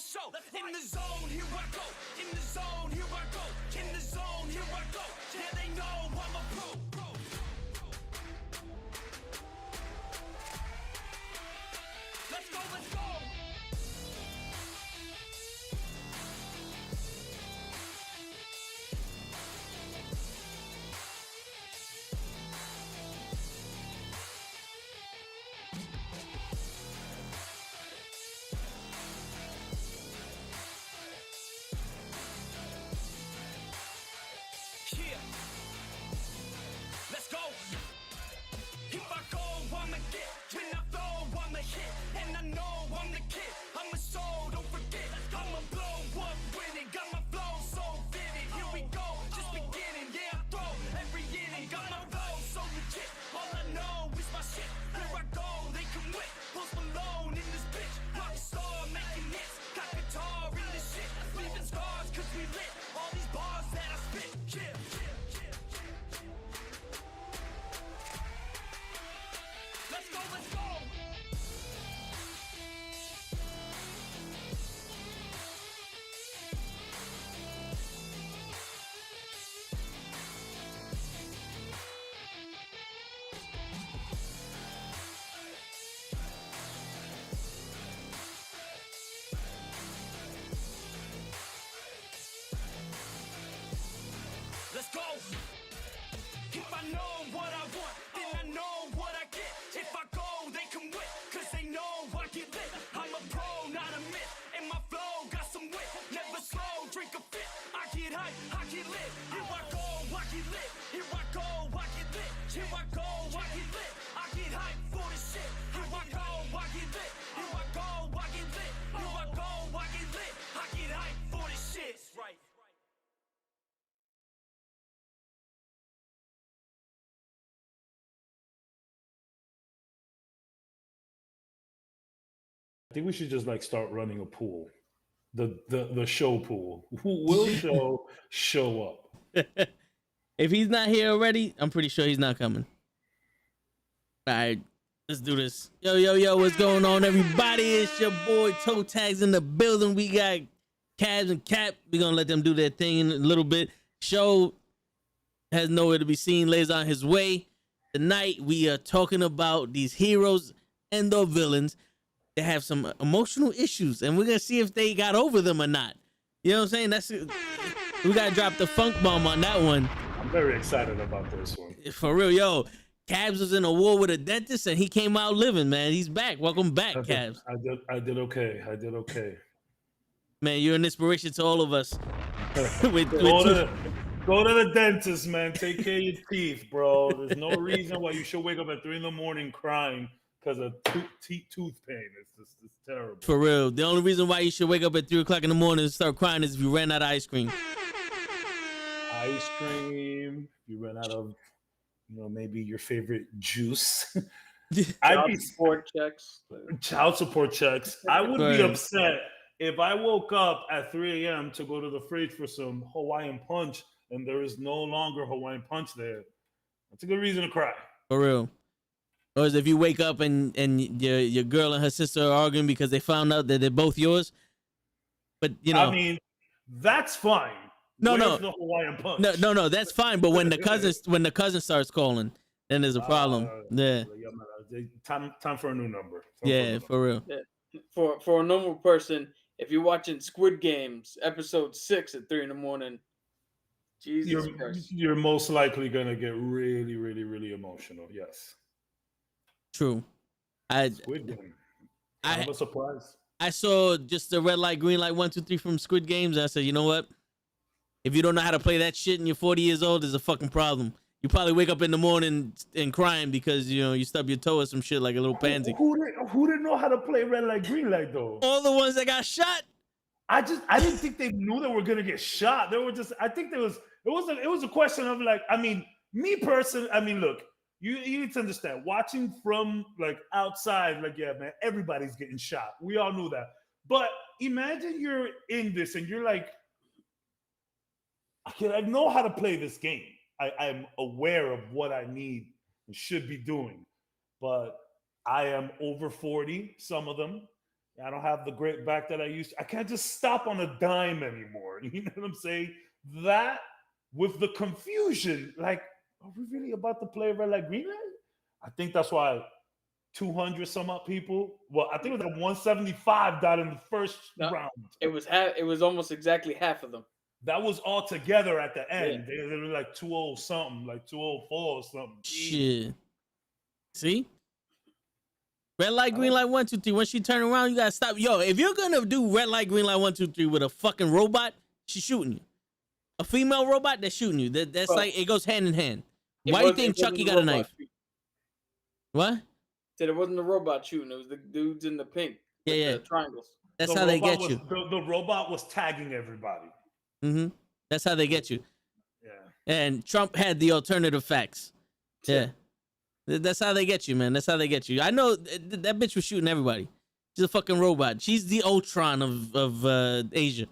show. In the zone, here I go. In the zone, here I go. In the zone, here I go. Yeah, they know I'm a pro. Let's go, let's go. Let's go. If I know what I want, then I know what I get. If I go, they can win, cause they know I get lit. I'm a pro, not a myth, and my flow got some wit. Never slow, drink a fit. I get hype, I get lit. Here I go, I get lit. Here I go, I get lit. Here I go, I get lit. I get hype for the shit. Here I go, I get lit. Here I go, I get lit. Here I go, I get lit. I get hype for the shit. Right. I think we should just like start running a pool, the show pool. Who will show up? If he's not here already, I'm pretty sure he's not coming. All right, let's do this. Yo, what's going on, everybody? It's your boy Toe Tags in the building. We got Cabs and Cap. We're gonna let them do their thing in a little bit. Show has nowhere to be seen. Lays on his way. Tonight we are talking about these heroes and the villains. They have some emotional issues, and we're gonna see if they got over them or not. You know what I'm saying? We gotta drop the funk bomb on that one. I'm very excited about this one. For real, yo. Cabs was in a war with a dentist, and he came out living, man. He's back. Welcome back, Cabs. I did okay. I did okay. Man, you're an inspiration to all of us. Go to the dentist, man. Take care of your teeth, bro. There's no reason why you should wake up at 3 a.m. crying because of tooth pain. It's terrible. For real. The only reason why you should wake up at 3 o'clock in the morning and start crying is if you ran out of ice cream. Ice cream. You ran out of, maybe your favorite juice. Child support checks. I would be upset if I woke up at 3 a.m. to go to the fridge for some Hawaiian punch and there is no longer Hawaiian punch there. That's a good reason to cry. For real. Or is if you wake up and your girl and her sister are arguing because they found out that they're both yours. But I mean, that's fine. No, the Hawaiian punch? No, that's fine. But when the cousin starts calling, then there's a problem. Yeah. Time for a new number. For real. Yeah. For a normal person, if you're watching Squid Games episode 6 at 3 a.m, Jesus Christ, you're most likely gonna get really, really, really emotional. Yes. True. Squid Game. Kind of a surprise. I saw just the red light, green light, 1, 2, 3 from Squid Games. And I said, you know what? If you don't know how to play that shit and you're 40 years old, there's a fucking problem. You probably wake up in the morning and crying because you stub your toe or some shit like a little pansy. Who didn't know how to play red light, green light though? All the ones that got shot. I didn't think they knew they were gonna get shot. They were just. I think it was a question of like. I mean, me personally. I mean, look. You need to understand. Watching from like outside, like yeah, man, everybody's getting shot. We all knew that. But imagine you're in this and you're like, okay, I know how to play this game. I'm aware of what I need and should be doing, but I am over 40, some of them, I don't have the great back that I used to. I can't just stop on a dime anymore. You know what I'm saying? That with the confusion, like, are we really about to play red light, green light? I think that's why 200 some odd people. Well, I think it was like 175 died in the first No, round. it was it was almost exactly half of them. That was all together at the Yeah. end. They were like 2-0 something, like 204 or something. Shit. See? Red light, I green don't- light, 1, 2, 3. Once she turn around, you gotta stop. Yo, if you're gonna do red light, green light, 1, 2, 3 with a fucking robot, she's shooting you. A female robot, that's shooting you. That's Well, like it goes hand in hand. It Why do you wasn't- think it wasn't Chucky the got a robot knife? shooting. What? Said it wasn't the robot shooting. It was the dudes in the pink. Yeah, with yeah. The triangles. That's the how they robot get was, you. The robot was tagging everybody. Mm-hmm. That's how they get you. Yeah. And Trump had the alternative facts. Yeah. That's how they get you, man. That's how they get you. I know that bitch was shooting everybody. She's a fucking robot. She's the Ultron of Asia.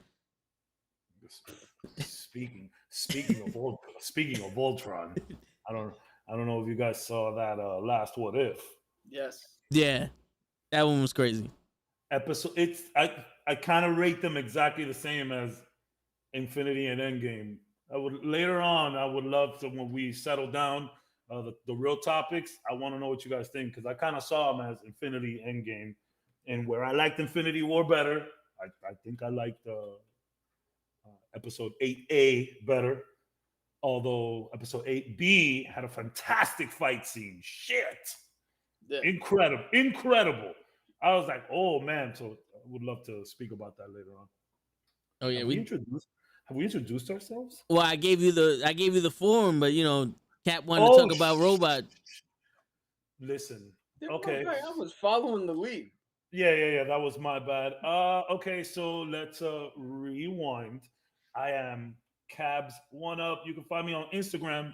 Speaking of Voltron, I don't know if you guys saw that last What If Yes. Yeah. That one was crazy. episode. I kind of rate them exactly the same as Infinity and Endgame. I would love to, when we settle down the real topics, I want to know what you guys think, because I kind of saw them as Infinity Endgame, and where I liked Infinity War better, I think I liked episode 8A better, although episode 8B had a fantastic fight scene. Shit. Yeah. Incredible. I was like, oh man. So I would love to speak about that later on. Oh yeah, Have we introduced ourselves? Well, I gave you the form, but Cap wanted to talk about robot. Listen. Yeah, Okay. I was following the lead. Yeah. That was my bad. Okay, so let's rewind. I am Cabs One Up. You can find me on Instagram,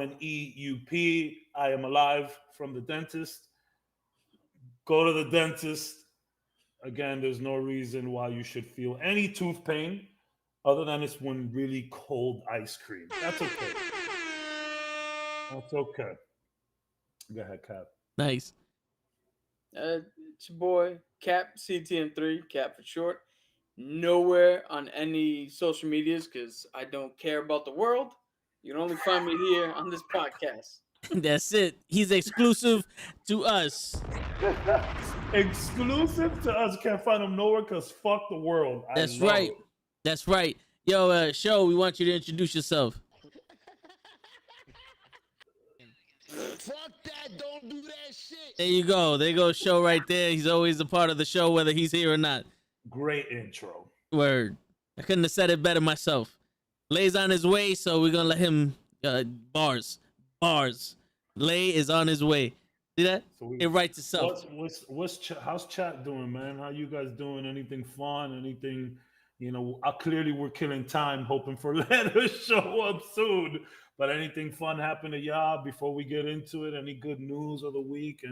CABBZONEUP. I am alive from the dentist. Go to the dentist. Again, there's no reason why you should feel any tooth pain other than it's when really cold ice cream. That's okay. That's okay. Go ahead, Cap. Nice. It's your boy Cap CTM3, Cap for short. Nowhere on any social medias because I don't care about the world. You can only find me here on this podcast. That's it. He's exclusive to us. Exclusive to us. Can't find them nowhere because fuck the world. That's right. That's right. Yo, Show, we want you to introduce yourself. Fuck that, don't do that shit. There you go. There goes Show right there. He's always a part of the show, whether he's here or not. Great intro. Word. I couldn't have said it better myself. Lay's on his way, so we're gonna let him bars. Lay is on his way. See that? So It writes itself. How's chat doing, man? How you guys doing? Anything fun? Anything? Clearly we're killing time, hoping for letters show up soon. But anything fun happen to y'all before we get into it? Any good news of the week?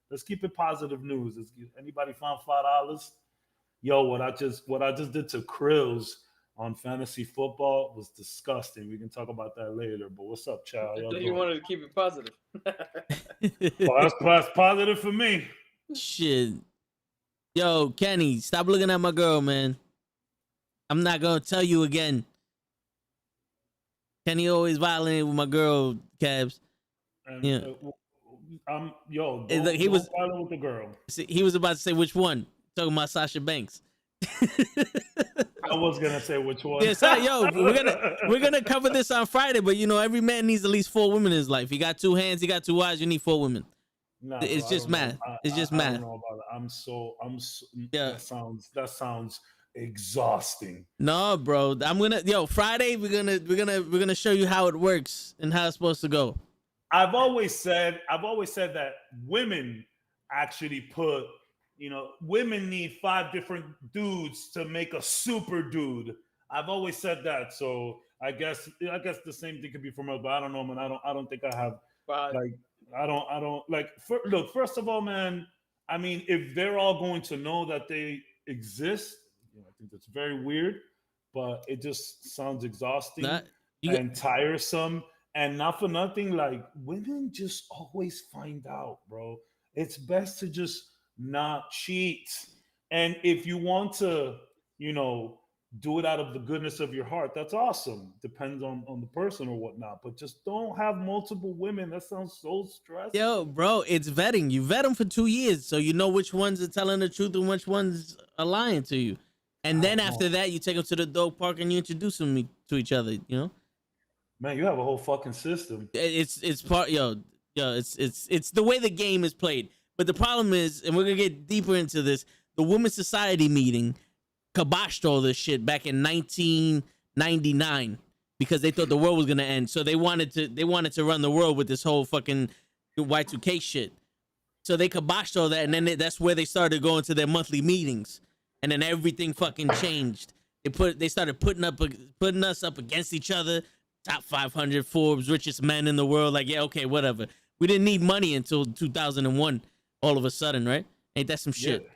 Let's keep it positive news. Anybody found $5? Yo, what I just did to Krills on fantasy football was disgusting. We can talk about that later. But what's up, child? I thought you wanted to keep it positive. Well, that's positive for me. Shit. Yo, Kenny, stop looking at my girl, man. I'm not gonna tell you again. Kenny always violating with my girl, Cabs. And, Yeah. He he was violent with the girl. See, he was about to say which one. Talking about Sasha Banks. I was gonna say which one. Yeah, so, yo, we're gonna cover this on Friday, but every man needs at least 4 women in his life. He got 2 hands, he got 2 eyes. You need 4 women. No, It's just math. It's just I math. don't know about it. I'm so Yeah. That sounds exhausting. No, bro. Friday we're gonna show you how it works and how it's supposed to go. I've always said that women actually put, women need 5 different dudes to make a super dude. I've always said that. So I guess the same thing could be for me, but I don't know, man. I don't think I have like I don't like look, first of all, man, I mean, if they're all going to know that they exist, I think that's very weird, but it just sounds exhausting and tiresome. And not for nothing, like women just always find out, bro. it's best to just not cheat. And if you want to, you know, do it out of the goodness of your heart, that's awesome. Depends on the person or whatnot. But just don't have multiple women. That sounds so stressful. Yo, bro, it's vetting. You vet them for 2 years, so you know which ones are telling the truth and which ones are lying to you. And then after that, you take them to the dog park and you introduce them to each other. You know, Man, you have a whole fucking system. it's part it's the way the game is played. But the problem is, and we're gonna get deeper into this, the Women's Society meeting kiboshed all this shit back in 1999 because they thought the world was gonna end. So they wanted to run the world with this whole fucking Y2K shit. So they kiboshed all that, and then that's where they started going to their monthly meetings, and then everything fucking changed. They started putting us up against each other. Top 500 Forbes richest men in the world. Like, yeah, okay, whatever. We didn't need money until 2001. All of a sudden, right? Ain't that some shit? Yeah.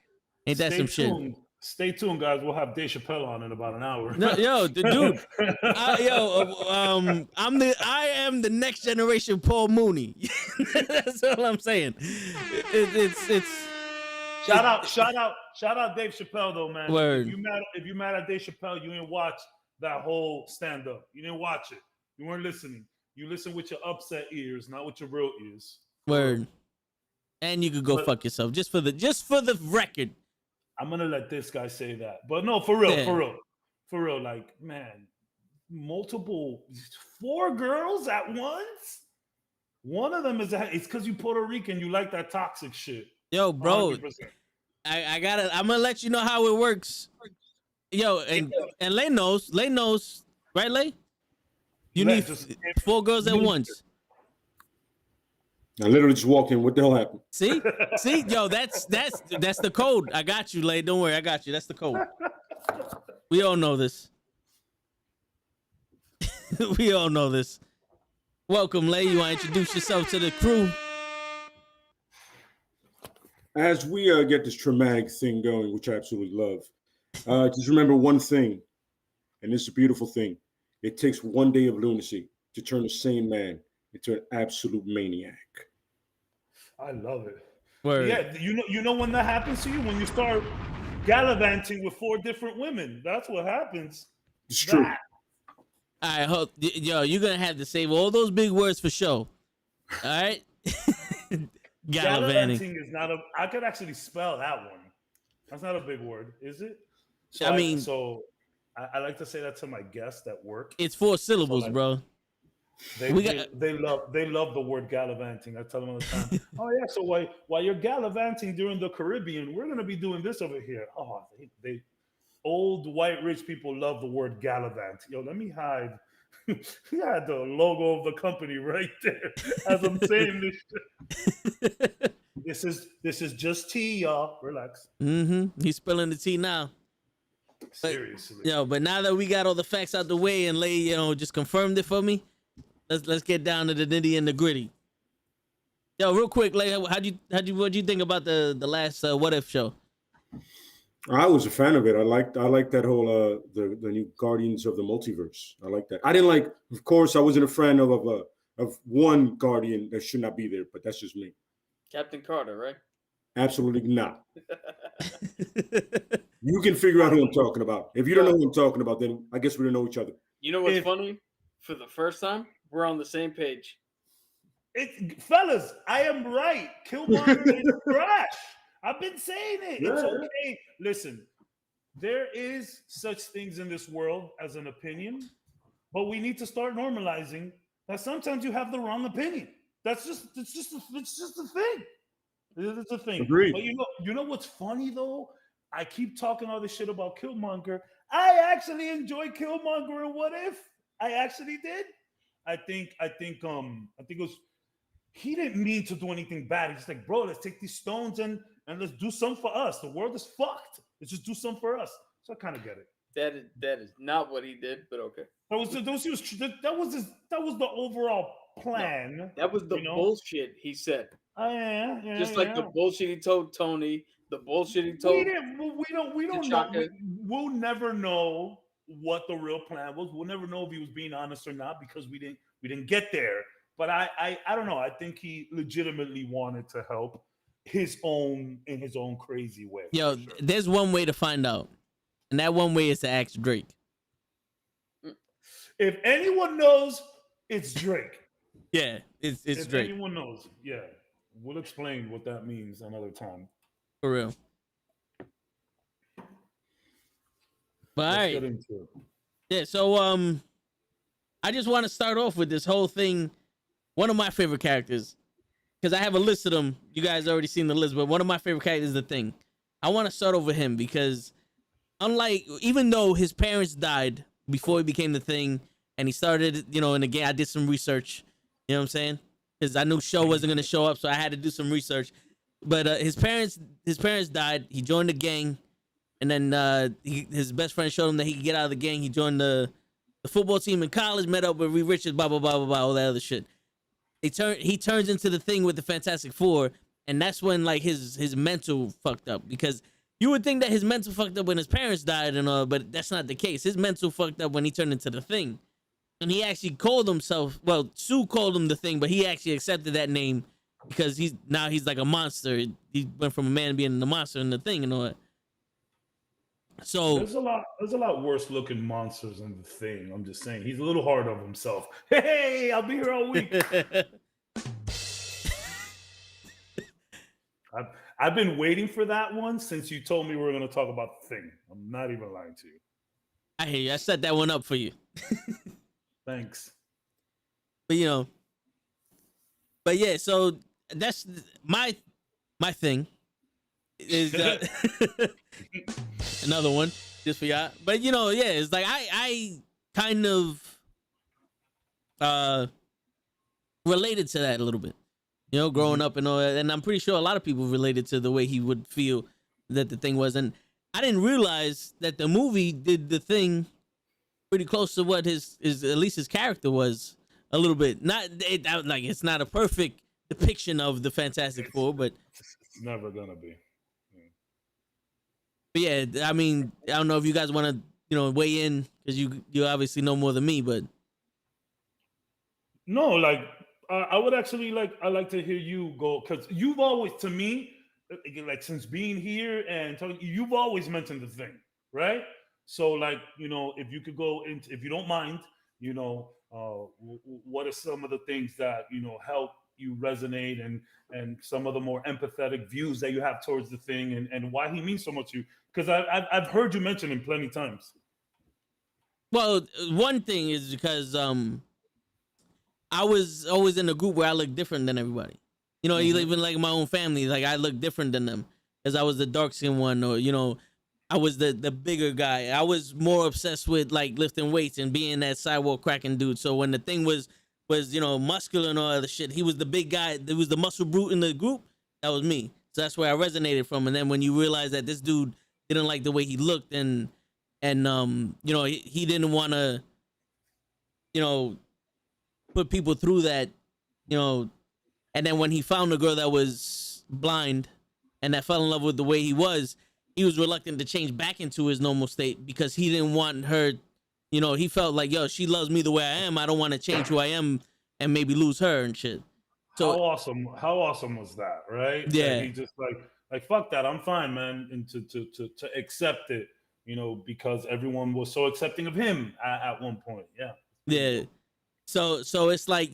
Ain't that some shit? Stay tuned, guys. We'll have Dave Chappelle on in about an hour. No, yo, dude. I am the next generation Paul Mooney. That's all I'm saying. It's shout out Dave Chappelle though, man. Word. If you mad at Dave Chappelle, you didn't watch that whole stand up. You didn't watch it. You weren't listening. You listen with your upset ears, not with your real ears. Word. And you could go fuck yourself just for the record. I'm gonna let this guy say that, but no, for real. Like, man, multiple 4 girls at once. One of them it's because you Puerto Rican. You like that toxic shit. Yo, bro, 100%. I'm gonna let you know how it works. Yo, and Lay knows, right, Lay? You need 4 girls at once. I literally just walked in. What the hell happened? See, yo, that's the code. I got you, Lay. Don't worry, I got you. That's the code. We all know this. We all know this. Welcome, Lay. You want to introduce yourself to the crew? As we get this traumatic thing going, which I absolutely love, just remember one thing, and this is a beautiful thing. It takes one day of lunacy to turn a sane man into an absolute maniac. I love it. Word. Yeah, you know when that happens to you? When you start gallivanting with 4 different women. That's what happens. It's true. I hope, yo, you're gonna have to save all those big words for show. All right. Gallivanting is not I could actually spell that one. That's not a big word, is it? So I like to say that to my guests at work. It's 4 syllables, bro. They love the word gallivanting. I tell them all the time. Oh yeah, so while you're gallivanting during the Caribbean, we're gonna be doing this over here. Oh, they old white rich people love the word gallivant. Yo, let me hide. He had the logo of the company right there as I'm saying this shit. This is just tea, y'all. Relax. He's spilling the tea now. Seriously. But now that we got all the facts out the way and Lay, just confirmed it for me. Let's get down to the nitty and the gritty. Yo, real quick, Lay, what'd you think about the last What If show? I was a fan of it. I liked that whole the new Guardians of the Multiverse. I like that. I didn't like, of course, I wasn't a fan of one Guardian that should not be there, but that's just me. Captain Carter, right? Absolutely not. You can figure out who I'm talking about. If you don't know who I'm talking about, then I guess we don't know each other. You know what's funny? For the first time, we're on the same page. Fellas, I am right. Killmonger is trash. I've been saying it. It's okay. Listen, there is such things in this world as an opinion, but we need to start normalizing that sometimes you have the wrong opinion. It's just a thing. It's a thing. Agreed. But you know what's funny though? I keep talking all this shit about Killmonger. I actually enjoyed Killmonger and What If. I actually did. I think it was, he didn't mean to do anything bad. He's like, bro, let's take these stones and let's do something for us. The world is fucked. Let's just do something for us. So I kind of get it. That is not what he did, but okay. That was the overall plan. No, that was the bullshit he said. Just like the bullshit he told Tony, the bullshit he told. We don't know. We'll never know what the real plan was. We'll never know if he was being honest or not because we didn't get there. But I don't know. I think he legitimately wanted to help. in his own crazy way. Yo, for sure. there's one way to find out, and that one way is to ask Drake. If anyone knows, it's Drake. Yeah, it's If Drake anyone knows, yeah, we'll explain what that means another time. for real. But all Let's right, get into it. yeah. So I just want to start off with this whole thing. One of my favorite characters, because I have a list of them. You guys already seen the list, but one of my favorite characters is the Thing. I want to start over him because, even though his parents died before he became the Thing, and he started, and again, I did some research. You know what I'm saying? Because I knew Show wasn't gonna show up, so I had to do some research. But his parents died. He joined the gang, and then his best friend showed him that he could get out of the gang. He joined the football team in college, met up with Reed Richards, blah blah blah blah blah, all that other shit. He turns into the Thing with the Fantastic Four, and that's when like his mental fucked up, because you would think that his mental fucked up when his parents died and all, but that's not the case. His mental fucked up when he turned into the Thing, and he actually called himself. Well, Sue called him the Thing, but he actually accepted that name because he's like a monster. He went from a man being the monster and the Thing and all that. So There's a lot worse looking monsters than the Thing. I'm just saying, he's a little hard on himself. Hey, I'll be here all week. I've been waiting for that one since you told me we were going to talk about the Thing. I'm not even lying to you. I hear you. I set that one up for you. Thanks. But yeah, so that's my thing is another one just for y'all. But yeah, it's like I kind of related to that a little bit, growing up and all that, and I'm pretty sure a lot of people related to the way he would feel that the Thing was. And I didn't realize that the movie did the Thing pretty close to what his at least his character was a little bit. It's not a perfect depiction of the Fantastic Four, but it's never gonna be. But yeah, I mean, I don't know if you guys want to, weigh in, because you obviously know more than me, but No, like I would actually I like to hear you go, because you've always, to me, like since being here and talking, you've always mentioned the Thing, right? So like, if you could go into, if you don't mind, what are some of the things that help you resonate, and some of the more empathetic views that you have towards the Thing, and why he means so much to you? Because I've heard you mention him plenty times. Well, one thing is because I was always in a group where I looked different than everybody. Even like my own family, like I looked different than them, because I was the dark skinned one, or I was the bigger guy. I was more obsessed with like lifting weights and being that sidewalk cracking dude. So when the Thing was muscular and all other shit, he was the big guy. There was the muscle brute in the group. That was me. So that's where I resonated from. And then when you realize that this dude didn't like the way he looked, and he didn't want to put people through that, and then when he found a girl that was blind and that fell in love with the way he was reluctant to change back into his normal state, because he didn't want her, he felt like, yo, she loves me the way I am. I don't want to change who I am and maybe lose her and shit. So how awesome was that, right? Yeah. That he just like fuck that, I'm fine, man, and to accept it, because everyone was so accepting of him at one point. Yeah. Yeah. So it's like,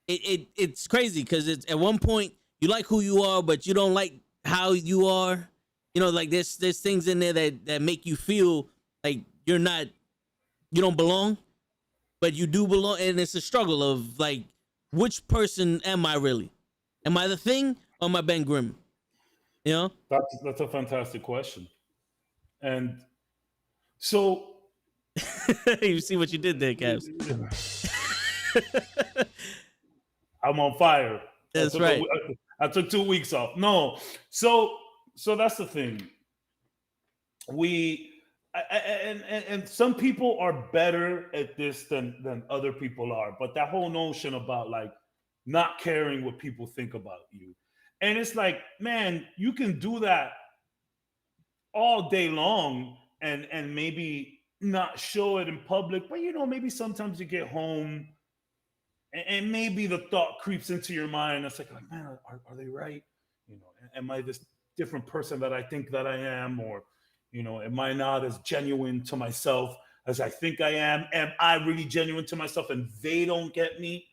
it's crazy, because it's at one point you like who you are, but you don't like how you are. Like there's things in there that make you feel like you don't belong, but you do belong. And it's a struggle of like, which person am I really? Am I the Thing, or am I Ben Grimm? That's a fantastic question. And so you see what you did there, Cavs. I'm on fire. That's right. I took 2 weeks off. No, so that's the thing. And some people are better at this than other people are. But that whole notion about like not caring what people think about you, and it's like, man, you can do that all day long, and maybe not show it in public, but maybe sometimes you get home, and maybe the thought creeps into your mind. It's like man, are they right? You know, am I this different person that I think that I am, or am I not as genuine to myself as I think I am? Am I really genuine to myself and they don't get me?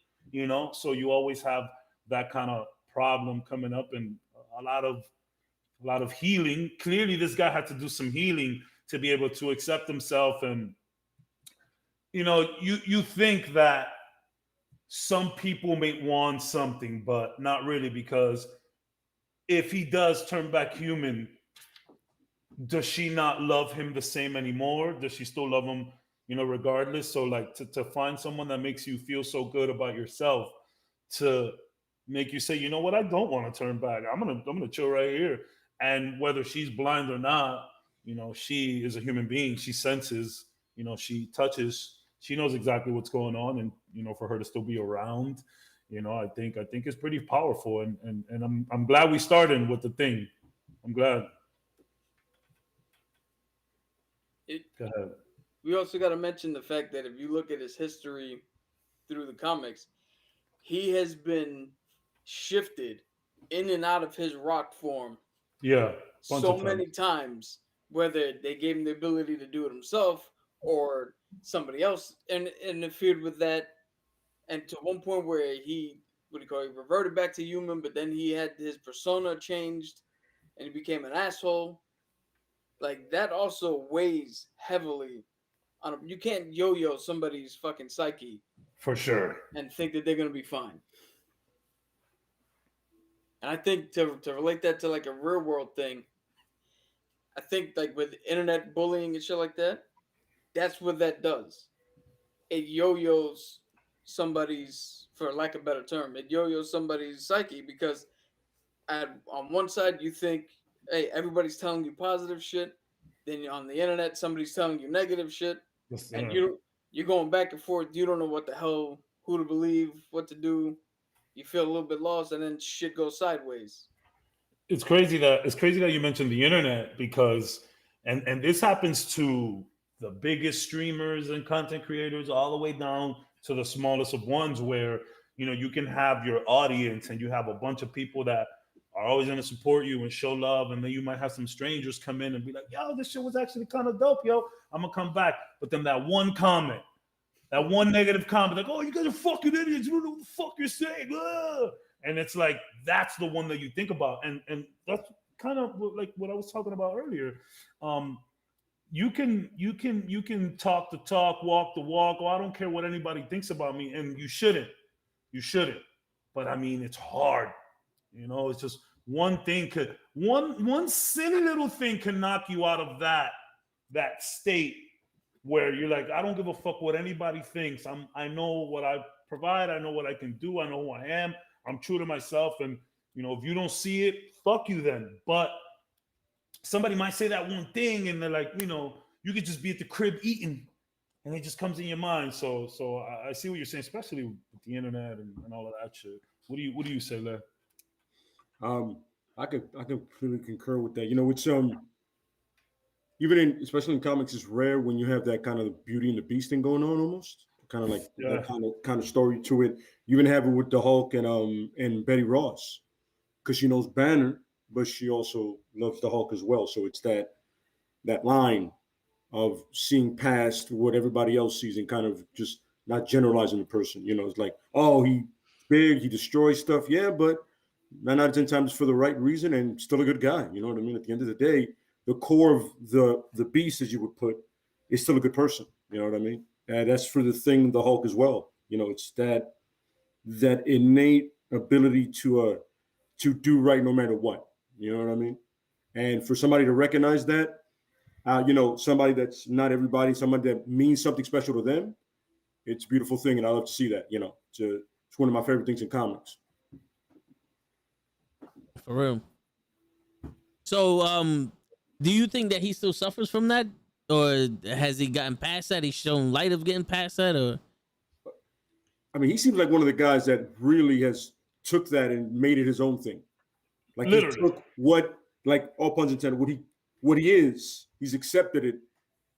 So you always have that kind of problem coming up, and a lot of healing. Clearly, this guy had to do some healing to be able to accept himself. And you think that some people may want something, but not really, because if he does turn back human, does she not love him the same anymore? Does she still love him, regardless? So like to find someone that makes you feel so good about yourself, to make you say, you know what, I don't want to turn back. I'm gonna chill right here. And whether she's blind or not, she is a human being. She senses, she touches, she knows exactly what's going on. And for her to still be around, I think it's pretty powerful. And I'm glad we started with the thing. I'm glad. Go ahead. We also got to mention the fact that if you look at his history through the comics, he has been shifted in and out of his rock form Yeah, so many times, whether they gave him the ability to do it himself or somebody else interfered with that. And to one point where he reverted back to human, but then he had his persona changed and he became an asshole. Like that also weighs heavily on him. You can't yo-yo somebody's fucking psyche For sure. and think that they're gonna be fine. And I think to relate that to like a real world thing, I think like with internet bullying and shit like that, that's what that does. It yo-yos somebody's, for lack of a better term, it yo-yos somebody's psyche, because on one side you think, hey, everybody's telling you positive shit, then on the internet somebody's telling you negative shit, and you're going back and forth. You don't know what the hell, who to believe, what to do. You feel a little bit lost, and then shit goes sideways. It's crazy that you mentioned the internet, because and this happens to the biggest streamers and content creators all the way down to the smallest of ones, where you can have your audience and you have a bunch of people that are always going to support you and show love, and then you might have some strangers come in and be like, yo, this shit was actually kind of dope, yo, I'm gonna come back. But then that one comment, that one negative comment, like, oh, you guys are fucking idiots, what the fuck you're saying? Ugh. And it's like, that's the one that you think about. And that's kind of like what I was talking about earlier. You can talk the talk, walk the walk. Oh, I don't care what anybody thinks about me. And you shouldn't. But I mean, it's hard. It's just one thing one silly little thing can knock you out of that state where you're like, I don't give a fuck what anybody thinks. I know what I provide. I know what I can do. I know who I am. I'm true to myself. And, if you don't see it, fuck you then. But somebody might say that one thing and they're like, you could just be at the crib eating and it just comes in your mind. So I see what you're saying, especially with the internet and all of that shit. What do you say, Lev? I completely concur with that. It's especially in comics, it's rare when you have that kind of Beauty and the Beast thing going on, almost kind of like that kind of story to it. You even have it with the Hulk and Betty Ross, because she knows Banner, but she also loves the Hulk as well. So it's that line of seeing past what everybody else sees and kind of just not generalizing the person. It's like, oh, he's big, he destroys stuff, yeah, but 9 out of 10 times for the right reason and still a good guy. You know what I mean? At the end of the day, the core of the beast, as you would put, is still a good person. You know what I mean? And that's for the thing, the Hulk as well. It's that innate ability to do right no matter what. You know what I mean? And for somebody to recognize that, somebody that's not everybody, somebody that means something special to them, it's a beautiful thing, and I love to see that. It's one of my favorite things in comics. For real. So, do you think that he still suffers from that, or has he gotten past that? He's shown light of getting past that, or? I mean, he seems like one of the guys that really has took that and made it his own thing. Like literally. He took what, like all puns intended, what he is. He's accepted it,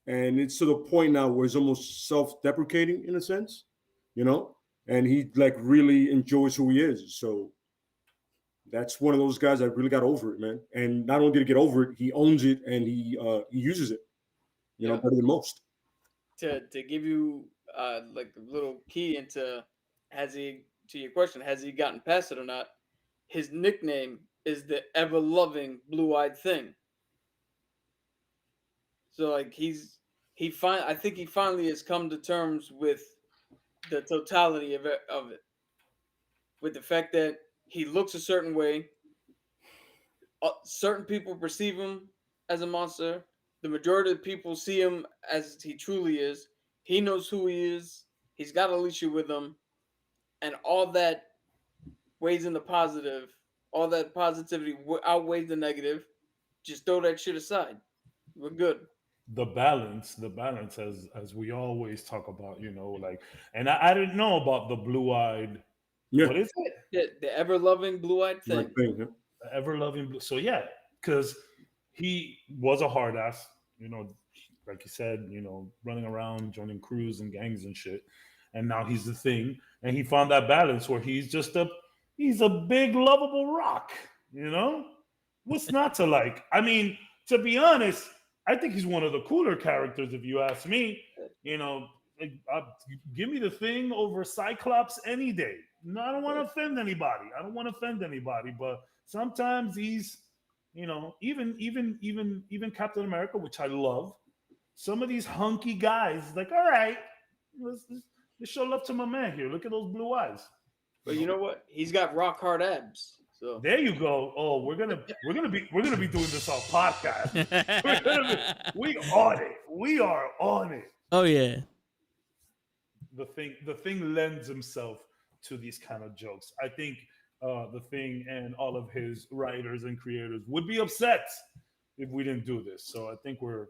and it's to the point now where he's almost self-deprecating in a sense, and he like really enjoys who he is. So that's one of those guys that really got over it, man. And not only did he get over it, he owns it and he uses it, Yeah. better than most. To give you like a little key into to your question, has he gotten past it or not? His nickname is the ever loving blue-eyed thing. So like I think he finally has come to terms with the totality of it, with the fact that he looks a certain way. Certain people perceive him as a monster. The majority of the people see him as he truly is. He knows who he is. He's got Alicia with him, and all that weighs in the positive. All that positivity outweighs the negative. Just throw that shit aside. We're good. The balance, as we always talk about, like, and I didn't know about the blue-eyed. Yeah, What is it? The ever loving blue-eyed thing. right thing. Yeah. Ever loving blue. So yeah, because he was a hard ass, like you said, running around, joining crews and gangs and shit. And now he's the thing, and he found that balance where he's a big lovable rock. What's not to like? I mean, to be honest, I think he's one of the cooler characters, if you ask me. Give me the Thing over Cyclops any day. No, I don't want to offend anybody. But sometimes he's, even Captain America, which I love. Some of these hunky guys, like, all right, let's show love to my man here. Look at those blue eyes. But you know what? He's got rock hard abs. So there you go. Oh, we're gonna be doing this on podcast. We on it. We are on it. Oh yeah. The thing lends himself to these kind of jokes. I think the Thing and all of his writers and creators would be upset if we didn't do this. So I think we're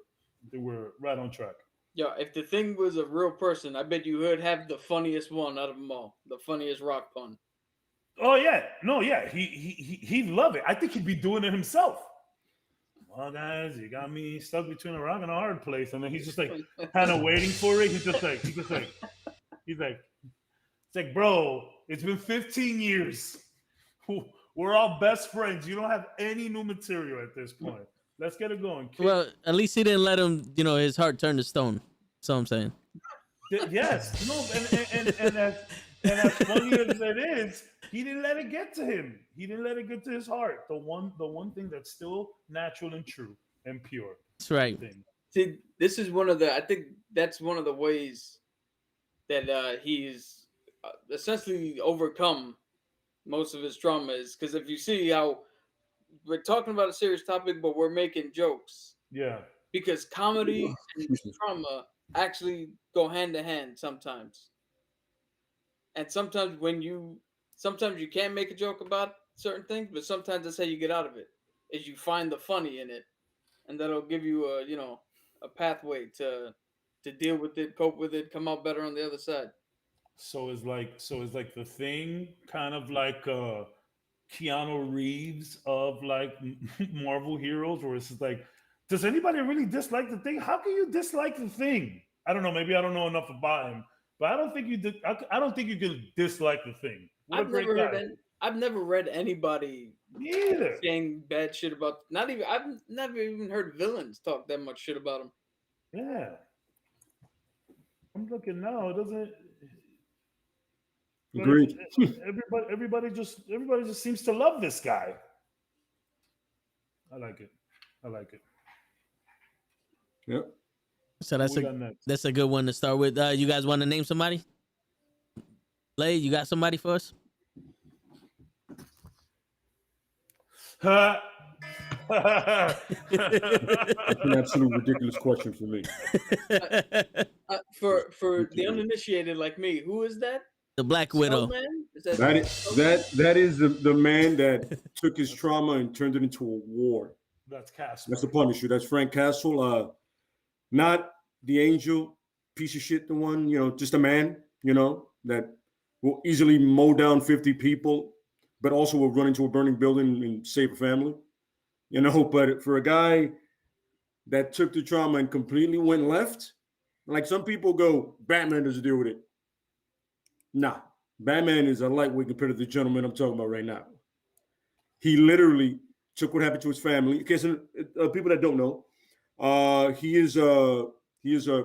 right on track. yeah, if the Thing was a real person, I bet you would have the funniest one out of them all. The funniest rock pun. Oh yeah, no, yeah, he'd love it. I think he'd be doing it himself. Well, guys, you got me stuck between a rock and a hard place, and then he's just like kind of waiting for it. He's like, bro, it's been 15 years. We're all best friends. You don't have any new material at this point. Let's get it going, kid. Well, at least he didn't let him, his heart turn to stone. That's what I'm saying. Yes, no, and as funny as it is, he didn't let it get to him. He didn't let it get to his heart. The one thing that's still natural and true and pure. That's right. See, this is I think that's one of the ways that he's essentially overcome most of his trauma is because if you see how we're talking about a serious topic, but we're making jokes. Yeah. Because comedy and trauma actually go hand in hand sometimes. And sometimes you can't make a joke about certain things, but sometimes that's how you get out of it. Is you find the funny in it, and that'll give you a pathway to deal with it, cope with it, come out better on the other side. So it's like the Thing, kind of like Keanu Reeves of like Marvel heroes, where it's just like, does anybody really dislike the Thing? How can you dislike the Thing? I don't know. Maybe I don't know enough about him. But I don't think you did. I don't think you can dislike the Thing. I've never read anybody saying bad shit about. I've never even heard villains talk that much shit about him. Yeah, I'm looking now. It doesn't. Agreed. Everybody just seems to love this guy. I like it. Yep. So that's a good one to start with. You guys want to name somebody? Lay, you got somebody for us? That's an absolute ridiculous question for me. For the uninitiated like me, who is that? The Black Widow. That is the man that took his trauma and turned it into a war. That's Castle. That's the Punisher. That's Frank Castle. Not the angel piece of shit, the one, just a man, that will easily mow down 50 people, but also will run into a burning building and save a family. But for a guy that took the trauma and completely went left, like some people go, Batman doesn't deal with it. Nah, Batman is a lightweight compared to the gentleman I'm talking about right now. He literally took what happened to his family. In case people that don't know, he is a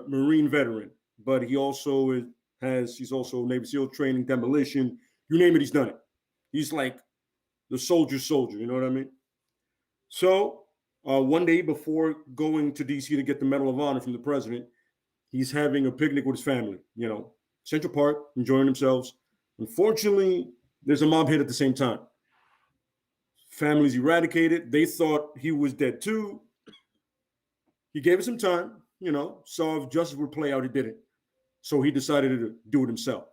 Marine veteran, but he also he's also Navy SEAL training, demolition, you name it, he's done it. He's like the soldier. You know what I mean? So one day before going to DC to get the Medal of Honor from the president, he's having a picnic with his family. You know, Central Park, enjoying themselves. Unfortunately, there's a mob hit at the same time. Family's eradicated. They thought he was dead too. He gave it some time, you know, saw if justice would play out. He didn't. So he decided to do it himself.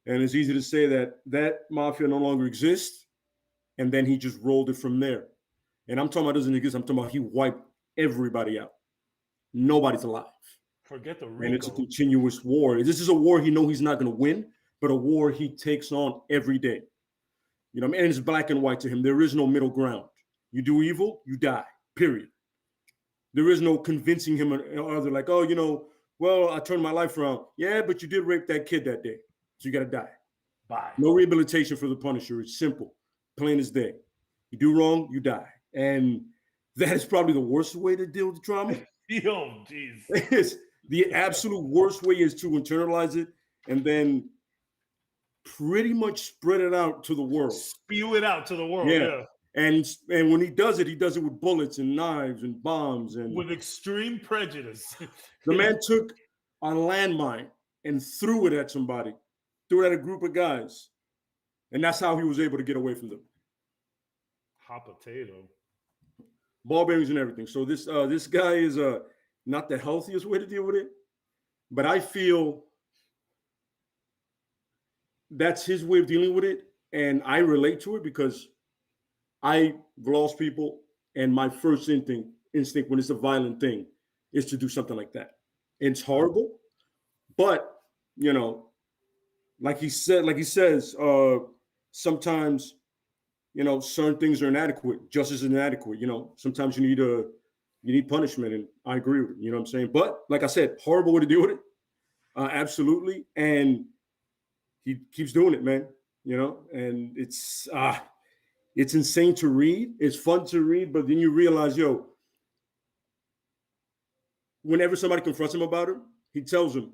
And it's easy to say that mafia no longer exists. And then he just rolled it from there. And I'm talking about doesn't exist. I'm talking about he wiped everybody out. Nobody's alive. Forget the Rico. And it's a continuous war. This is a war he knows he's not going to win, but a war he takes on every day. You know, and it's black and white to him. There is no middle ground. You do evil, you die, period. There is no convincing him or other like, oh, you know, well, I turned my life around. Yeah, but you did rape that kid that day. So you got to die. Bye. No rehabilitation for the Punisher. It's simple, plain as day. You do wrong, you die. And that is probably the worst way to deal with the trauma. Yo, jeez. The absolute worst way is to internalize it and then pretty much spread it out to the world. Spew it out to the world. Yeah. And when he does it with bullets and knives and bombs and with extreme prejudice. The man took a landmine and threw it at somebody, threw it at a group of guys, and that's how he was able to get away from them. Hot potato. Ball bearings and everything. So this guy is not the healthiest way to deal with it, but I feel that's his way of dealing with it, and I relate to it because I've lost people, and my first instinct when it's a violent thing is to do something like that. It's horrible, but you know, like he says, sometimes, you know, certain things are inadequate. Justice is inadequate. You know, sometimes you need punishment, and I agree with it. You know what I'm saying? But like I said, horrible way to deal with it. Absolutely, and he keeps doing it, man. You know, and it's insane to read. It's fun to read, but then you realize, yo, whenever somebody confronts him about it, he tells them,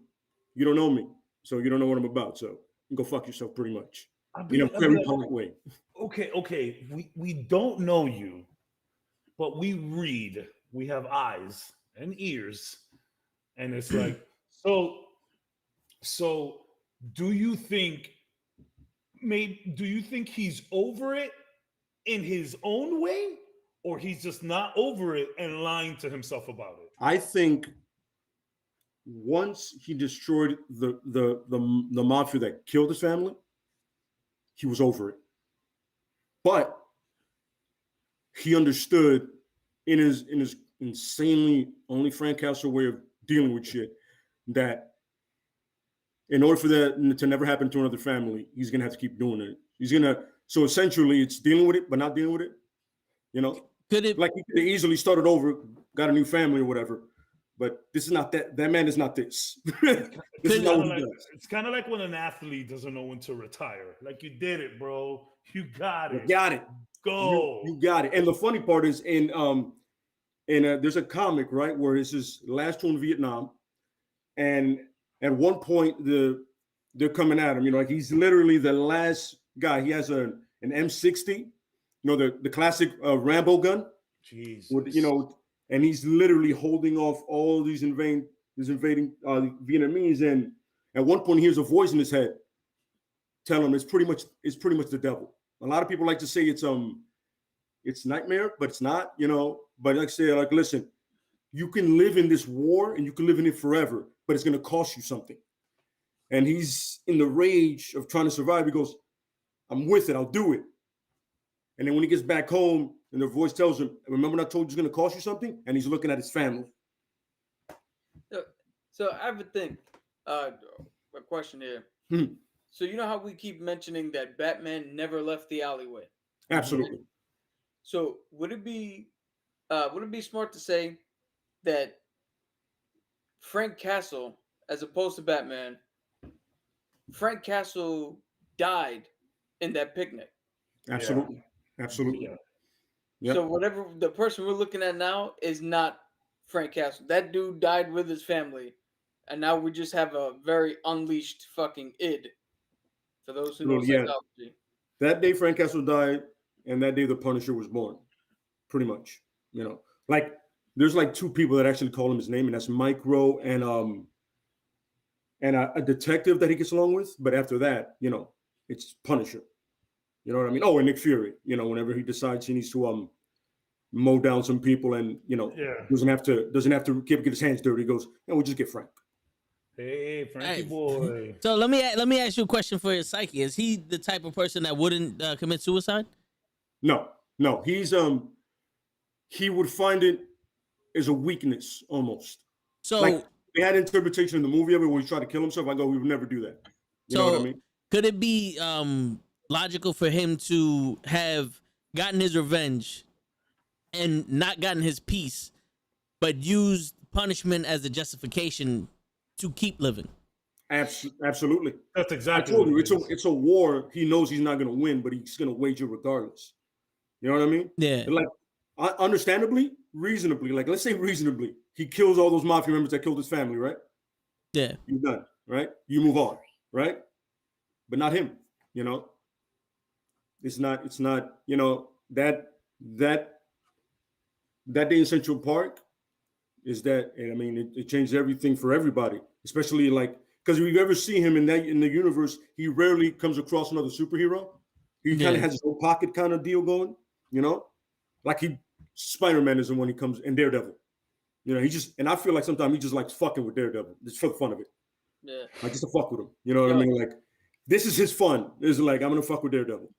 "You don't know me, so you don't know what I'm about. So you go fuck yourself," pretty much. In a very polite way. Okay. We don't know you, but we read. We have eyes and ears, and it's like so. Do you think he's over it in his own way, or he's just not over it and lying to himself about it? I think once he destroyed the mafia that killed his family, he was over it. But he understood in his insanely only Frank Castle way of dealing with shit that in order for that to never happen to another family, he's gonna have to keep doing it. So essentially it's dealing with it, but not dealing with it. You know, like he could have easily started over, got a new family or whatever. But this is not that. That man is not this. This is not what he does. It's kind of like when an athlete doesn't know when to retire. Like, you did it, bro. You got it. You got it. Go. You got it. And the funny part is there's a comic, right, where it's his last tour in Vietnam, and at one point they're coming at him. You know, like he's literally the last guy. He has an M60, you know, the classic Rambo gun. Jeez. You know, and he's literally holding off all these invading Vietnamese. And at one point, he hears a voice in his head tell him it's pretty much the devil. A lot of people like to say it's nightmare, but it's not. You know, but like I say, like, listen, you can live in this war and you can live in it forever, but it's going to cost you something. And he's in the rage of trying to survive. He goes, "I'm with it. I'll do it." And then when he gets back home and the voice tells him, "Remember when I told you it's going to cost you something?" And he's looking at his family. So I have a question here. So you know how we keep mentioning that Batman never left the alleyway? Absolutely. So would it be smart to say that Frank Castle, as opposed to Batman, Frank Castle died in that picnic? Absolutely. Absolutely. Yeah. Yep. So whatever the person we're looking at now is not Frank Castle. That dude died with his family, and now we just have a very unleashed fucking id. For those who know Yeah. psychology. That day Frank Castle died, and that day the Punisher was born. Pretty much. Like there's like two people that actually call him his name, and that's Micro and a detective that he gets along with. But after that, it's Punisher. You know what I mean? Oh, and Nick Fury. Whenever he decides he needs to mow down some people, and Yeah. doesn't have to get his hands dirty. He goes, we'll just get Frank. Hey, Frankie Hey. boy. So let me ask you a question for his psyche. Is he the type of person that wouldn't commit suicide? No, he's he would find it as a weakness almost. So Like they had interpretation in the movie of it where he tried to kill himself. I go, we would never do that. You know what I mean? Could it be logical for him to have gotten his revenge and not gotten his peace, but used punishment as a justification to keep living? Absolutely. That's I exactly told what you it is. it's a war. He knows he's not going to win, but he's going to wage it regardless. You know what I mean? Yeah. And like, understandably, reasonably, like let's say reasonably, he kills all those mafia members that killed his family, right? Yeah. You're done, right? You move on, right? But not him. It's not. That day in Central Park is that, and I mean, it changed everything for everybody, especially like because if you ever see him in the universe, he rarely comes across another superhero. He kind of has his own pocket kind of deal going, like Spider-Man is the one he comes and Daredevil. He just, and I feel like sometimes he just likes fucking with Daredevil just for the fun of it. Yeah. Like just to fuck with him. You know what I mean? Like this is his fun. It's like I'm gonna fuck with Daredevil.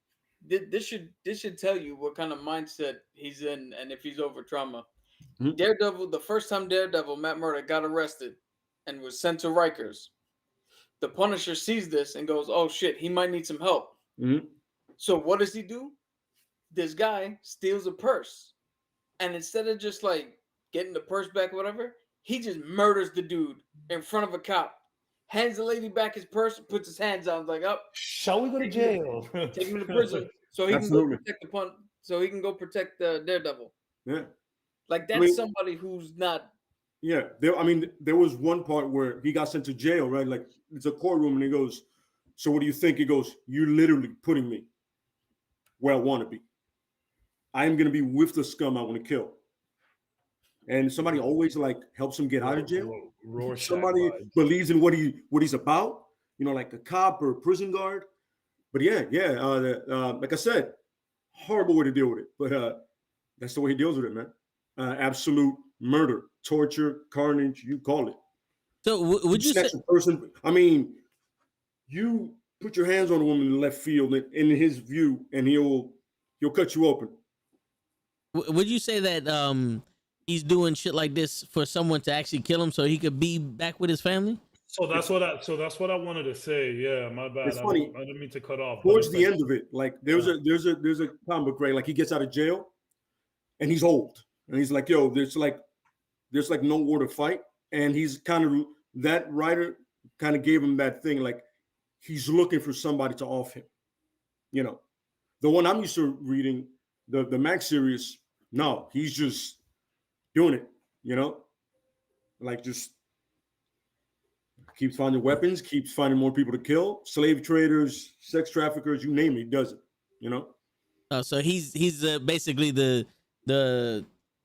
This should tell you what kind of mindset he's in and if he's over trauma. Mhm. Daredevil, the first time Daredevil, Matt Murdock, got arrested and was sent to Rikers, the Punisher sees this and goes, oh shit, he might need some help. Mhm. So what does he do? This guy steals a purse. And instead of just like getting the purse back or whatever, he just murders the dude in front of a cop. Hands the lady back his purse, puts his hands out, like, up. Shall we go to jail? Take him to prison so he Absolutely. can go protect so he can go protect the Daredevil. Yeah. Like that's somebody who's not. Yeah. There was one part where he got sent to jail, right? Like it's a courtroom, and he goes, "So what do you think?" He goes, "You're literally putting me where I want to be. I am going to be with the scum I want to kill." And somebody always like helps him get out of jail. Rorschach Somebody vibes. believes in what he's about, like a cop or a prison guard. But like I said, horrible way to deal with it. But that's the way he deals with it, man. Absolute murder, torture, carnage, you call it. So would you say snatch a person? I mean, you put your hands on a woman in the left field in his view, and he'll cut you open. would you say that he's doing shit like this for someone to actually kill him so he could be back with his family? So that's what I wanted to say. Yeah, my bad. It's funny. I didn't mean to cut off. Towards the end of it, like there's a comic book, right? Like he gets out of jail, and he's old, and he's like, "Yo, there's like no war to fight," and he's kind of that writer kind of gave him that thing, like he's looking for somebody to off him. The one I'm used to reading, the Max series. No, he's just doing it. Like just keeps finding weapons, keeps finding more people to kill, slave traders, sex traffickers, you name it, he does it. So he's basically the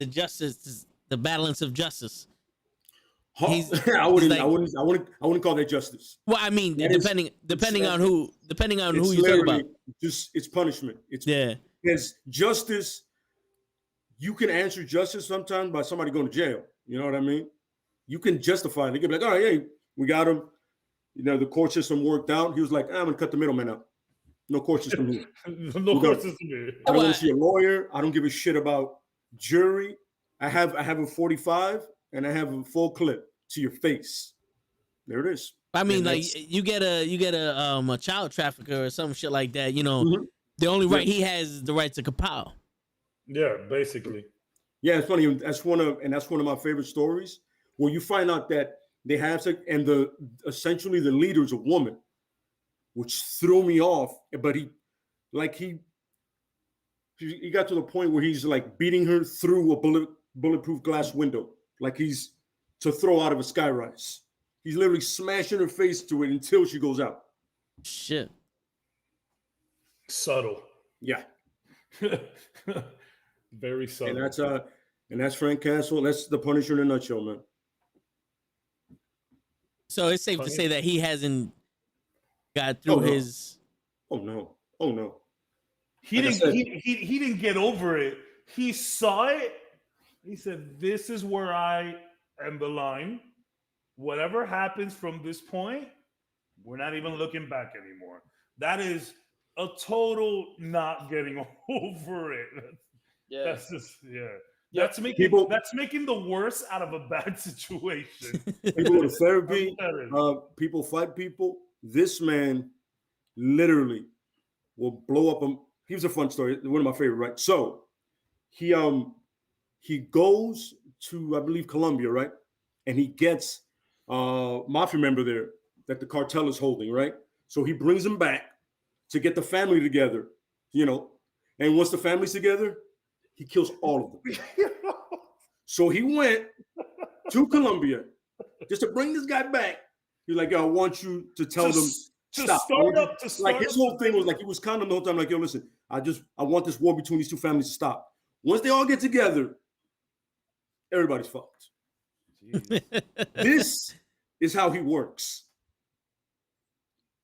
justice, the balance of justice. I wouldn't call that justice. Well, I mean, That depending on who you talk about. It's punishment. Yeah. Because justice, you can answer justice sometimes by somebody going to jail. You know what I mean? You can justify it. They can be like, all right, hey, we got him. The court system worked out. He was like, I'm gonna cut the middleman out. No court system here. No court system here. I don't want to see a lawyer. I don't give a shit about jury. I have a 45 and I have a full clip to your face. There it is. I mean, like you get a child trafficker or some shit like that. The only right he has is the right to kapow. Yeah, basically. Yeah, it's funny. That's one of my favorite stories where you find out that they have sex, and essentially the leader is a woman, which threw me off. But he got to the point where he's like beating her through a bulletproof glass window, like he's to throw out of a skyrise. He's literally smashing her face to it until she goes out. Shit. Subtle. Yeah. Very subtle. And that's Frank Castle. That's the Punisher in a nutshell, man. So it's safe to say that he hasn't got through his. Oh no. He didn't get over it. He saw it. He said, "This is where I am the line. Whatever happens from this point, we're not even looking back anymore." That is a total not getting over it. Yeah. That's just Yeah. That's making the worst out of a bad situation. People go to therapy. People fight people. This man literally will blow up. Here's a fun story. One of my favorite, right? So he goes to, I believe, Colombia, right? And he gets mafia member there that the cartel is holding, right? So he brings them back to get the family together, you know. And once the family's together, he kills all of them. So he went to Colombia just to bring this guy back. He's like, "Yo, I want you to tell them stop." His whole thing was like, he was kind of the whole time like, "Yo, listen, I want this war between these two families to stop. Once they all get together, everybody's fucked." This is how he works.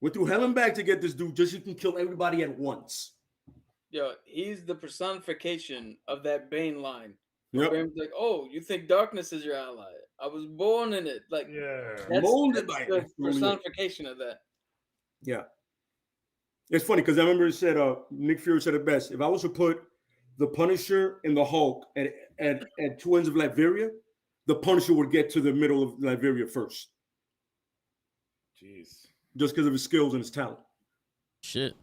Went through hell and back to get this dude just so he can kill everybody at once. Yo, he's the personification of that Bane line. Yep. Bane's like, "Oh, you think darkness is your ally? I was born in it." Like, that's molded by the it. personification of that. Yeah. It's funny because I remember it said, Nick Fury said it best. If I was to put the Punisher and the Hulk at two ends of Latveria, the Punisher would get to the middle of Latveria first. Jeez. Just because of his skills and his talent. Shit.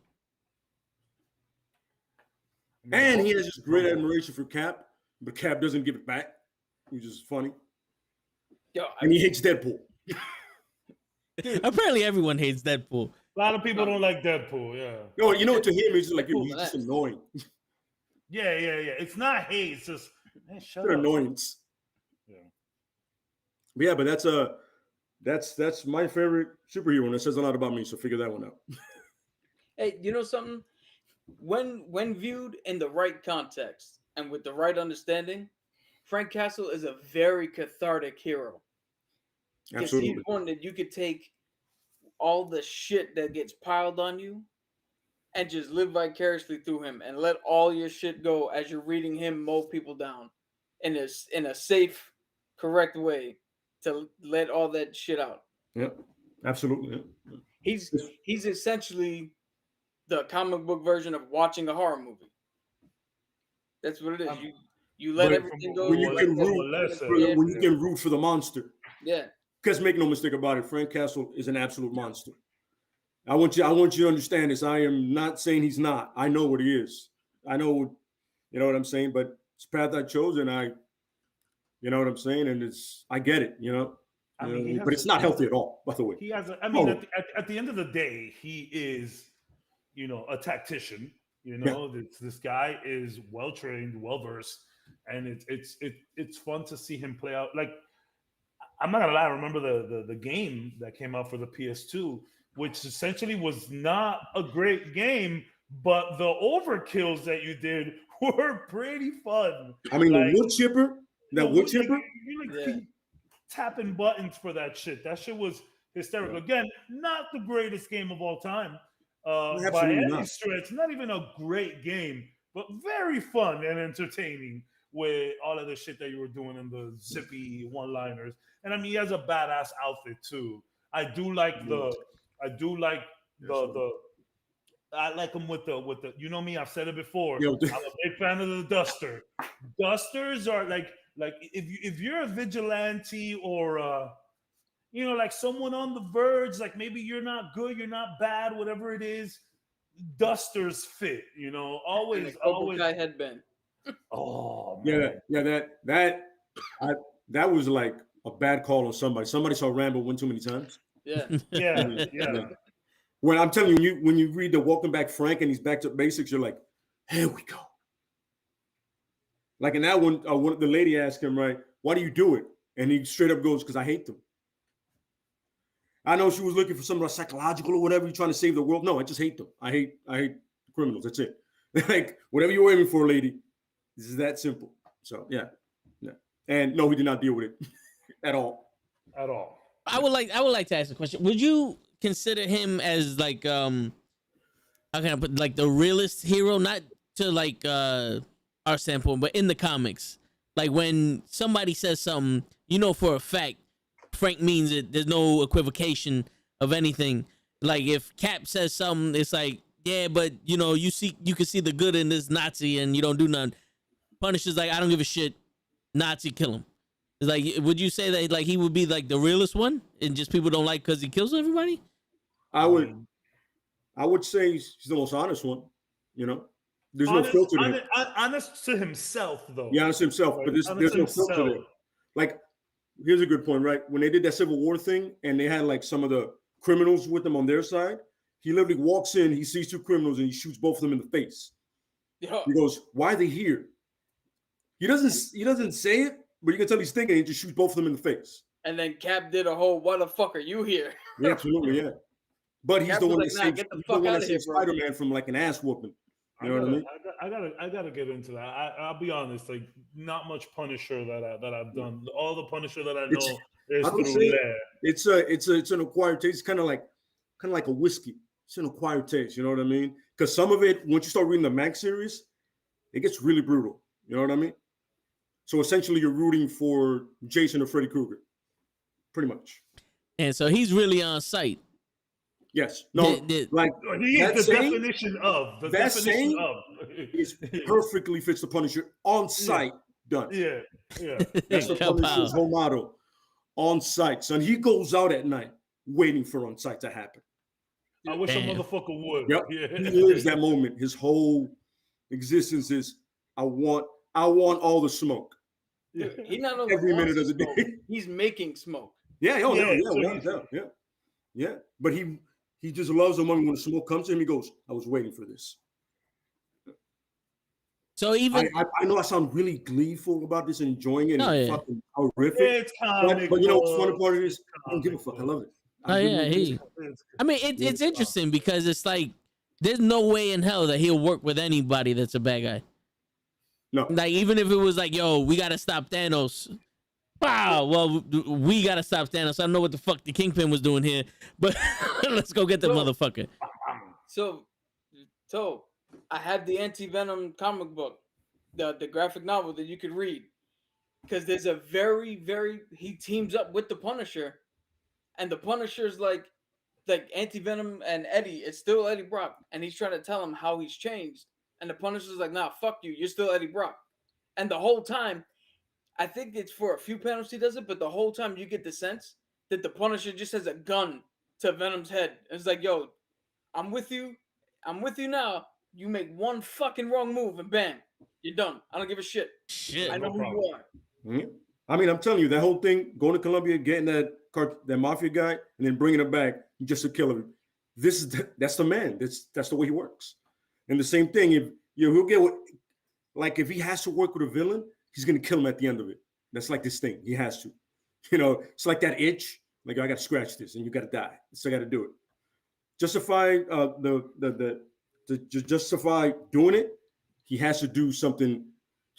And he has this great admiration for Cap, but Cap doesn't give it back, which is funny. Yo, and he hates Deadpool. Apparently everyone hates Deadpool. A lot of people don't like Deadpool, yeah. No, you know, to him, it's just like, he's just annoying. Yeah. It's not hate, it's just, man, shut up. Annoyance. Yeah. But yeah, but that's my favorite superhero, and it says a lot about me, so figure that one out. Hey, you know something? When viewed in the right context and with the right understanding, Frank Castle is a very cathartic hero. Because he's one that you could take all the shit that gets piled on you and just live vicariously through him and let all your shit go as you're reading him mow people down in a safe, correct way to let all that shit out. Yeah, absolutely. Yeah. He's essentially the comic book version of watching a horror movie. That's what it is. You let everything go. When you can root for the monster. Yeah. Because make no mistake about it, Frank Castle is an absolute monster. I want you to understand this. I am not saying he's not. I know what he is. I know, you know what I'm saying, but it's the path I chose, and you know what I'm saying, and I get it, you know. But it's not healthy at all, by the way. He has at the end of the day, he is, you know, a tactician. You know, this guy is well trained, well versed, and it's fun to see him play out. Like, I'm not gonna lie, I remember the game that came out for the PS2, which essentially was not a great game, but the overkills that you did were pretty fun. I mean, like, the wood chipper, you're tapping buttons for that shit. That shit was hysterical. Again, not the greatest game of all time. By any stretch, not even a great game, but very fun and entertaining with all of the shit that you were doing in the zippy one-liners. And I mean, he has a badass outfit too. I like him with the. You know me, I've said it before. I'm a big fan of the duster. Dusters are like if you're a vigilante or you know, like someone on the verge, like maybe you're not good, you're not bad, whatever it is, dusters fit, you know, always. Guy headband. Oh man. That was like a bad call on somebody. Somebody saw Rambo win too many times. Yeah. Yeah. When I'm telling you, when you read the Welcome Back Frank and he's back to basics, you're like, here we go. Like in that one, the lady asked him, right, why do you do it? And he straight up goes, because I hate them. I know she was looking for something psychological or whatever. You're trying to save the world. No, I just hate them. I hate criminals. That's it. Like whatever you're aiming for, lady. This is that simple. So yeah. And no, he did not deal with it at all. At all. I would like to ask a question. Would you consider him as like how can I put like the realest hero, not to like our standpoint, but in the comics? Like when somebody says something, you know for a fact Frank means it. There's no equivocation of anything. Like if Cap says something, it's like, yeah, but you know, you can see the good in this Nazi and you don't do nothing. Punisher's like, I don't give a shit. Nazi, kill him. It's like, would you say that like he would be like the realest one and just people don't like because he kills everybody? I would say he's the most honest one, you know. There's no filter there. Honest to himself, though. Yeah, honest to himself, but there's no filter there. Like, here's a good point, right? When they did that Civil War thing and they had like some of the criminals with them on their side, he literally walks in, he sees two criminals and he shoots both of them in the face. Yeah. He goes, why are they here? He doesn't say it, but you can tell he's thinking. He just shoots both of them in the face. And then Cap did a whole, "What the fuck are you here?" Yeah, absolutely, yeah. But he's the one that saves Spider-Man from like an ass whooping. You know what I mean? I gotta get into that. I'll be honest, like not much Punisher that I've done. All the Punisher that I know is through there. It's an acquired taste. It's kind of like a whiskey. It's an acquired taste. You know what I mean? Because some of it, once you start reading the Max series, it gets really brutal. You know what I mean? So essentially, you're rooting for Jason or Freddy Krueger, pretty much. And so he's really on site. Yes. No. Like he is the definition of. The definition of. Is perfectly fits the Punisher on site. Done. Yeah. That's the Punisher's whole motto. On site, son. He goes out at night waiting for on site to happen. I wish a motherfucker would. Yep. Yeah. He lives that moment. His whole existence is, I want all the smoke. Yeah. He not only every minute of the day. He's making smoke. Yeah. But he just loves the moment when the smoke comes to him. He goes, I was waiting for this. So even I know I sound really gleeful about this and enjoying it. And fucking horrific. It's comic, but you know what's funny part of this? I don't give a fuck. I love it. I mean, it's interesting because it's like there's no way in hell that he'll work with anybody that's a bad guy. No. Like even if it was like, yo, we gotta stop Thanos. Wow. Well, we gotta stop Thanos. I don't know what the fuck the Kingpin was doing here, but let's go get the motherfucker. So I have the Anti-Venom comic book, the graphic novel that you could read, because there's a he teams up with the Punisher, and the Punisher's like Anti-Venom and Eddie. It's still Eddie Brock, and he's trying to tell him how he's changed. And the Punisher's like, nah, fuck you. You're still Eddie Brock. And the whole time, I think it's for a few panels he does it, but the whole time you get the sense that the Punisher just has a gun to Venom's head. It's like, yo, I'm with you. I'm with you now. You make one fucking wrong move and bam, you're done. I don't give a shit. I know who you are. Mm-hmm. I mean, I'm telling you, that whole thing, going to Colombia, getting that mafia guy, and then bringing him back just to kill him. That's the man. That's the way he works. And the same thing, if he'll get like if he has to work with a villain, he's gonna kill him at the end of it. That's like this thing. He has to. You know, it's like that itch. Like, I gotta scratch this, and you gotta die. So I gotta do it. Justify justify doing it. He has to do something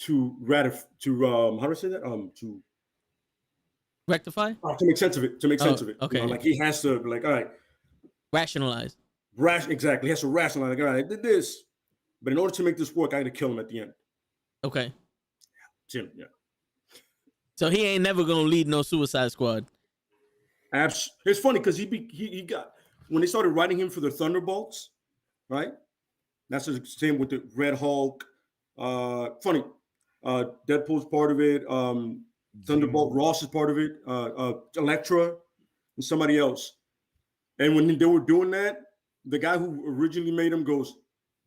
to how do I say that? To rectify. To make sense of it. Okay. You know, like he has to all right. Rationalize. Exactly. He has to rationalize. Like, all right, I did this, but in order to make this work, I got to kill him at the end. Okay. Jim, yeah. So he ain't never gonna lead no Suicide Squad. It's funny because he got when they started writing him for the Thunderbolts, right? That's the same with the Red Hulk. Funny, Deadpool's part of it. Thunderbolt Ross is part of it. Elektra and somebody else. And when they were doing that, the guy who originally made him goes,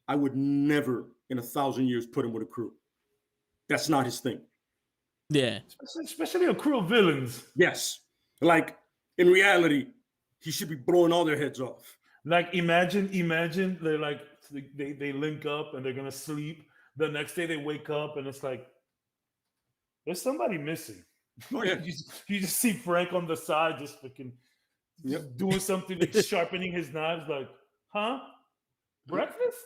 I would never in 1,000 years put him with a crew. That's not his thing. Yeah. Especially a crew of villains. Yes. Like, in reality, he should be blowing all their heads off. Like, imagine they're like, they link up and they're going to sleep. The next day they wake up and it's like, there's somebody missing. Oh yeah. You just see Frank on the side, just fucking doing something, like sharpening his knives. Like, huh? Breakfast?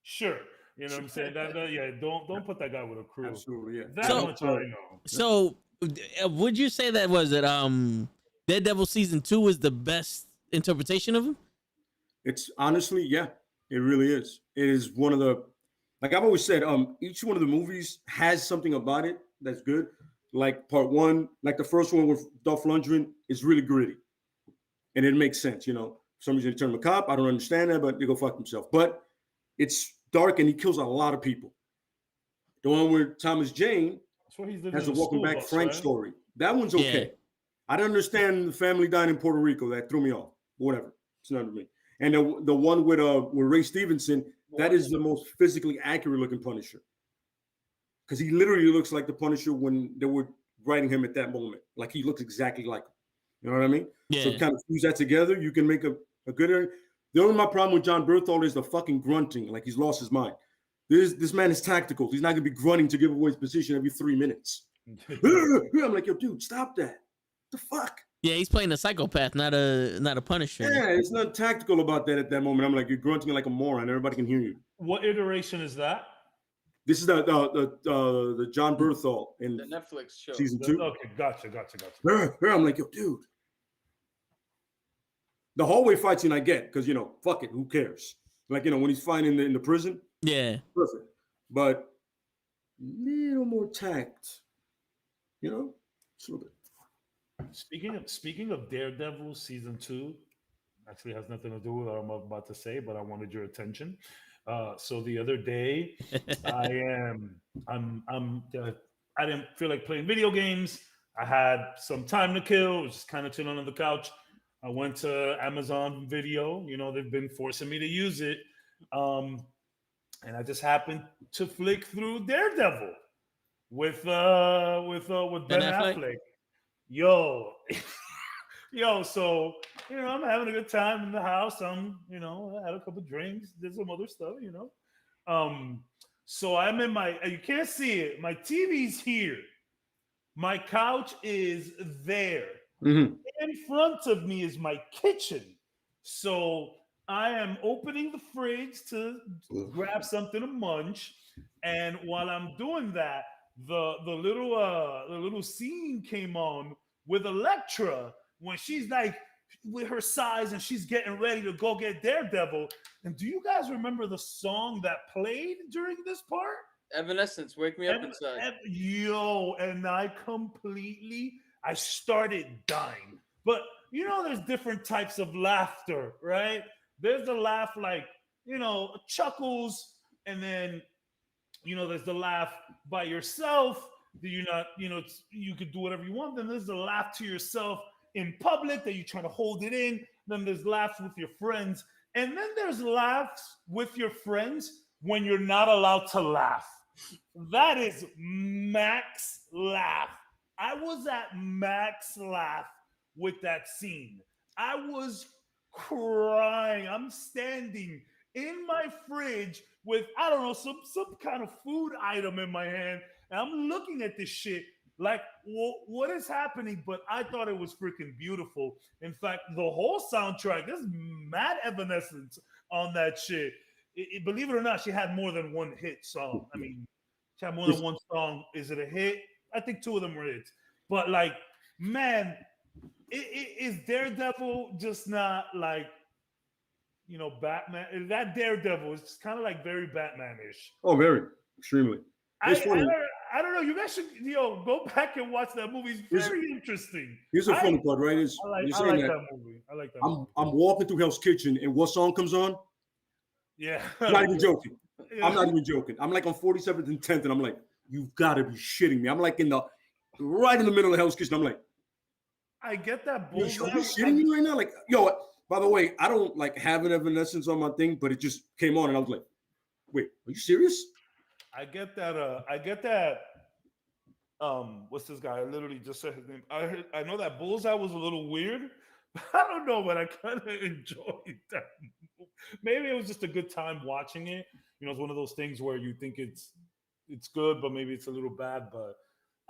Sure. You know what I'm saying? Yeah. Don't put that guy with a crew. Absolutely, yeah. That So- much I know. So, would you say that was it? Daredevil season 2 is the best interpretation of him? It's honestly, yeah, it really is. It is one of the, like I've always said, each one of the movies has something about it that's good. Like part one, like the first one with Dolph Lundgren is really gritty, and it makes sense. You know, somebody's gonna turn him a cop. I don't understand that, but they go fuck himself. But it's dark, and he kills a lot of people. The one where Thomas Jane That's what he's doing. has a Welcome Back Frank story. That one's okay. Yeah. I don't understand the family dying in Puerto Rico. That threw me off. Whatever. It's not to me. And the one with Ray Stevenson, that is the most physically accurate looking Punisher. Because he literally looks like the Punisher when they were writing him at that moment. Like he looks exactly like him. You know what I mean? Yeah. So kind of fuse that together, you can make a good. The only my problem with John Berthold is the fucking grunting. Like he's lost his mind. This man is tactical. He's not gonna be grunting to give away his position every 3 minutes. I'm like, yo, dude, stop that. What the fuck? Yeah, he's playing a psychopath, not a Punisher. Yeah, it's not tactical about that at that moment. I'm like, you're grunting like a moron. Everybody can hear you. What iteration is that? This is the John Berthold in The Netflix show. season 2. Okay, gotcha. I'm like, yo, dude. The hallway fight scene I get because fuck it, who cares? Like when he's fighting in the prison, Yeah. perfect. But little more tact, just a little bit. Speaking of Daredevil season 2, actually has nothing to do with what I'm about to say, but I wanted your attention. So the other day, I didn't feel like playing video games. I had some time to kill. Was just kind of chilling on the couch. I went to Amazon Video. They've been forcing me to use it, and I just happened to flick through Daredevil with Ben Affleck. Yo, so I'm having a good time in the house. I had a couple drinks, did some other stuff, So I'm in you can't see it. My TV's here. My couch is there. Mm-hmm. In front of me is my kitchen. So I am opening the fridge to grab something to munch. And while I'm doing that, the little scene came on with Elektra when she's like with her size and she's getting ready to go get Daredevil. And do you guys remember the song that played during this part? Evanescence, Wake Me Up Inside. And I started dying. But there's different types of laughter, right? There's the laugh like, chuckles, and then there's the laugh by yourself. Do you not, you could do whatever you want. Then there's the laugh to yourself in public that you're trying to hold it in. Then there's laughs with your friends. And then there's laughs with your friends when you're not allowed to laugh. That is max laugh. I was at max laugh with that scene. I was crying. I'm standing in my fridge with, I don't know, some kind of food item in my hand. And I'm looking at this shit like, what is happening? But I thought it was freaking beautiful. In fact, the whole soundtrack, there's mad Evanescence on that shit. Believe it or not, she had more than one hit song. I mean, she had more than one song. Is it a hit? I think 2 of them were hits. But like, man, is Daredevil just not like, Batman? That Daredevil is kind of like very Batman-ish. Oh, very, extremely. I don't know. You guys should, go back and watch that movie. It's very interesting. Here's a funny part, right? I like that movie. I'm walking through Hell's Kitchen, and what song comes on? Yeah. I'm not even joking. Yeah. I'm not even joking. I'm like on 47th and 10th, and I'm like, you've got to be shitting me. I'm like right in the middle of Hell's Kitchen. I'm like, I get that are you bullshit. shitting me right now? Like, yo, by the way, I don't like have an Evanescence on my thing, but it just came on, and I was like, wait, are you serious? I get that. What's this guy? I literally just said his name. I know that Bullseye was a little weird. I don't know, but I kind of enjoyed that movie. Maybe it was just a good time watching it. It's one of those things where you think it's good, but maybe it's a little bad. But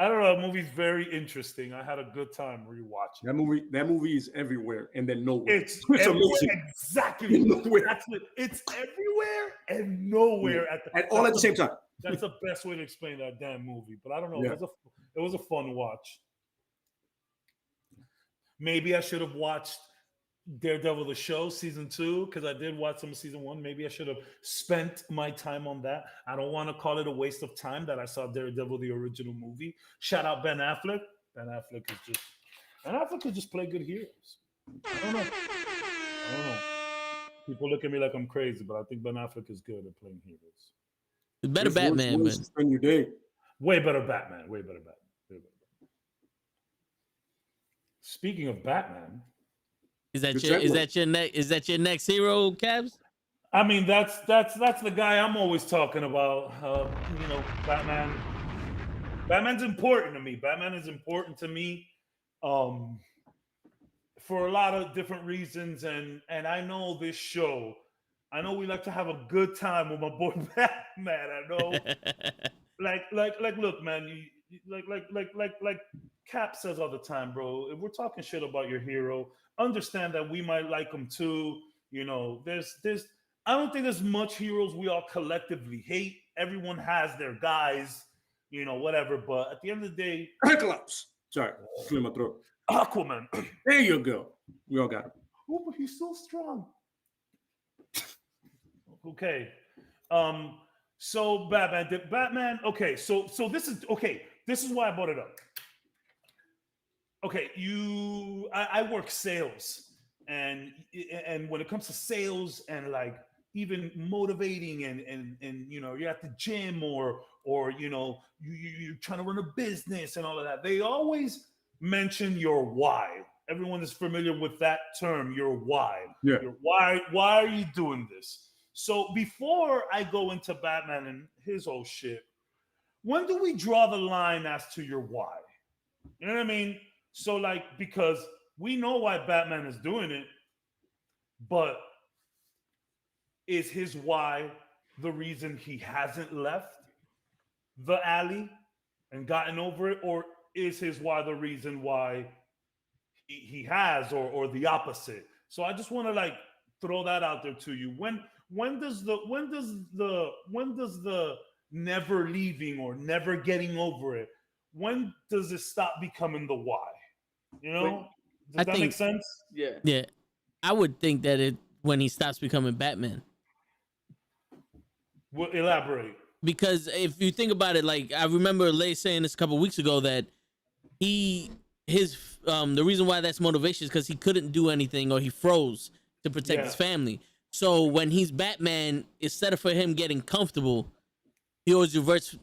I don't know. The movie's very interesting. I had a good time rewatching. That movie is everywhere and then nowhere. It's everywhere, amazing. exactly. Nowhere. That's it. It's everywhere and nowhere All at the same time. That's the best way to explain that damn movie. But I don't know. Yeah. It was a fun watch. Maybe I should have watched Daredevil the show season 2 because I did watch some of season 1. Maybe I should have spent my time on that. I don't want to call it a waste of time that I saw Daredevil the original movie. Shout out Ben Affleck. Ben Affleck could just play good heroes. I don't know. People look at me like I'm crazy, but I think Ben Affleck is good at playing heroes. Better Batman, man. Spend your day. Way better Batman. Way better Batman. Speaking of Batman. Is that your next hero, Cabs? I mean, that's the guy I'm always talking about. Batman. Batman's important to me. Batman is important to me, for a lot of different reasons. And I know this show. I know we like to have a good time with my boy Batman. I know, look, man. Like Cap says all the time, bro. If we're talking shit about your hero, understand that we might like them too. There's I don't think there's much heroes we all collectively hate. Everyone has their guys, whatever. But at the end of the day, Cyclops. Sorry, clear my throat. Aquaman. There you go. We all got him. Oh, but he's so strong. Okay. So Batman. Okay. So this is why I brought it up. Okay, I work sales, and when it comes to sales and like even motivating and you're at the gym or you're trying to run a business and all of that, they always mention your why. Everyone is familiar with that term, your why. Yeah. Your why are you doing this? So before I go into Batman and his whole shit, when do we draw the line as to your why? You know what I mean? So, because we know why Batman is doing it, but is his why the reason he hasn't left the alley and gotten over it? Or is his why the reason why he has, or the opposite? So I just want to throw that out there to you. When does the never leaving or never getting over it, when does it stop becoming the why? Does that make sense? Yeah. Yeah. I would think that when he stops becoming Batman. We'll elaborate. Because if you think about it, I remember Lay saying this a couple weeks ago that the reason why that's motivation is because he couldn't do anything or he froze to protect his family. So when he's Batman, instead of for him getting comfortable, he always reverts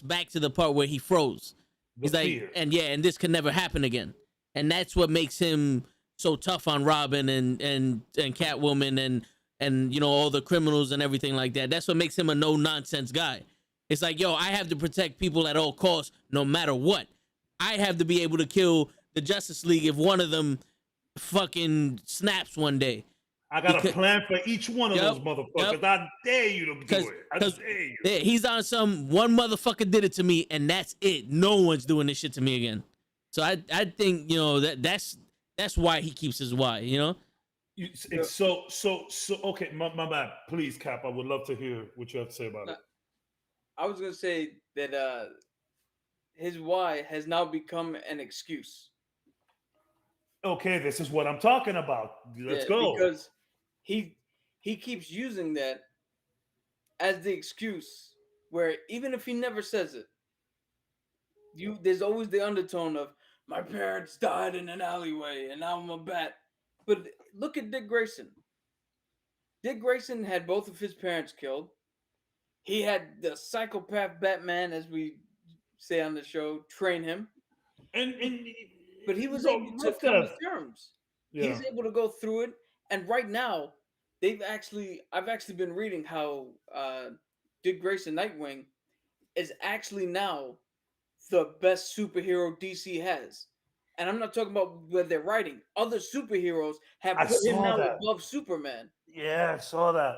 back to the part where he froze. He's fear. and this can never happen again. And that's what makes him so tough on Robin and Catwoman and all the criminals and everything like that. That's what makes him a no nonsense guy. It's I have to protect people at all costs, no matter what. I have to be able to kill the Justice League if one of them fucking snaps one day. I got a plan for each one of those motherfuckers. I dare you to do it. I dare you. Yeah, he's on one motherfucker did it to me, and that's it. No one's doing this shit to me again. So I think that's why he keeps his why. So okay. My bad. Please, Cap. I would love to hear what you have to say about it. I was gonna say that his why has now become an excuse. Okay, this is what I'm talking about. Let's go. Because he keeps using that as the excuse, where even if he never says it, there's always the undertone of my parents died in an alleyway and now I'm a bat. But look at Dick Grayson. Dick Grayson had both of his parents killed. He had the psychopath Batman, as we say on the show, train him. But he was able to come to terms. Yeah. He's able to go through it. And right now, I've actually been reading how Dick Grayson Nightwing is actually now the best superhero DC has. And I'm not talking about what they're writing. Other superheroes have put him now above Superman. Yeah, I saw that.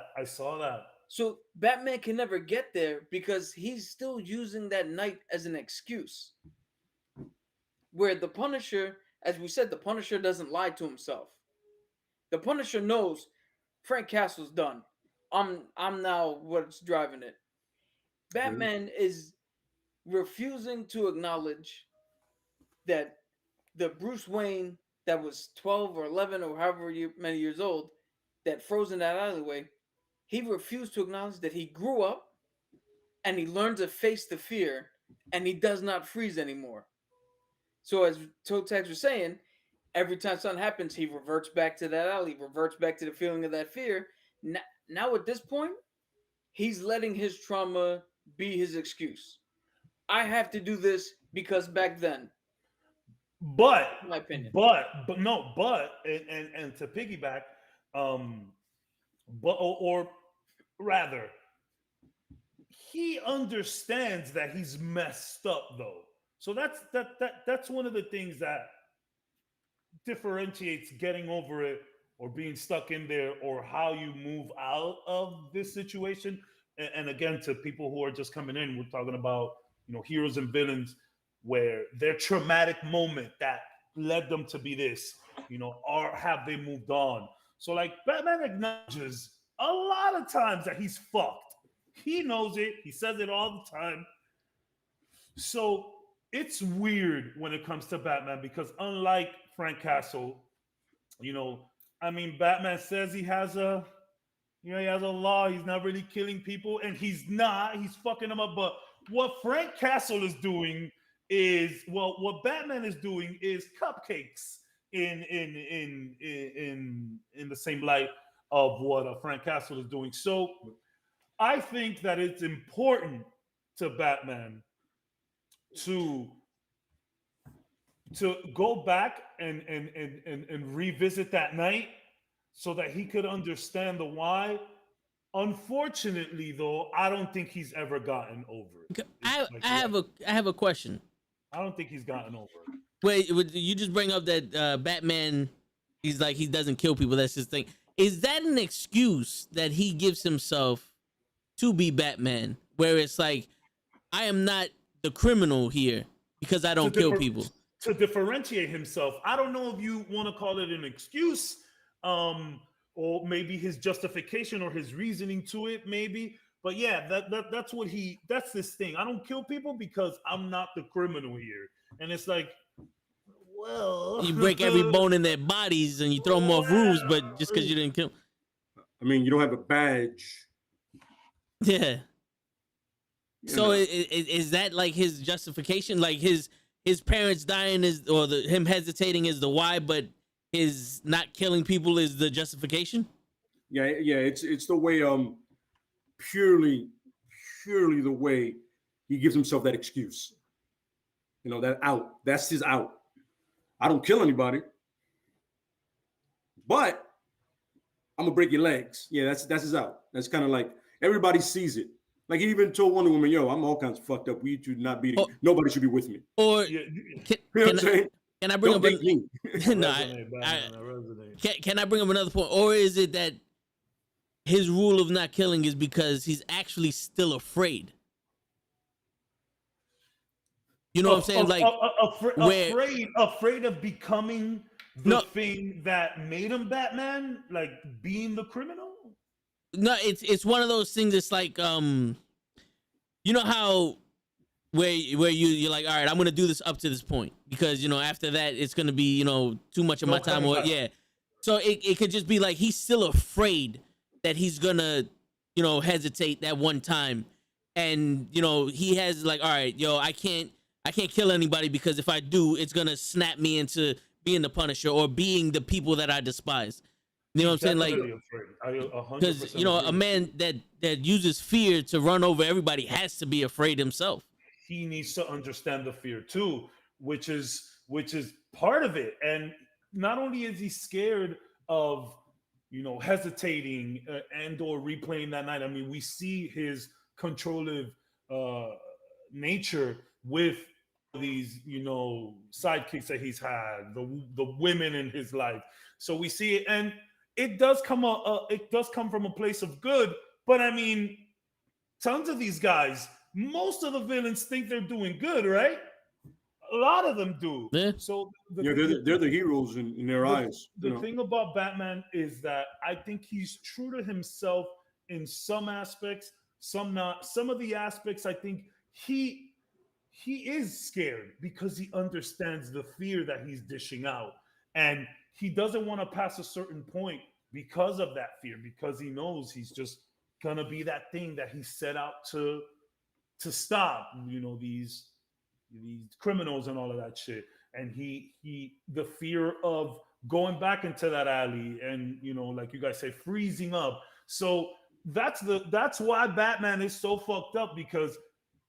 So Batman can never get there because he's still using that night as an excuse. Where the Punisher, as we said, the Punisher doesn't lie to himself. The Punisher knows Frank Castle's done. I'm now what's driving it. Batman is refusing to acknowledge that the Bruce Wayne that was 12 or 11 or however many years old that froze in that alleyway, he refused to acknowledge that he grew up and he learned to face the fear and he does not freeze anymore. So as Totex was saying, every time something happens, he reverts back to that alley, reverts back to the feeling of that fear. Now at this point, he's letting his trauma be his excuse. I have to do this because back then. But In my opinion. but no, but and to piggyback, but or rather, he understands that he's messed up though. So that's one of the things that differentiates getting over it or being stuck in there or how you move out of this situation. And again, to people who are just coming in, we're talking about, heroes and villains where their traumatic moment that led them to be this, or have they moved on? So like Batman acknowledges a lot of times that he's fucked. He knows it. He says it all the time. So it's weird when it comes to Batman because unlike Frank Castle, Batman says he has a law. He's not really killing people, and he's not. He's fucking them up. But what Frank Castle is doing is, what Batman is doing is cupcakes in the same light of what Frank Castle is doing. So I think that it's important to Batman to go back and revisit that night so that he could understand the why. Unfortunately, though, I don't think he's ever gotten over it. I have a question. I don't think he's gotten over it. Wait, you just bring up that Batman, he's like, he doesn't kill people. That's his thing. Is that an excuse that he gives himself to be Batman, where it's like, I am not the criminal here because I don't kill people? To differentiate himself. I don't know if you want to call it an excuse, or maybe his justification or his reasoning to it, maybe. But yeah, that's this thing. I don't kill people because I'm not the criminal here. And it's like, well, you break every bone in their bodies and you throw them off roofs, but just because you didn't kill. You don't have a badge. Yeah. So is that like his justification? Like his parents dying him hesitating is the why, but his not killing people is the justification? Yeah. It's the way purely the way he gives himself that excuse. That out. That's his out. I don't kill anybody, but I'm gonna break your legs. Yeah, that's his out. That's kind of like everybody sees it. Like he even told Wonder Woman, "Yo, I'm all kinds of fucked up. We should not be. Nobody should be with me." Or can I bring up? Can I bring up another point? Or is it that his rule of not killing is because he's actually still afraid? You know what I'm saying? Like afraid of becoming the thing that made him Batman, like being the criminal. No, it's one of those things. It's like you know how where you're like, all right, I'm gonna do this up to this point because after that it's gonna be too much of my time or yeah. So it could just be like he's still afraid that he's gonna hesitate that one time, and he has like, all right, I can't kill anybody because if I do, it's gonna snap me into being the Punisher or being the people that I despise. You know what I'm saying? Like, because a man that uses fear to run over everybody has to be afraid himself. He needs to understand the fear too, which is part of it. And not only is he scared of hesitating and or replaying that night. I mean, we see his controlling nature with these sidekicks that he's had, the women in his life. So we see it, and it does come from a place of good, But I mean, tons of these guys, most of the villains think they're doing good, right? A lot of them do. Yeah. So Yeah, they're the heroes in their eyes. the thing about Batman is that I think he's true to himself in some aspects, some not. Some of the aspects I think he is scared because he understands the fear that he's dishing out, and he doesn't want to pass a certain point because of that fear, because he knows he's just gonna be that thing that he set out to stop. You know, these criminals and all of that shit. And he the fear of going back into that alley and, you know, like you guys say, freezing up. So that's why Batman is so fucked up, because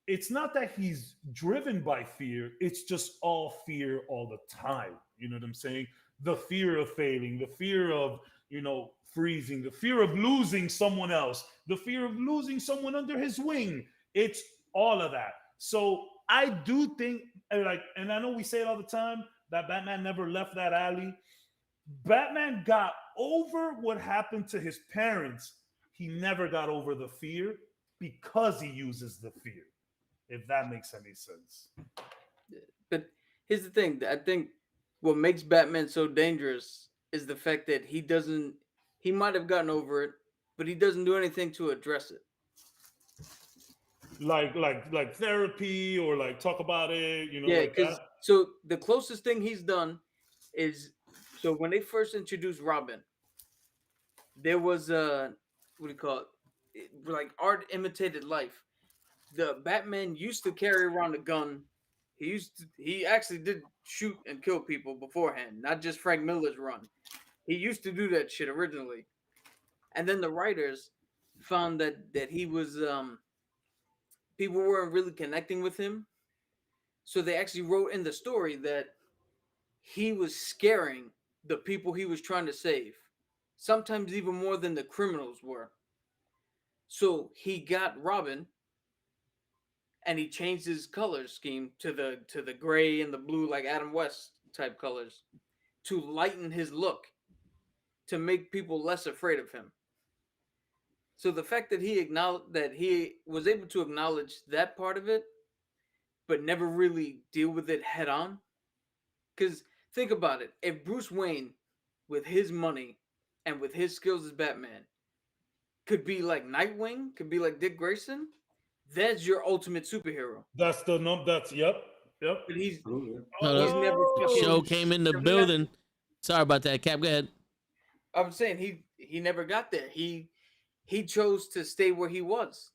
it's not that he's driven by fear, it's just all fear all the time. You know what I'm saying? The fear of failing, the fear of, you know, freezing, the fear of losing someone else, the fear of losing someone under his wing. It's all of that. So I do think, like, and I know we say it all the time, that Batman never left that alley. Batman got over what happened to his parents. He never got over the fear because he uses the fear, if that makes any sense. But here's the thing. I think what makes Batman so dangerous is the fact that he might have gotten over it, but he doesn't do anything to address it. Like therapy, or like talk about it, you know. Yeah, like because that. so the closest thing he's done is, so when they first introduced Robin, there was a, what do you call it, like art imitated life. The Batman used to carry around a gun. He actually did shoot and kill people beforehand, not just Frank Miller's run. He used to do that shit originally, and then the writers found that he was people weren't really connecting with him, so they actually wrote in the story that he was scaring the people he was trying to save, sometimes even more than the criminals were. So he got Robin, and he changed his color scheme to the gray and the blue, like Adam West type colors, to lighten his look, to make people less afraid of him. So the fact that he was able to acknowledge that part of it, but never really deal with it head on. Because think about it, if Bruce Wayne, with his money and with his skills as Batman, could be like Nightwing, could be like Dick Grayson, that's your ultimate superhero. That's yep. But he's Hold never up. fucking. Show came in the building. Sorry about that, Cap. Go ahead. I'm saying he never got there. He chose to stay where he was,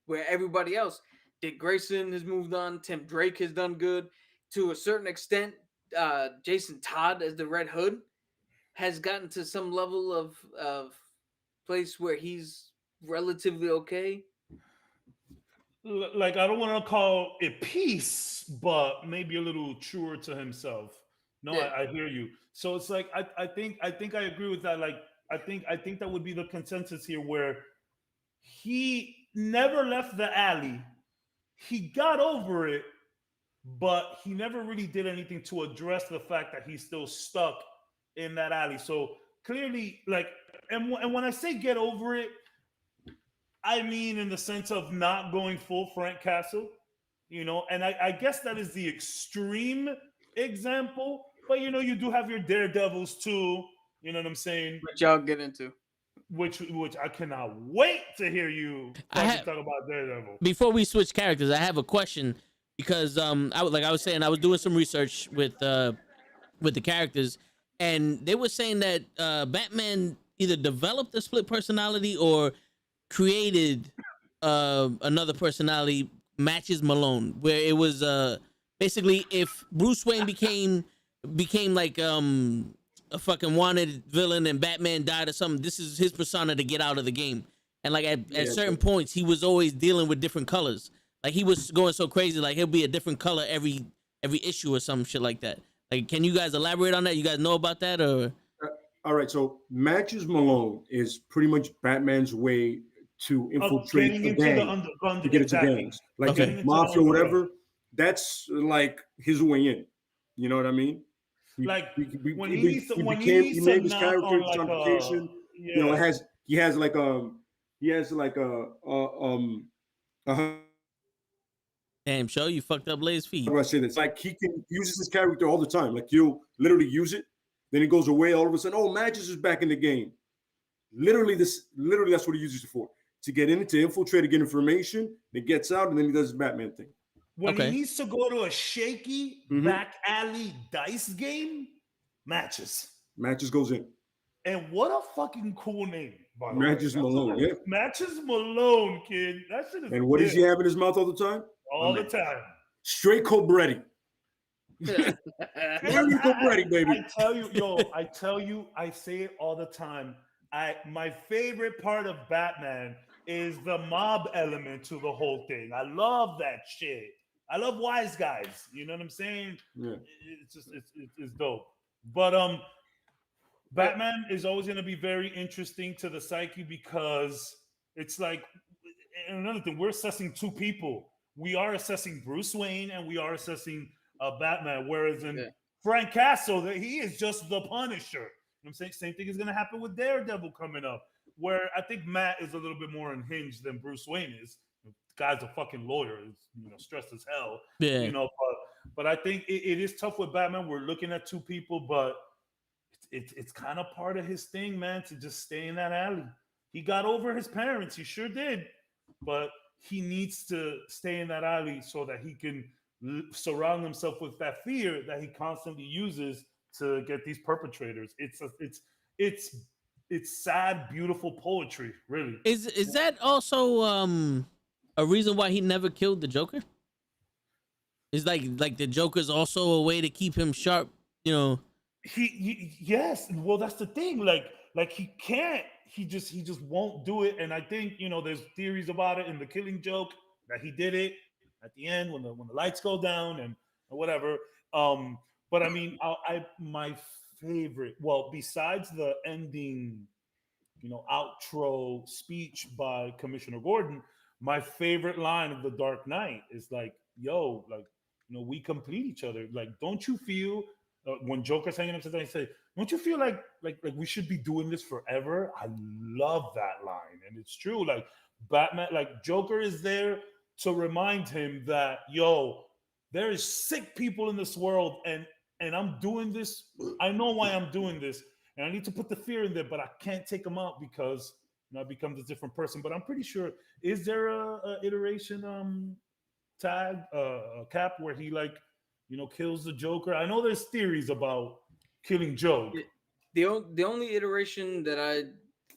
where everybody else. Dick Grayson has moved on. Tim Drake has done good to a certain extent. Jason Todd as the Red Hood has gotten to some level of place where he's relatively okay. Like, I don't want to call it peace, but maybe a little truer to himself. No, Yeah. I hear you. So it's like I think I agree with that. Like I think that would be the consensus here, where he never left the alley. He got over it, but he never really did anything to address the fact that he's still stuck in that alley. So clearly, like, and when I say get over it, I mean in the sense of not going full Frank Castle, you know, and I guess that is the extreme example, but you know, you do have your Daredevils too, you know what I'm saying? Which y'all get into. Which I cannot wait to hear you talk about Daredevil. Before we switch characters, I have a question, because I was saying, I was doing some research with the characters, and they were saying that Batman either developed a split personality or created another personality, matches Malone, where it was basically if Bruce Wayne became like a fucking wanted villain and Batman died or something, this is his persona to get out of the game. And like at certain points, he was always dealing with different colors. Like he was going so crazy, like he'll be a different color every issue or some shit like that. Like, can you guys elaborate on that? You guys know about that, or? All right, so Matches Malone is pretty much Batman's way to infiltrate the gang, to get into gangs, like Okay. mafia, whatever. That's like his way in. You know what I mean? He made his character personification. You know, he has like He has like a Damn, show you fucked up Lay's feet. how do I say this? Like he can uses his character all the time. Like you'll literally use it, then he goes away. All of a sudden, oh, Matches is back in the game. Literally, that's what he uses it for. To get in, to infiltrate, to get information. Then gets out, and then he does his Batman thing. When Okay. he needs to go to a shaky back alley dice game, Matches. Matches goes in. And what a fucking cool name, by the Matches way. Malone, yeah. Matches Malone, kid. That shit is. And what does he lit have in his mouth all the time? all the time? Straight Cobretti. Straight Cobretti, baby. I tell you, I say it all the time. My favorite part of Batman is the mob element to the whole thing. I love that shit. I love wise guys. You know what I'm saying? Yeah. It's just it's dope. But Batman is always going to be very interesting to the psyche because it's like, and another thing, we're assessing two people. We are assessing Bruce Wayne and we are assessing Batman. Whereas in Frank Castle, that he is just the Punisher. You know what I'm saying? Same thing is going to happen with Daredevil coming up, where I think Matt is a little bit more unhinged than Bruce Wayne is. The guy's a fucking lawyer, stressed as hell. Yeah. But I think it is tough with Batman. We're looking at two people, but it's kind of part of his thing, man, to just stay in that alley. He got over his parents, he sure did, but he needs to stay in that alley so that he can surround himself with that fear that he constantly uses to get these perpetrators. It's sad, beautiful poetry, really. Is that also a reason why he never killed the Joker? Is like the Joker's also a way to keep him sharp, He yes. Well, that's the thing. Like he can't. He just won't do it. And I think there's theories about it in The Killing Joke that he did it at the end when the lights go down and whatever. But I mean, my favorite. Well, besides the ending, outro speech by Commissioner Gordon, my favorite line of The Dark Knight is like, "Yo, like, we complete each other. Like, don't you feel?" When Joker's hanging upside down, he said, "Don't you feel like we should be doing this forever?" I love that line, and it's true. Like Batman, like Joker is there to remind him that, yo, there is sick people in this world, and I'm doing this. I know why I'm doing this, and I need to put the fear in there, but I can't take them out because I become this different person. But I'm pretty sure, is there a iteration tag Cap where he kills the Joker? I know there's theories about Killing Joke. The only iteration that I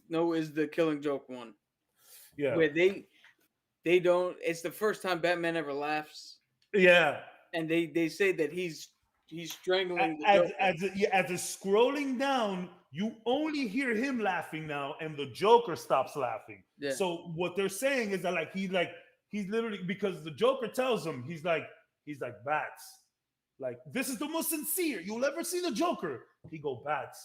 know is the Killing Joke one. Yeah. Where they don't. It's the first time Batman ever laughs. Yeah. And they say that he's strangling the as Joker. as it's scrolling down, you only hear him laughing now, and the Joker stops laughing. Yeah. So what they're saying is that he's literally, because the Joker tells him, he's like Bats. Like, this is the most sincere you'll ever see the Joker. He go, Bats,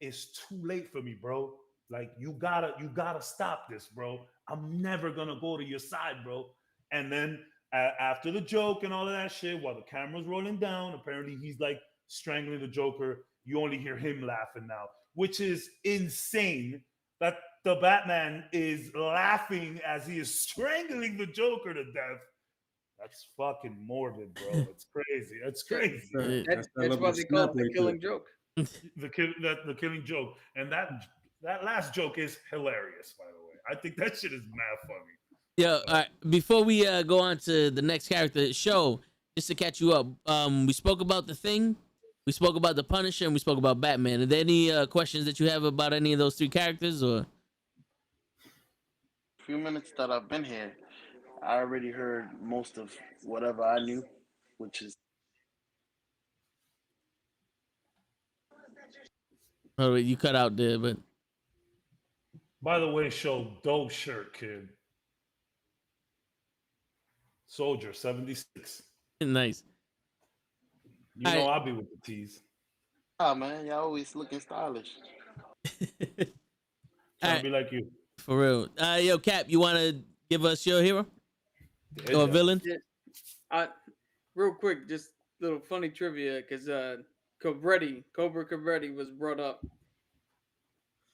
it's too late for me, bro. Like, you gotta stop this, bro. I'm never gonna go to your side, bro. And then after the joke and all of that shit, while the camera's rolling down, apparently he's like strangling the Joker. You only hear him laughing now, which is insane. That the Batman is laughing as he is strangling the Joker to death. That's fucking morbid, bro. It's crazy. That's crazy. That's why they call it the Killing Joke. The Killing Joke, and that last joke is hilarious. By the way, I think that shit is mad funny. Yeah. All right. Before we go on to the next character, show, just to catch you up, we spoke about the Thing, we spoke about the Punisher, and we spoke about Batman. Are there any questions that you have about any of those three characters, or? Few minutes that I've been here, I already heard most of whatever I knew, which is Oh, wait, you cut out there, but By the way, show dope shirt, kid. Soldier 76. nice. You know I'll be with the tees. man, y'all always looking stylish. Trying to be like you. For real. Yo, Cap, you want to give us your hero or villain? Yeah. Real quick, just little funny trivia, because Cobra Cabretti was brought up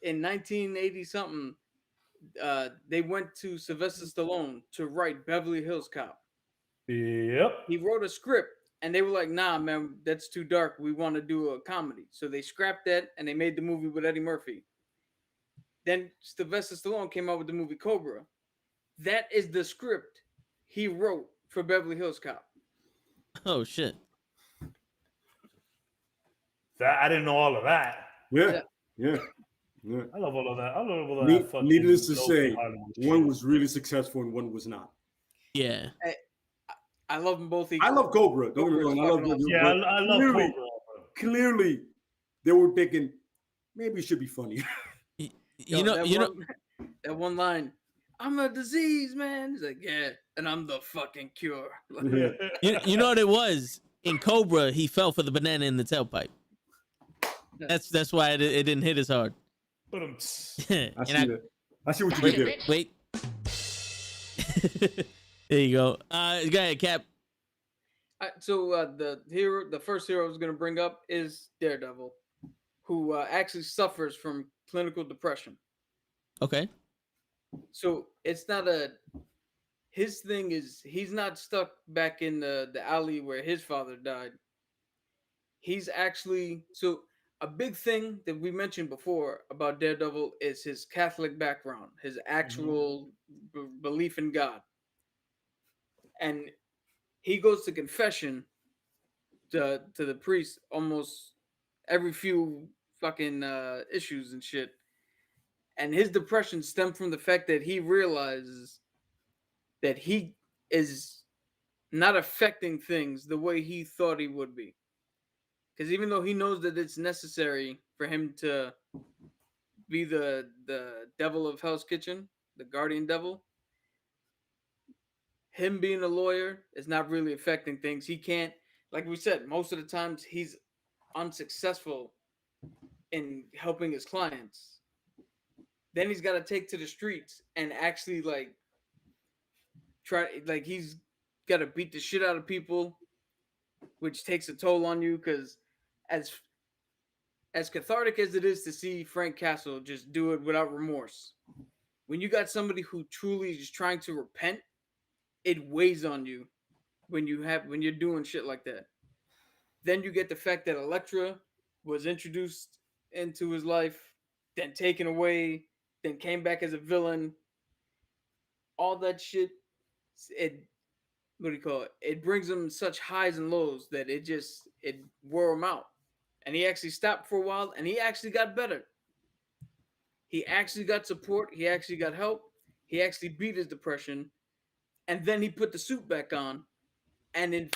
in 1980 something. they went to Sylvester Stallone to write Beverly Hills Cop. Yep. He wrote a script, and they were like, "Nah, man, that's too dark. We want to do a comedy." So they scrapped that, and they made the movie with Eddie Murphy. Then Sylvester Stallone came out with the movie Cobra. That is the script he wrote for Beverly Hills Cop. Oh shit. I didn't know all of that. Yeah. I love all of that. I love all of that. Fucking Needless to dope say, Hollywood one shit. was really successful and one was not. Yeah. I love them both I equally. love Cobra. Don't get me wrong. I love Cobra's Cobra. Yeah, but I love clearly, Cobra. Clearly, they were thinking maybe it should be funny. You know, that one line. I'm a disease, man. He's like, yeah, and I'm the fucking cure. you know what it was in Cobra. He fell for the banana in the tailpipe. That's why it didn't hit as hard. But I see that. I see what you did there. Wait. There you go. Go ahead, Cap. So the first hero I was going to bring up is Daredevil, who actually suffers from clinical depression. Okay. So it's not his thing is he's not stuck back in the alley where his father died. He's actually so a big thing that we mentioned before about Daredevil is his Catholic background, his actual belief in God. And he goes to confession to the priest almost every few fucking issues and shit. And his depression stemmed from the fact that he realizes that he is not affecting things the way he thought he would be. Because even though he knows that it's necessary for him to be the devil of Hell's Kitchen, the guardian devil, him being a lawyer is not really affecting things. He can't, like we said, most of the times he's unsuccessful in helping his clients. Then he's got to take to the streets and actually he's got to beat the shit out of people, which takes a toll on you. Because as cathartic as it is to see Frank Castle just do it without remorse, when you got somebody who truly is trying to repent, it weighs on you when you're doing shit like that. Then you get the fact that Elektra was introduced into his life, then taken away, then came back as a villain. All that shit, it brings him such highs and lows that it wore him out. And he actually stopped for a while, and he actually got better. He actually got support. He actually got help. He actually beat his depression. And then he put the suit back on. And in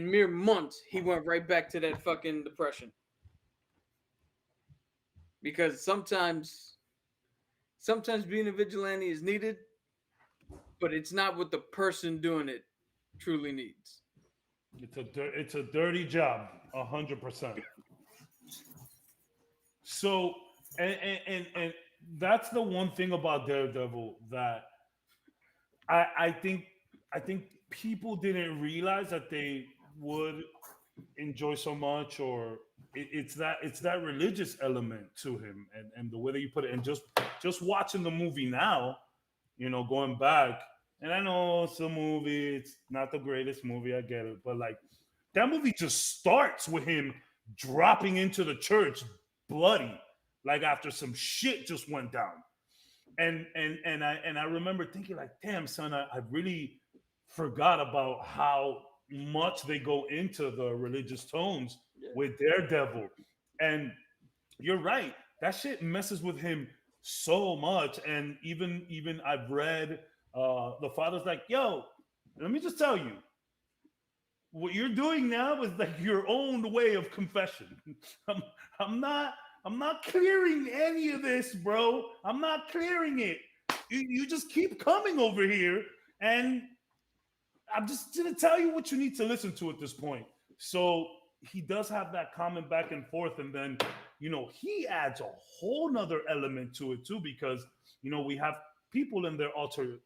mere months, he went right back to that fucking depression. Because sometimes being a vigilante is needed, but it's not what the person doing it truly needs. It's a dirty job, 100%. So, and that's the one thing about Daredevil that I think people didn't realize that they would enjoy so much, or it's that religious element to him, and the way that you put it, and just watching the movie now, going back. And I know it's a movie, it's not the greatest movie, I get it. But like that movie just starts with him dropping into the church bloody, like after some shit just went down. And I remember thinking like, damn son, I really forgot about how much they go into the religious tones with Daredevil. And you're right, that shit messes with him so much. And even I've read the father's like, yo, let me just tell you, what you're doing now is like your own way of confession. I'm not clearing any of this, bro. I'm not clearing it. You just keep coming over here, and I'm just gonna tell you what you need to listen to at this point. So he does have that comment back and forth, and then he adds a whole nother element to it too, because we have people in their alter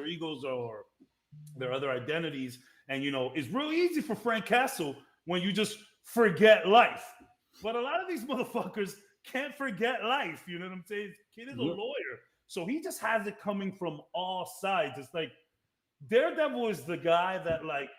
egos or their other identities, and it's really easy for Frank Castle when you just forget life. But a lot of these motherfuckers, can't forget life. You know what I'm saying? His kid is a Yep. lawyer, so he just has it coming from all sides. It's like Daredevil is the guy that, like,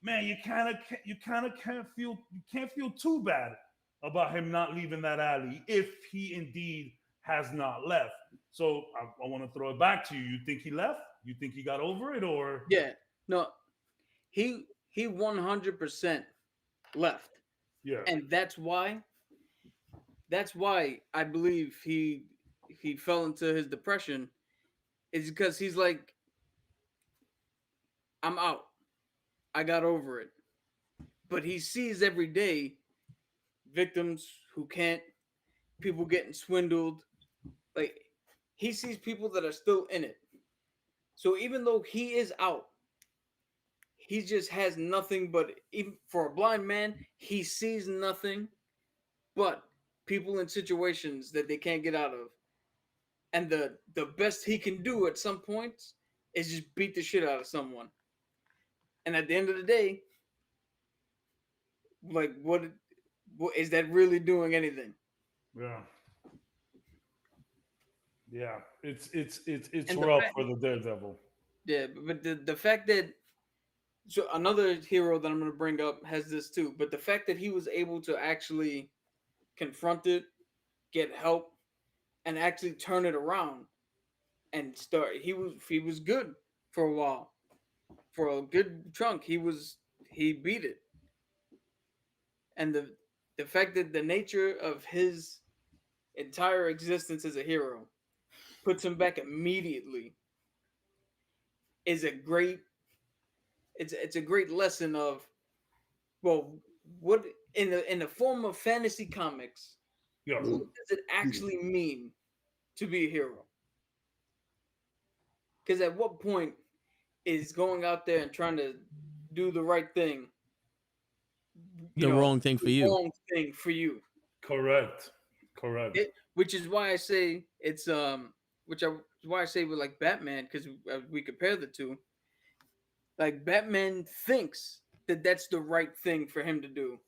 man, you kind of can't feel too bad about him not leaving that alley if he indeed has not left. So I want to throw it back to you. You think he left? You think he got over it, or Yeah, no, he 100% left, yeah, and that's why I believe he fell into his depression, is because he's like, I'm out, I got over it, but he sees every day victims who can't, people getting swindled, like he sees people that are still in it. So even though he is out, he just has nothing but, even for a blind man, he sees nothing but people in situations that they can't get out of. And the best he can do at some points is just beat the shit out of someone. And at the end of the day, like what is that really doing anything? yeah, yeah. It's And rough for the Daredevil. but the fact that, so another hero that I'm going to bring up has this too, but the fact that he was able to actually confront it, get help, and actually turn it around and start, he was good for a while. For a good chunk, he beat it. And the fact that the nature of his entire existence as a hero puts him back immediately is a great, it's a great lesson of, well, what in the form of fantasy comics, Yeah, what does it actually mean to be a hero? Because at what point is going out there and trying to do the right thing, The wrong thing for the you. wrong thing for you? correct, correct. Which is why I say it's why I say with like Batman, because we compare the two. Like Batman thinks that that's the right thing for him to do,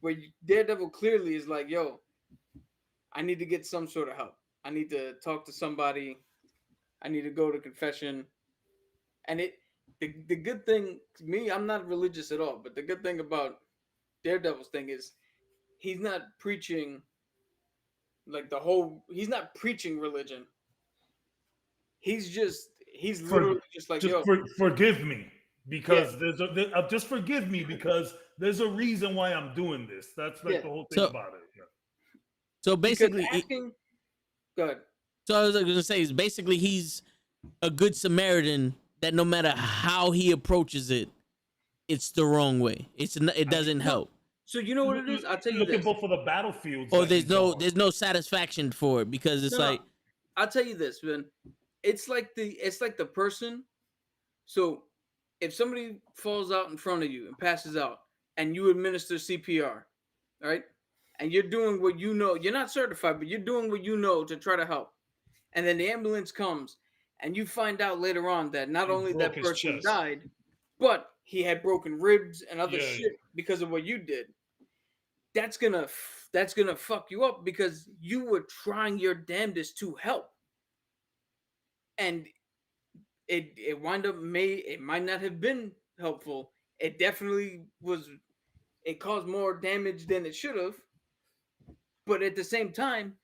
where Daredevil clearly is like, yo, I need to get some sort of help. I need to talk to somebody. I need to go to confession. And the good thing, me, I'm not religious at all, but the good thing about Daredevil's thing is he's not preaching like he's not preaching religion. He's For literally just like, yo, forgive me yeah, because just forgive me because there's a reason why I'm doing this. That's like yeah. the whole thing So about it. Yeah. so Because basically, asking, good. so I was gonna say is basically he's a good Samaritan that no matter how he approaches it, it's the wrong way. It doesn't No. help, So you know what it is? I'll tell you Look at this. both of the battlefields. or that he's on. there's no satisfaction for it because it's No, no. like I'll tell you this, man. It's like the person. So if somebody falls out in front of you and passes out, and you administer CPR, right? And you're doing what you know. You're not certified, but you're doing what you know to try to help. And then the ambulance comes, and you find out later on that not He only broke that his person chest. died, but he had broken ribs and other Yeah, shit because of what you did. That's gonna fuck you up because you were trying your damnedest to help, and it wind up it might not have been helpful. It definitely was. It caused more damage than it should have. But at the same time,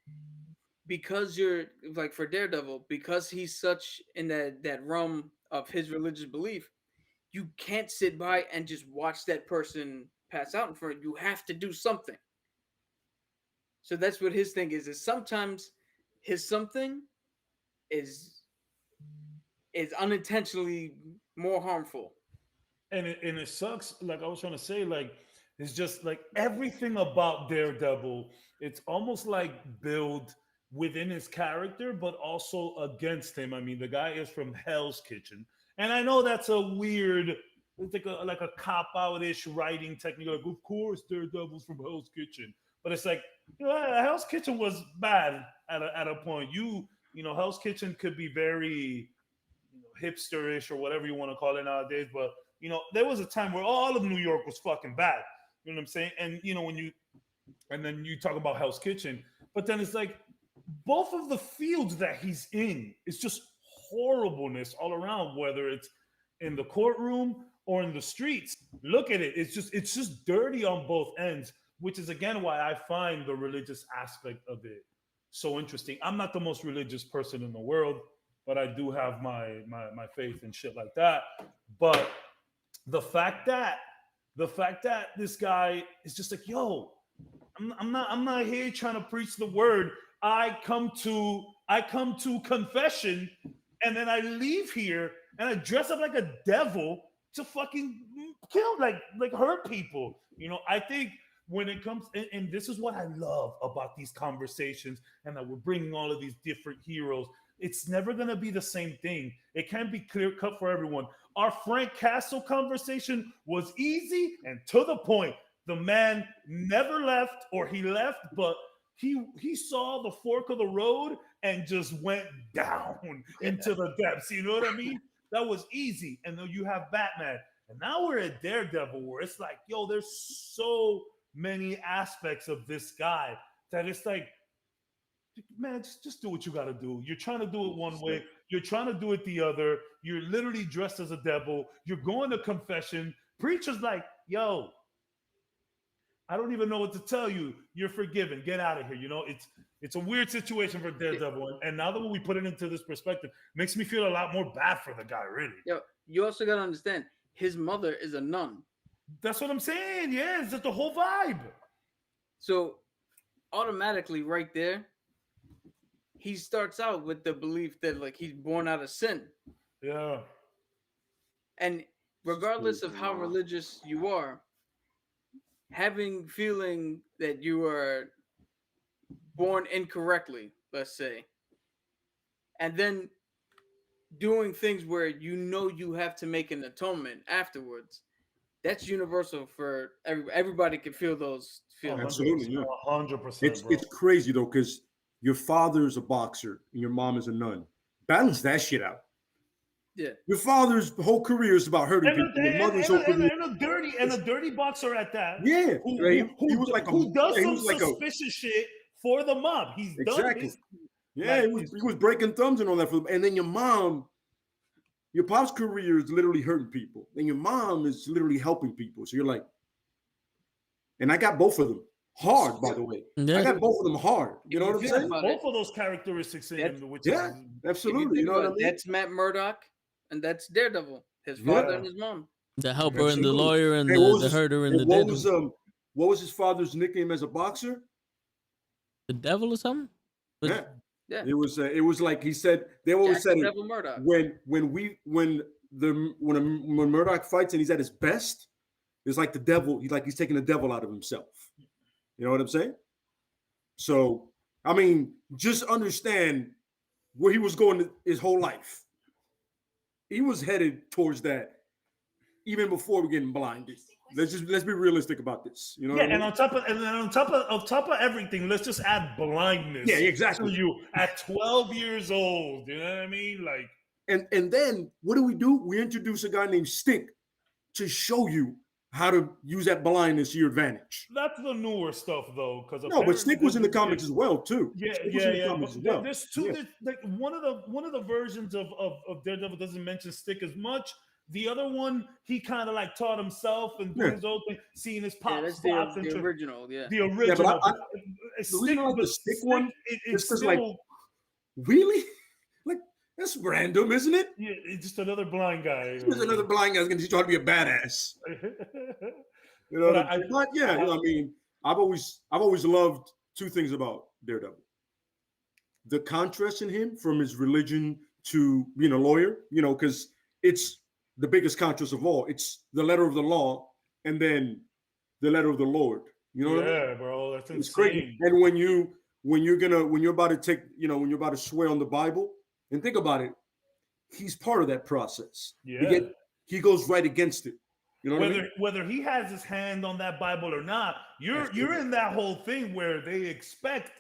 because you're like for Daredevil, because he's such in that realm of his religious belief, you can't sit by and just watch that person pass out in front of you. You have to do something. So that's what his thing is sometimes his something is unintentionally more harmful. and it sucks. Like I was trying to say, like it's just like everything about Daredevil. It's almost like built within his character, but also against him. I mean, the guy is from Hell's Kitchen, and I know that's a weird. It's like a cop out ish writing technique. Like, of course, Daredevil's from Hell's Kitchen, but it's like Hell's Kitchen was bad at a point. Hell's Kitchen could be very hipsterish or whatever you want to call it nowadays. But there was a time where all of New York was fucking bad. You know what I'm saying? And when you and then you talk about Hell's Kitchen, but then it's like both of the fields that he's in, it's just horribleness all around, whether it's in the courtroom or in the streets. Look at it. It's just dirty on both ends, which is again why I find the religious aspect of it so interesting. I'm not the most religious person in the world, but I do have my faith and shit like that. But the fact that this guy is just like, yo, I'm not here trying to preach the word. I come to confession, and then I leave here and I dress up like a devil to fucking kill, like hurt people. You know, I think when it comes, and this is what I love about these conversations, and that we're bringing all of these different heroes. It's never gonna be the same thing. It can't be clear cut for everyone. Our Frank Castle conversation was easy and to the point. The man never left, or he left, but he saw the fork of the road and just went down into the depths. You know what I mean? That was easy. And then you have Batman. And now we're at Daredevil, where it's like, yo, there's so many aspects of this guy that it's like, man, just do what you got to do. You're trying to do it one way. You're trying to do it the other. You're literally dressed as a devil. You're going to confession. Preacher's like, yo, I don't even know what to tell you. You're forgiven. Get out of here. You know, it's a weird situation for Daredevil. And now that we put it into this perspective, makes me feel a lot more bad for the guy, really. Yo, you also got to understand, his mother is a nun. That's what I'm saying. Yeah, it's just the whole vibe. So automatically right there, he starts out with the belief that like he's born out of sin. Yeah. And regardless of how religious you are, feeling that you are born incorrectly, let's say, and then doing things where you know you have to make an atonement afterwards, that's universal for everybody can feel those feelings. Absolutely, yeah. 100%. It's crazy though, because your father's a boxer and your mom is a nun. Balance that shit out. Yeah. Your father's whole career is about hurting people. Your mother's whole career. And a dirty boxer at that. Yeah. Who does some suspicious shit for the mob. He's done this. Yeah, he was breaking thumbs and all that for them. And then your pop's career is literally hurting people. And your mom is literally helping people. So you're like, and I got both of them. Hard, by the way. Yeah. I got both of them hard. You know what I'm saying? Both of those characteristics in him, which is absolutely. You know what I mean? That's Matt Murdock, and that's Daredevil. His father and his mom. The helper and the lawyer and the herder and the devil. What was his father's nickname as a boxer? The Devil or something? Yeah. It was like he said. They always said Devil Murdock. When Murdock fights and he's at his best, it's like the devil. He's taking the devil out of himself. You know what I'm saying? So, I mean, just understand where he was going his whole life. He was headed towards that even before getting blinded. Let's be realistic about this. You know? Yeah, and on top of everything, let's just add blindness. Yeah, exactly. To you at 12 years old. You know what I mean? Like, and then what do? We introduce a guy named Stick to show you how to use that blindness to your advantage. That's the newer stuff, though, because but Stick was in the comics as well, too. Yeah. There's two. Like one of the versions of Daredevil doesn't mention Stick as much. The other one, he kind of like taught himself and doing his own thing, seeing his pop spots. The original, yeah. The original. Yeah, but the Stick one, it's just like, really? Like, that's random, isn't it? Yeah, it's just another blind guy. It's just another blind guy that's going to teach you how to be a badass. You know, I mean, I've always loved two things about Daredevil: the contrast in him from his religion to being a lawyer. You know, because it's the biggest contrast of all. It's the letter of the law and then the letter of the Lord. You know what I mean? Yeah, bro, that's insane. It's crazy. And when you're about to take, when you're about to swear on the Bible, and think about it, he's part of that process. Yeah. He goes right against it. You know what I mean? Whether he has his hand on that Bible or not, you're in that whole thing where they expect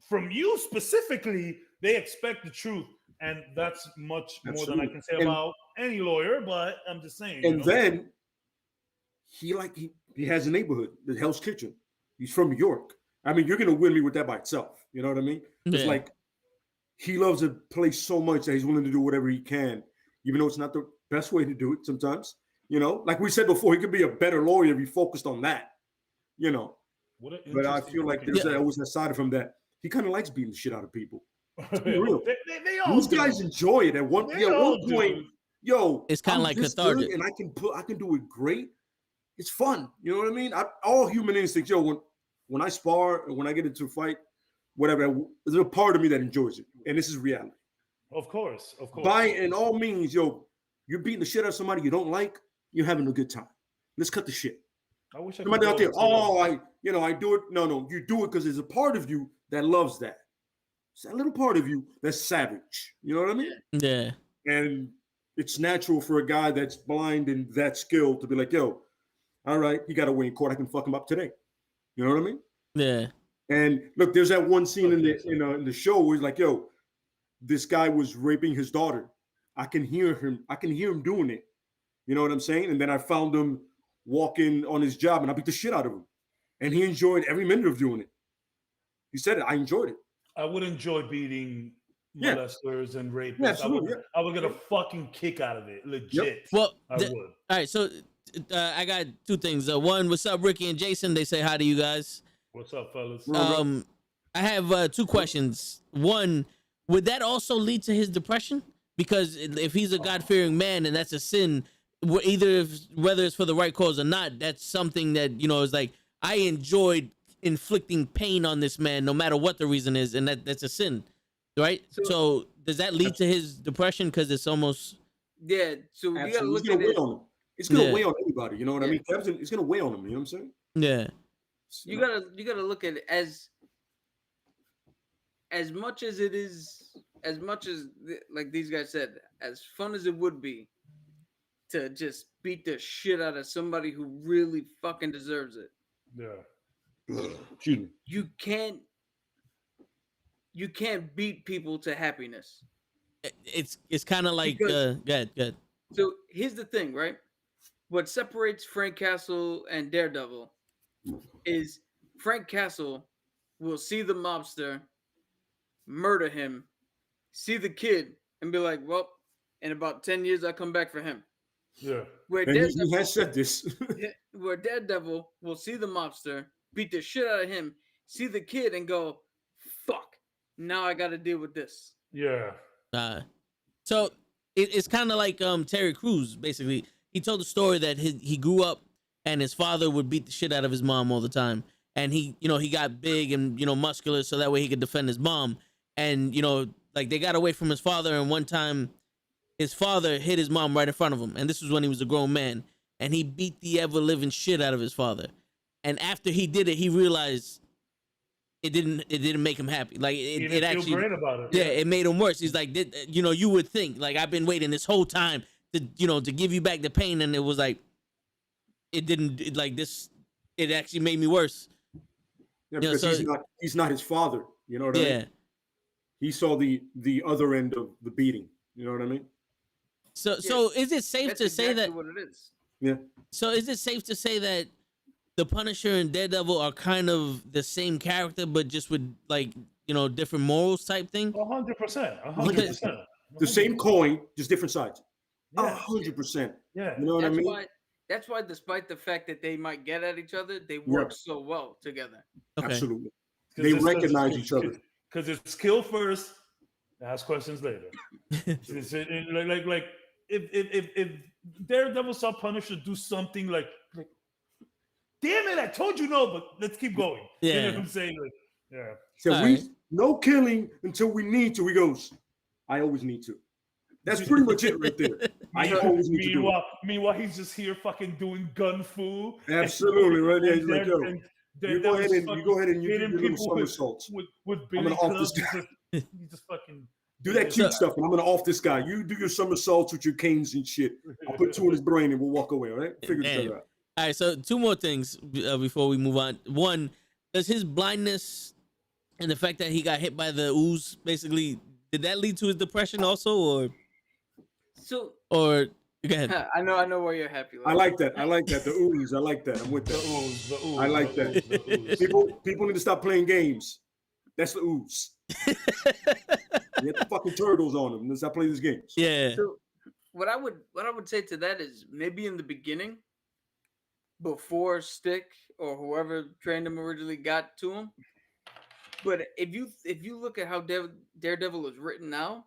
from you specifically, they expect the truth. And that's much more than I can say about any lawyer, but I'm just saying. And then he has a neighborhood, the Hell's Kitchen. He's from New York. I mean, you're gonna win me with that by itself. You know what I mean? It's Yeah. like he loves a place so much that he's willing to do whatever he can, even though it's not the best way to do it sometimes. You know, like we said before, he could be a better lawyer if he focused on that. You know, What an but I interesting feel like fucking there's thing. always that side of him that he kind of likes beating the shit out of people. Be real. They all These do. guys enjoy it. At one, They yeah, at all one point, do. yo, It's kinda I'm like this cathartic. good and I can do it great. It's fun. You know what I mean? All human instincts, yo, when I spar and when I get into a fight, whatever, there's a part of me that enjoys it. And this is reality. Of course. By in all means, yo, you're beating the shit out of somebody you don't like, you're having a good time. Let's cut the shit. I wish I could Somebody go out there, and say that. I do it. No, you do it because there's a part of you that loves that. It's that little part of you that's savage. You know what I mean? Yeah. And it's natural for a guy that's blind and that skilled to be like, yo, all right, you got to win in court. I can fuck him up today. You know what I mean? Yeah. And look, there's that one scene in the show where he's like, yo, this guy was raping his daughter. I can hear him doing it. You know what I'm saying? And then I found him walking on his job and I beat the shit out of him. And he enjoyed every minute of doing it. He said it. I enjoyed it. I would enjoy beating Yeah. molesters and rapists. Yeah, absolutely, I would get a fucking kick out of it. Legit. Well, I would. all right. So I got two things. One, what's up, Ricky and Jason? They say hi to you guys. What's up, fellas? I have two questions. One, would that also lead to his depression? Because if he's a God-fearing man and that's a sin, whether it's for the right cause or not, that's something that, is like, I enjoyed inflicting pain on this man no matter what the reason is, and that's a sin, right? So does that lead to his depression? Because it's almost... Yeah, so you gotta look it's gonna at weigh it. on him. It's gonna Yeah. weigh on anybody. You know what I mean? It's gonna weigh on him. You know what I'm saying? Yeah. You gotta look at it as much as it is, as much as like these guys said, as fun as it would be to just beat the shit out of somebody who really fucking deserves it. Yeah. Excuse me. You can't beat people to happiness. It's kind of like good. So here's the thing, right? What separates Frank Castle and Daredevil is Frank Castle will see the mobster, murder him, see the kid, and be like, well, in about 10 years, I'll come back for him. Yeah. Where And he has said this. where Daredevil will see the mobster, beat the shit out of him, see the kid, and go, fuck, now I got to deal with this. Yeah. So it's kind of like Terry Crews. Basically, he told the story that he grew up and his father would beat the shit out of his mom all the time, and he got big and muscular so that way he could defend his mom. And like they got away from his father, and one time his father hit his mom right in front of him, and this was when he was a grown man, and he beat the ever living shit out of his father. And after he did it, he realized it didn't make him happy. Like it actually feel great about it. Yeah, it made him worse. He's like, you would think like I've been waiting this whole time to to give you back the pain, and it was like it didn't it actually made me worse. Yeah, because he's not his father. You know what I mean? He saw the other end of the beating. You know what I mean? So is it safe That's to say exactly that? what it is. Yeah. So is it safe to say that the Punisher and Daredevil are kind of the same character, but just with different morals type thing? 100%. 100%. The same coin, just different sides. Yeah. 100%. Yeah. You know what I mean? That's why, despite the fact that they might get at each other, they work so well together. Okay. Absolutely. They recognize each other. Because it's kill first, ask questions later. like if Daredevil saw Punisher do something like damn it, I told you no, but let's keep going. Yeah. You know what I'm saying? Like, yeah. So no killing until we need to. He goes, I always need to. That's pretty much it right there. I always need to do it. Meanwhile, he's just here fucking doing gun fu. Absolutely, right there. He's like, yo, you go ahead and you do your little somersaults. With I'm gonna off this guy. You just fucking do that cute stuff, and I'm gonna off this guy. You do your somersaults with your canes and shit. I'll put two in his brain, and we'll walk away. All right? Figure each other out. All right, so two more things before we move on. One, does his blindness and the fact that he got hit by the ooze basically did that lead to his depression also, or Go ahead. I know why you're happy. I like that. I like that. The ooze. I like that. I'm with The that. ooze, the ooze. I like the that. ooze, the ooze. People need to stop playing games. That's the ooze. You get the fucking turtles on them. Let's not play these games. Yeah. So what I would say to that is maybe in the beginning, before Stick or whoever trained him originally got to him. But if you look at how Daredevil is written now,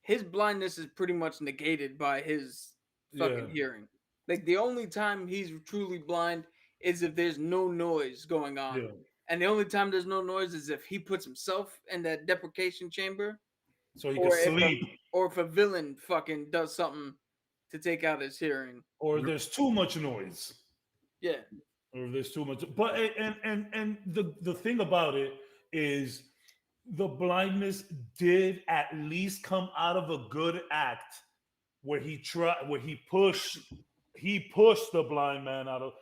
his blindness is pretty much negated by his fucking hearing. Like the only time he's truly blind is if there's no noise going on. Yeah. And the only time there's no noise is if he puts himself in that deprecation chamber, So he can sleep. or if a villain fucking does something to take out his hearing. Or there's too much noise. Yeah. Or there's too much. But and the thing about it is the blindness did at least come out of a good act where he pushed the blind man out of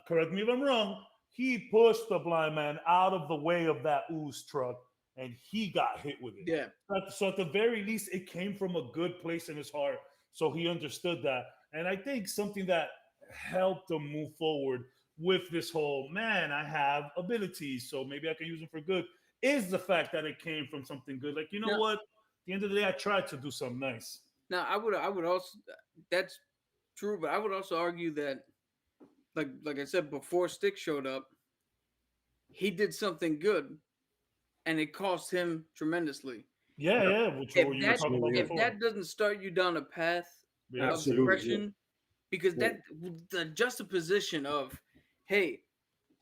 correct me if I'm wrong, he pushed the blind man out of the way of that ooze truck and he got hit with it. Yeah. So at the very least it came from a good place in his heart, so he understood that. And I think something that helped him move forward with this whole, man, I have abilities, so maybe I can use them for good, is the fact that it came from something good. Like, you know what? At the end of the day, I tried to do something nice. Now, I would also, that's true, but I would also argue that, like I said, before Stick showed up, he did something good, and it cost him tremendously. Yeah, which you were talking about if before. that doesn't start you down a path of Absolutely, depression, because that the juxtaposition of, hey,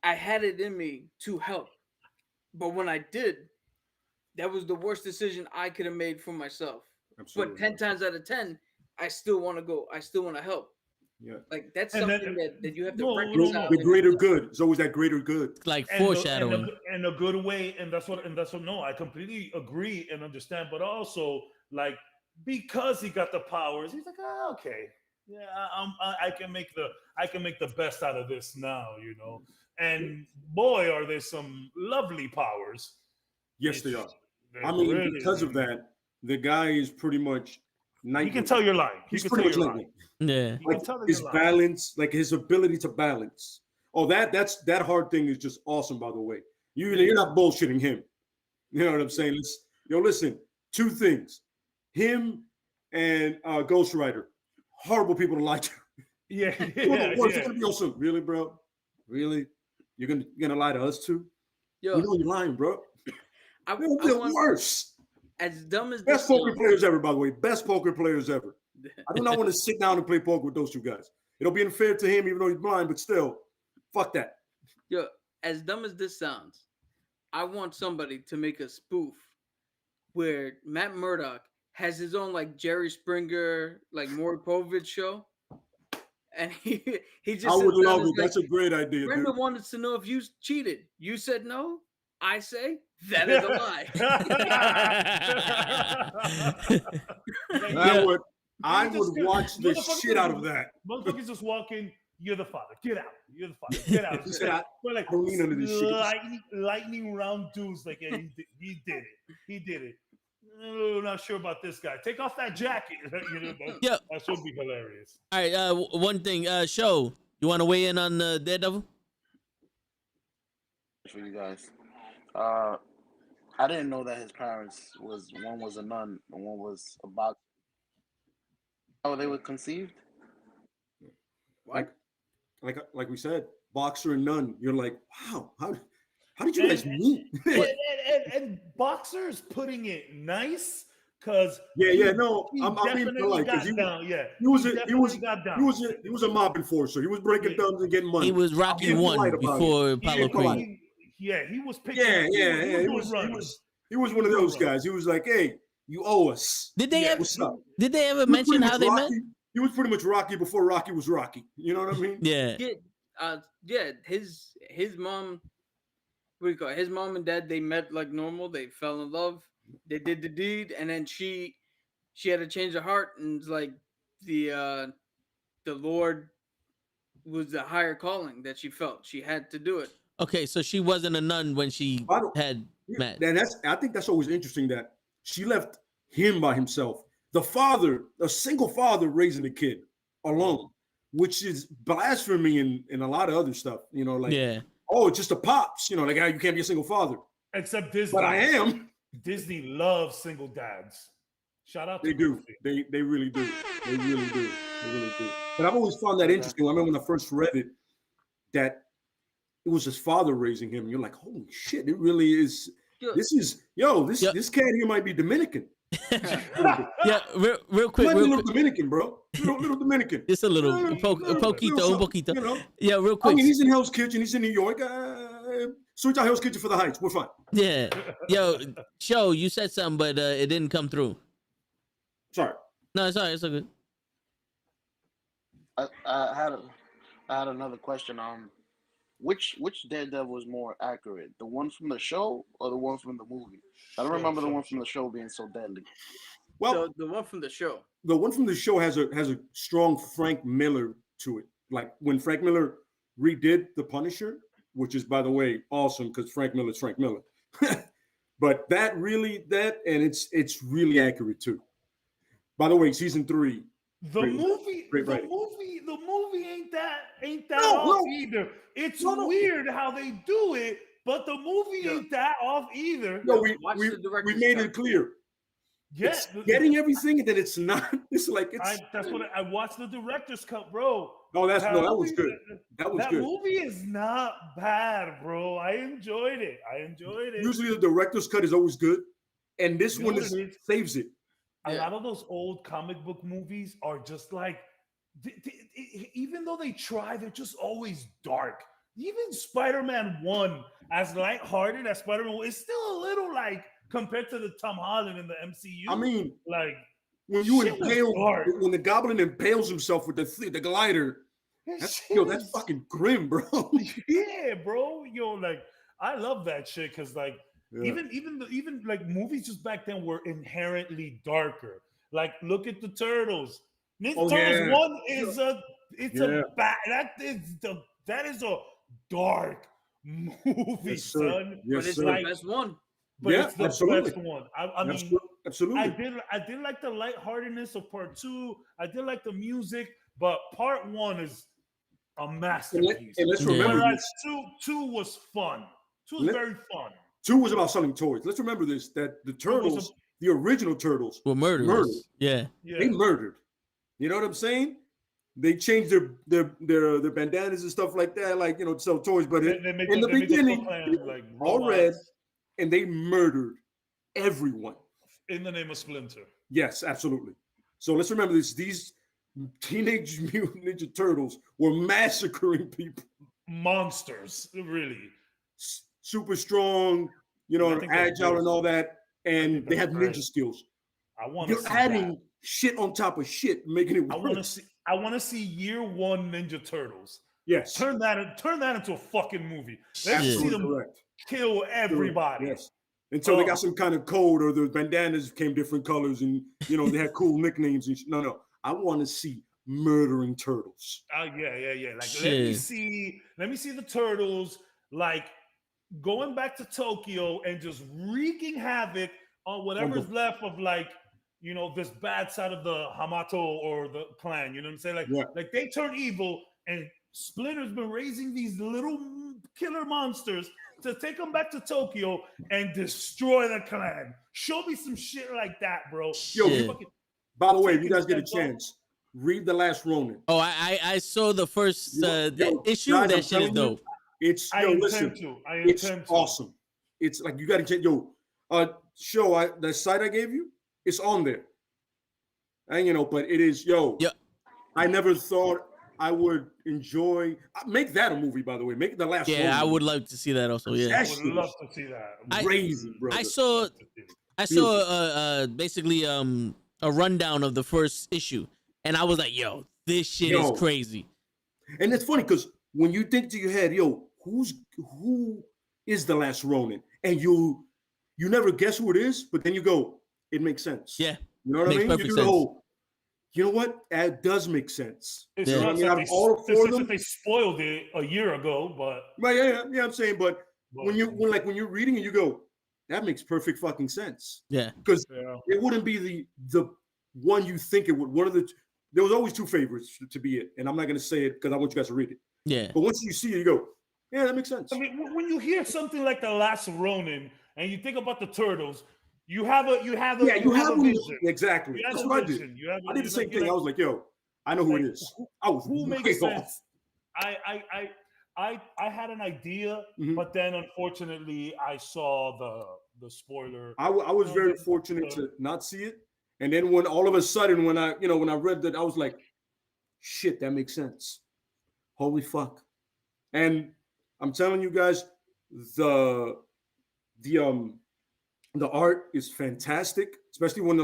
I had it in me to help, but when I did, that was the worst decision I could have made for myself. Absolutely. But 10 times out of 10, I still want to go. I still want to help. Yeah. Like that's And something that you have to no, reconcile. The greater good. It's always that greater good. Like And foreshadowing. in a good way, and that's what no, I completely agree and understand, but also like because he got the powers, he's like, oh, okay, yeah, I can make the best out of this now, you know. And boy, are there some lovely powers. Yes, they are. I mean, really, because of that, the guy is pretty much. He can tell you're lying. He's pretty much lying. Yeah. Like his balance, like his ability to balance. Oh, that hard thing is just awesome. By the way, you're not bullshitting him. You know what I'm saying? Listen. Two things: him and Ghost Rider, horrible people to lie to. Yeah. What's gonna be awesome? Really, bro? Really? You're gonna lie to us too? Yo, You know you're lying, bro. I They're want, worse. as dumb as Best this poker sounds, players ever, by the way. Best poker players ever. I do not want to sit down and play poker with those two guys. It'll be unfair to him, even though he's blind, but still, fuck that. yo, as dumb as this sounds, I want somebody to make a spoof where Matt Murdock has his own like Jerry Springer, like Maury Povich show, and he just. I would love it. Like, That's a great idea, Brenda dude. wanted to know if you cheated. You said no. I say that is a lie. I would watch the shit out of that. Motherfuckers just walk in. You're the father. Get out. You're the father. Get out. He said, We're like don't lean under this shit. lightning round dudes. Like, yeah, he did it. He did it. Not sure about this guy. Take off that jacket. You know, that should be hilarious. All right. One thing. Show. You want to weigh in on Daredevil? For you guys, I didn't know that his parents one was a nun and one was a boxer. Oh, they were conceived. Like we said, boxer and nun. You're like, wow, how did you guys meet? and Boxer's putting it nice because I'm being polite because he was a mob enforcer. He was breaking thumbs and getting money. He was Rocky 1 before Apollo Creed. He was picking. He was one of those guys. He was like, hey, you owe us. Did they ever mention how they met? He was pretty much Rocky before Rocky was Rocky. You know what I mean? Yeah. His mom. What do you call it? His mom and dad, they met like normal. They fell in love. They did the deed, and then she had to change her heart, and like the Lord was the higher calling that she felt. She had to do it. Okay, so she wasn't a nun when she had met. And I think that's always interesting that she left him by himself. the father, a single father raising a kid alone, which is blasphemy and a lot of other stuff. You know, like Yeah. oh, it's just a pops. You know, like you can't be a single father. Except Disney. But I am. Disney loves single dads. Shout out to They do. Goofy. They really do. They really do. They really do. But I've always found that interesting. I remember when I first read it, that it was his father raising him. You're like, holy shit, it really is. This is this cat here might be Dominican. Yeah, real quick, Might be a little Dominican, bro. Little Dominican. Just a little, un poquito. Yeah, real quick. I mean, he's in Hell's Kitchen. He's in New York. Switch out Hell's Kitchen for the Heights. We're fine. Yeah. Yo, Show, you said something, but it didn't come through. Sorry. No, it's all right. It's all good. I had another question. Which Daredevil was more accurate, the one from the show or the one from the movie? I don't remember the one from the show being so deadly. Well, the one from the show. The one from the show has a strong Frank Miller to it. Like when Frank Miller redid The Punisher, which is, by the way, awesome because Frank Miller's Frank Miller. But it's really accurate too. By the way, season 3. The movie ain't that off either. It's weird how they do it, but the movie ain't that off either. No, we made it clear. Yeah, it's getting everything, and then it's not. It's like that's what I watched the director's cut, bro. Oh, that was good. That good. Movie is not bad, bro. I enjoyed it. Usually the director's cut is always good, and this one saves it. A lot of those old comic book movies are just like, even though they try, they're just always dark. Even Spider-Man 1, as lighthearted as Spider-Man 1, is still a little like compared to the Tom Holland in the MCU. I mean, like when when the Goblin impales himself with the glider, that's fucking grim, bro. Yeah, bro. Like I love that shit because like even like movies just back then were inherently darker. Like look at the Turtles. Ninja Turtles 1 is that is a dark movie, son. Yes, but it's sir. the best one. But it's the best one. I mean, absolutely. I did like the lightheartedness of part 2. I did like the music, but part 1 is a masterpiece. And let's remember this. 2 was fun. 2 was very fun. 2 was about selling toys. Let's remember this: that the Turtles, the original Turtles, were murdered. Yeah, they murdered. You know what I'm saying? They changed their bandanas and stuff like that, like to sell toys. But in the beginning, like all red, and they murdered everyone in the name of Splinter. Yes, absolutely. So let's remember this: these Teenage Mutant Ninja Turtles were massacring people, monsters, really. Super strong, agile and all that, and they have ninja skills. You're adding shit on top of shit, making it worse. I want to see year 1 Ninja Turtles. Yes. Turn that into a fucking movie. Let's see them kill everybody. Yes. Until they got some kind of code or the bandanas became different colors and they had cool nicknames and no. I want to see murdering turtles. Yeah. Like let me see the turtles like going back to Tokyo and just wreaking havoc on whatever's left of like this bad side of the Hamato or the clan. You know what I'm saying? Like they turn evil, and Splinter's been raising these little killer monsters to take them back to Tokyo and destroy the clan. Show me some shit like that, bro. By the way, if you guys get a chance, read The Last Ronin. Oh, I saw the first issue. Guys, that shit is dope. It's awesome. It's like you got to check. The site I gave you, it's on there. And but it is I never thought I would enjoy. Make that a movie, by the way. Make The Last Ronin. I would love to see that also. Yeah, I would love to see that. Crazy, bro. I saw basically a rundown of the first issue, and I was like, yo, this shit is crazy. And it's funny because when you think to your head, who is the last Ronin? And you never guess who it is, but then you go, it makes sense. Yeah. You know what I mean? You do the whole, you know what? That does make sense. It's they spoiled it a year ago, but I'm saying, but when you're reading it, you go, that makes perfect fucking sense. Yeah. Because it wouldn't be the one you think it would. There was always two favorites to be it, and I'm not gonna say it because I want you guys to read it. Yeah. But once you see it, you go, yeah, that makes sense. I mean, when you hear something like The Last Ronin and you think about the turtles, you have a vision. Exactly. You have That's a what I vision. did. I did the same thing. I was like, yo, I know who it is. I was who way makes off. sense. I had an idea, Mhm. but then unfortunately I saw the spoiler. I was very fortunate to not see it, and then when all of a sudden when I read that, I was like, shit, that makes sense. Holy fuck! And I'm telling you guys, the art is fantastic, especially when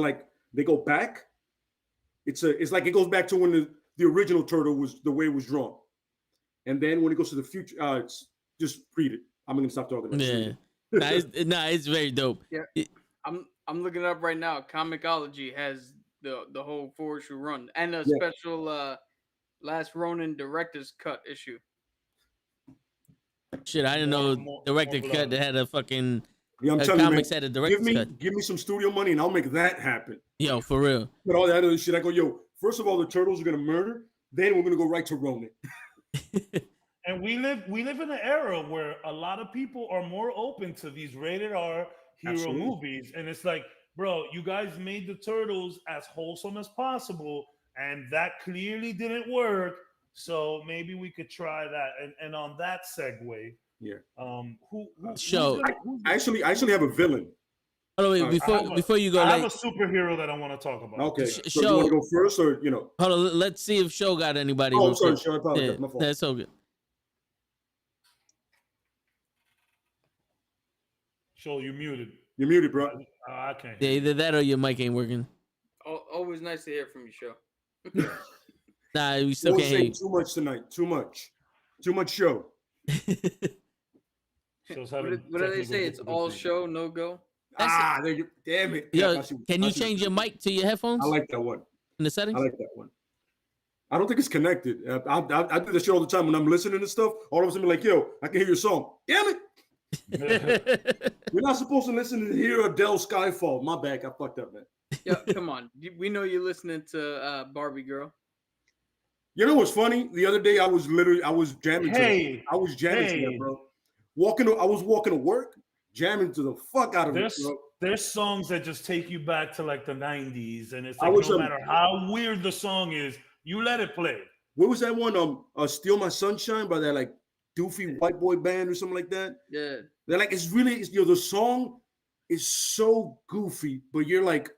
they go back. It's like it goes back to when the original turtle was the way it was drawn, and then when it goes to the future, it's just read it. I'm gonna stop talking. Yeah. It's very dope. Yeah. I'm looking it up right now. Comixology has the whole 4-issue run and a special Last Ronin director's cut issue. Shit, I didn't know director cut that had a fucking Yeah, I'm telling comics you, man, had a director's cut. give me some studio money and I'll make that happen. Yo, for real. But all that other shit, I go, yo, first of all, the turtles are gonna murder, then we're gonna go right to Ronin. And we live in an era where a lot of people are more open to these rated R hero Absolutely. movies, and it's like, bro, you guys made the turtles as wholesome as possible, and that clearly didn't work. So maybe we could try that. And on that segue, Yeah. Show. I actually have a villain. Hold on, wait, before you go, I have a superhero that I want to talk about. Okay. Show- So you want to go first, or hold on, let's see if Show got anybody. Oh, real I'm sorry, quick. Show. I apologize. Yeah, My fault. that's so good. Show, you muted. You're muted, bro. I can't. Yeah, either that or your mic ain't working. Always nice to hear from you, Show. Nah, we still Don't can't hear say you. too much tonight. Too much show. Show's What having do they technical say? It's all difficulties. show, no go. There you. Damn it. Yo, I see- can I you see- change your mic to your headphones I like that one. in the settings? I like that one. I don't think it's connected. I do this shit all the time when I'm listening to stuff. All of a sudden, be like, yo, I can hear your song. Damn it. You're not supposed to listen to hear Adele Skyfall. My bad. I fucked up, man. Yo, come on. We know you're listening to Barbie Girl. You know what's funny? The other day I was jamming to that. I was jamming to that, bro. I was walking to work, jamming to the fuck out of it, bro. There's songs that just take you back to like the 90s, and it's like no matter how weird the song is, you let it play. What was that one? Steal My Sunshine by that like doofy white boy band or something like that. Yeah. They're like, the song is so goofy, but you're like,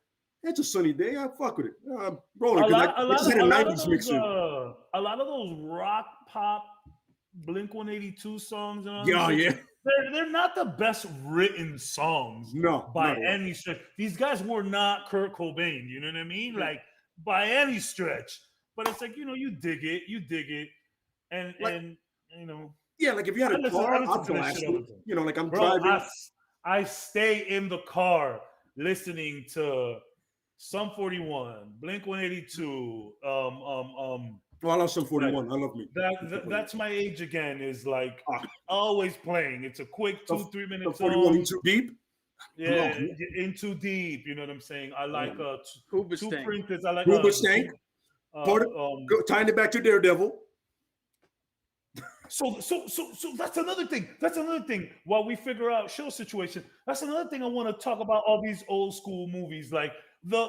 it's a sunny day. I fuck with it. Rolling. A lot of those rock pop Blink 182 songs. Yeah. They're not the best written songs. By any stretch. These guys were not Kurt Cobain. You know what I mean? Like by any stretch. But it's like, you dig it, and Yeah, like if you had a car, I'd blast it. Like I'm driving. I stay in the car listening to Sum 41, Blink 182. I love Sum 41. I love me. That's my age again. Is like always playing. It's a quick 2-3 minute song. 41 In Too Deep. Yeah, In Too Deep. You know what I'm saying? I like Two Princess. I like Hoobastank. Tying it back to Daredevil. So that's another thing. While we figure out show situation, that's another thing I want to talk about. All these old school movies, like the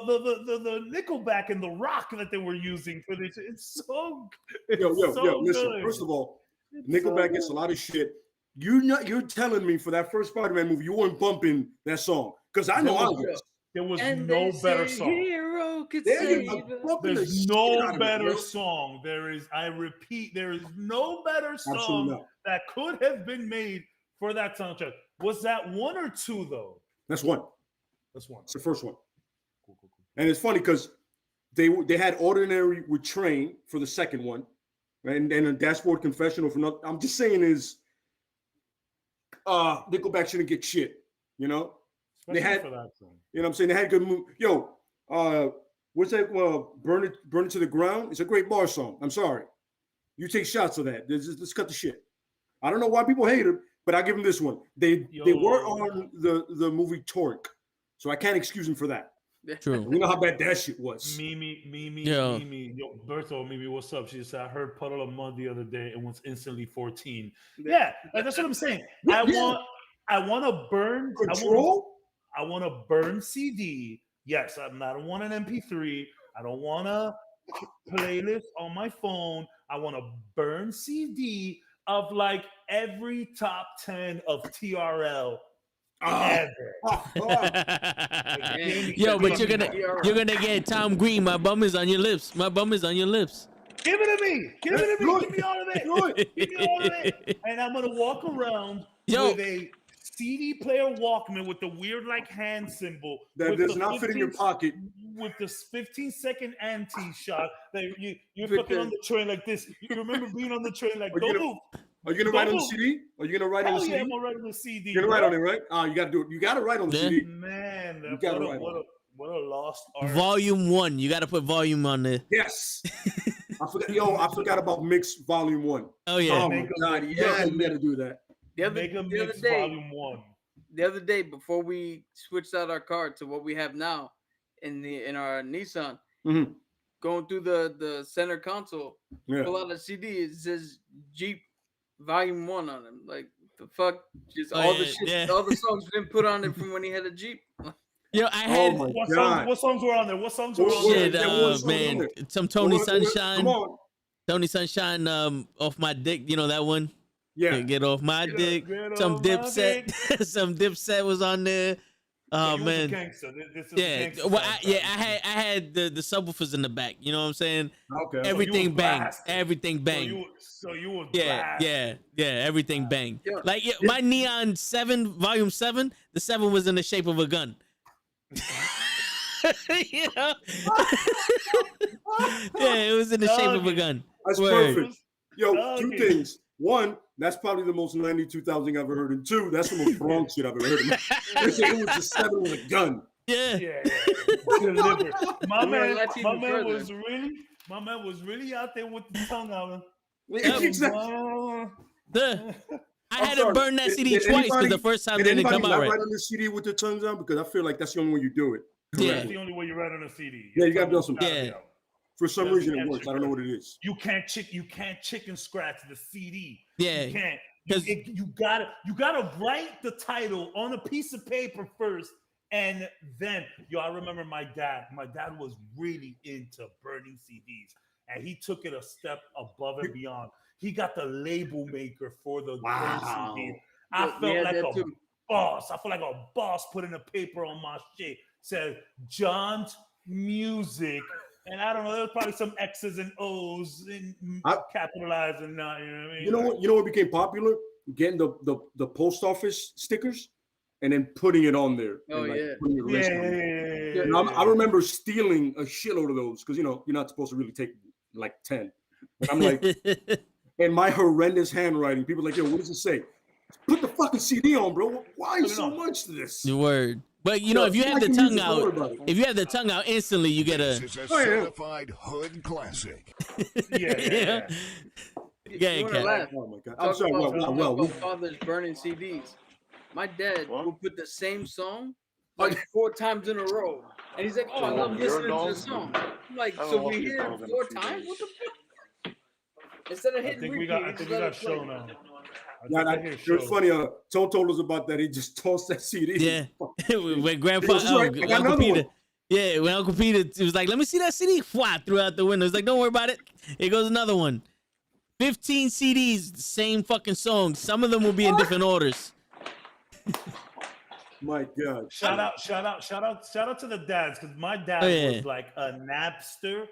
Nickelback and the Rock that they were using for this. It's so Listen. good. First of all, Nickelback gets a lot of shit. You're telling me for that first Spider-Man movie, you weren't bumping that song because I know I was. There was no better song. Hero could save There's no better song. I repeat, there is no better song that could have been made for that soundtrack. Was that one or two though? That's one. That's one. It's the first one. Cool. And it's funny because they had Ordinary with Train for the second one, and a Dashboard Confessional for another. I'm just saying is Nickelback shouldn't get shit, Especially they had, for that song. You know what I'm saying? They had good move. What's that? Burn it to the ground. It's a great bar song. I'm sorry. You take shots of that. Let's cut the shit. I don't know why people hate it, but I give them this one. They were on the movie Torque, so I can't excuse them for that. True. You know how bad that shit was. Mimi, Yo. yo, Berto, Mimi, what's up? She said, I heard Puddle of Mud the other day and was instantly 14. Yeah, like, that's what I'm saying. Yeah. I want to burn Control? I want to burn CD. Yes, I don't want an MP3. I don't want a playlist on my phone. I want to burn CD of like every top 10 of TRL ever. Yo, but you're gonna get Tom Green. My bum is on your lips. My bum is on your lips. Give it to me. Give it to me. Good. Give me all of it. Give me all of it. And I'm gonna walk around Yo. with a CD player Walkman with the weird like hand symbol That with does the not fit in your 15 pocket. with this 15-second anti-shot that you're With fucking the- on the train like this. You remember being on the train like, Are you don't gonna- move. Are you gonna write on the Don't CD? Are you gonna write on the Hell CD? yeah, I'm gonna write on the CD. You're gonna write bro. on it, right? Ah, you gotta do it. You gotta write on the Yeah. CD. Man, You gotta write on it. what a lost art. Volume 1. You gotta put volume on there. Yes. I forgot about Mix Volume 1. Oh yeah. Oh my Make 'em- God, make yeah, 'em you gotta do that. The other, Make a the mix other day, volume 1. the other day before we switched out our car to what we have now in our Nissan, Mhm. going through the center console, Yeah. pull out a CD. It says Jeep Volume 1 on it. Like the fuck, just Oh, all the yeah, shit, yeah. all the songs been put on it from when he had a Jeep. Yo, I had my What God. songs were on there? What songs were What- on what- there? shit, yeah, what song man. was Some Tony Come Sunshine. on. Tony Sunshine, off my dick. You know that one? Yeah. Get off my dick. Get Some off my Dipset. Some Dipset was on there. Oh You was a man. gangster. This is a Yeah. gangster Well, soundtrack. I had the subwoofers in the back. You know what I'm saying? Okay. Everything was banged. blasting. Everything banged. So you were Yeah, blasting. yeah, everything banged. Yeah. Like my Neon 7, Volume 7, the 7 was in the shape of a gun. You know? Yeah, it was in the shape of a gun. That's Word. perfect. Yo, two Okay. things. One, that's probably the most 92,000 thing I've ever heard. And two, that's the most wrong shit I've ever heard. They say it was the 7 with a gun. Yeah. Yeah. Delivered. My Yeah, man, that's even further. my man was really out there with the tongue out. Exactly. I I'm had sorry. to burn that CD Did twice because anybody- the first time Did didn't anybody come not out right. write on the CD with the tongues out? Because I feel like that's the only way you do it. Yeah. That's the only way you write on a CD. Yeah, you gotta do some- Yeah. For some That's reason, it the works. I don't know what it is. You can't chicken scratch the CD. Yeah. You can't. 'Cause- You gotta write the title on a piece of paper first, and then I remember my dad. My dad was really into burning CDs, and he took it a step above and beyond. He got the label maker for the Wow. burn CDs. I Yeah, felt we had like that a too. boss. I feel like a boss putting a paper on my shit. Said John's Music. And I don't know, there was probably some X's and O's and capitalized and not, you know what I mean? You know what became popular? Getting the post office stickers and then putting it on there. Oh, and, like, yeah. putting your list on it. Yeah. And I remember stealing a shitload of those because you're not supposed to really take like 10. And I'm like, and my horrendous handwriting, people are like, yo, what does it say? Put the fucking CD on, bro. Why so much to this? The word. But you know, if you have the can tongue use it, don't worry out, about it. if you have the tongue out instantly, you get This a is a Oh, yeah. certified hood classic. Yeah. Yeah, You wanna Cat. laugh? Oh my god. Talk I'm sorry. about, Well, fathers burning CDs. My dad What? would put the same song like 4 times in a row, and he's like, "Oh, I love You're listening to dumb. the song." I'm like, I don't so know we if you're hear it talking 4 to times? CDs. What the fuck? Instead of I hitting think repeat, we he got just let it play. show now. yeah, I think I it hear was show. funny. Toe told us about that. He just tossed that CD. Yeah. when Grandpa, He goes, "Right, I got Uncle another Peter, one." yeah, when Uncle Peter was like, "Let me see that CD," threw out the window. He's like, "Don't worry about it." Here goes another one. 15 CDs, the same fucking song. Some of them will be in different orders. My God. Shout out to the dads, because my dad Oh, yeah. was like a Napster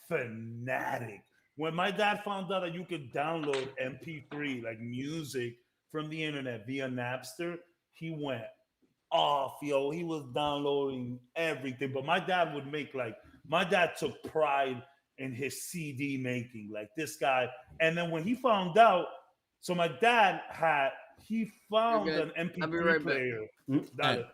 fanatic. When my dad found out that you could download MP3 like music from the internet via Napster, he went off, yo. He was downloading everything. But my dad took pride in his CD making, like this guy. And then when he found out, so my dad found Okay, an MP3 I'll be right back. player. Alright.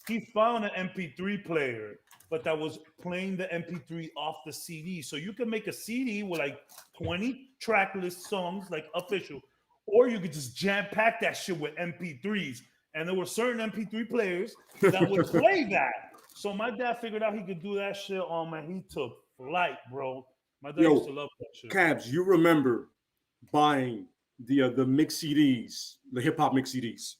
He found an MP3 player, but that was playing the MP3 off the CD. So you can make a CD with like 20 track list songs, like official, or you could just jam pack that shit with MP3s. And there were certain MP3 players that would play that. So my dad figured out he could do that shit. Oh man, he took flight, bro. My dad Yo, used to love that shit. Cabs, you remember buying the mix CDs, the hip hop mix CDs?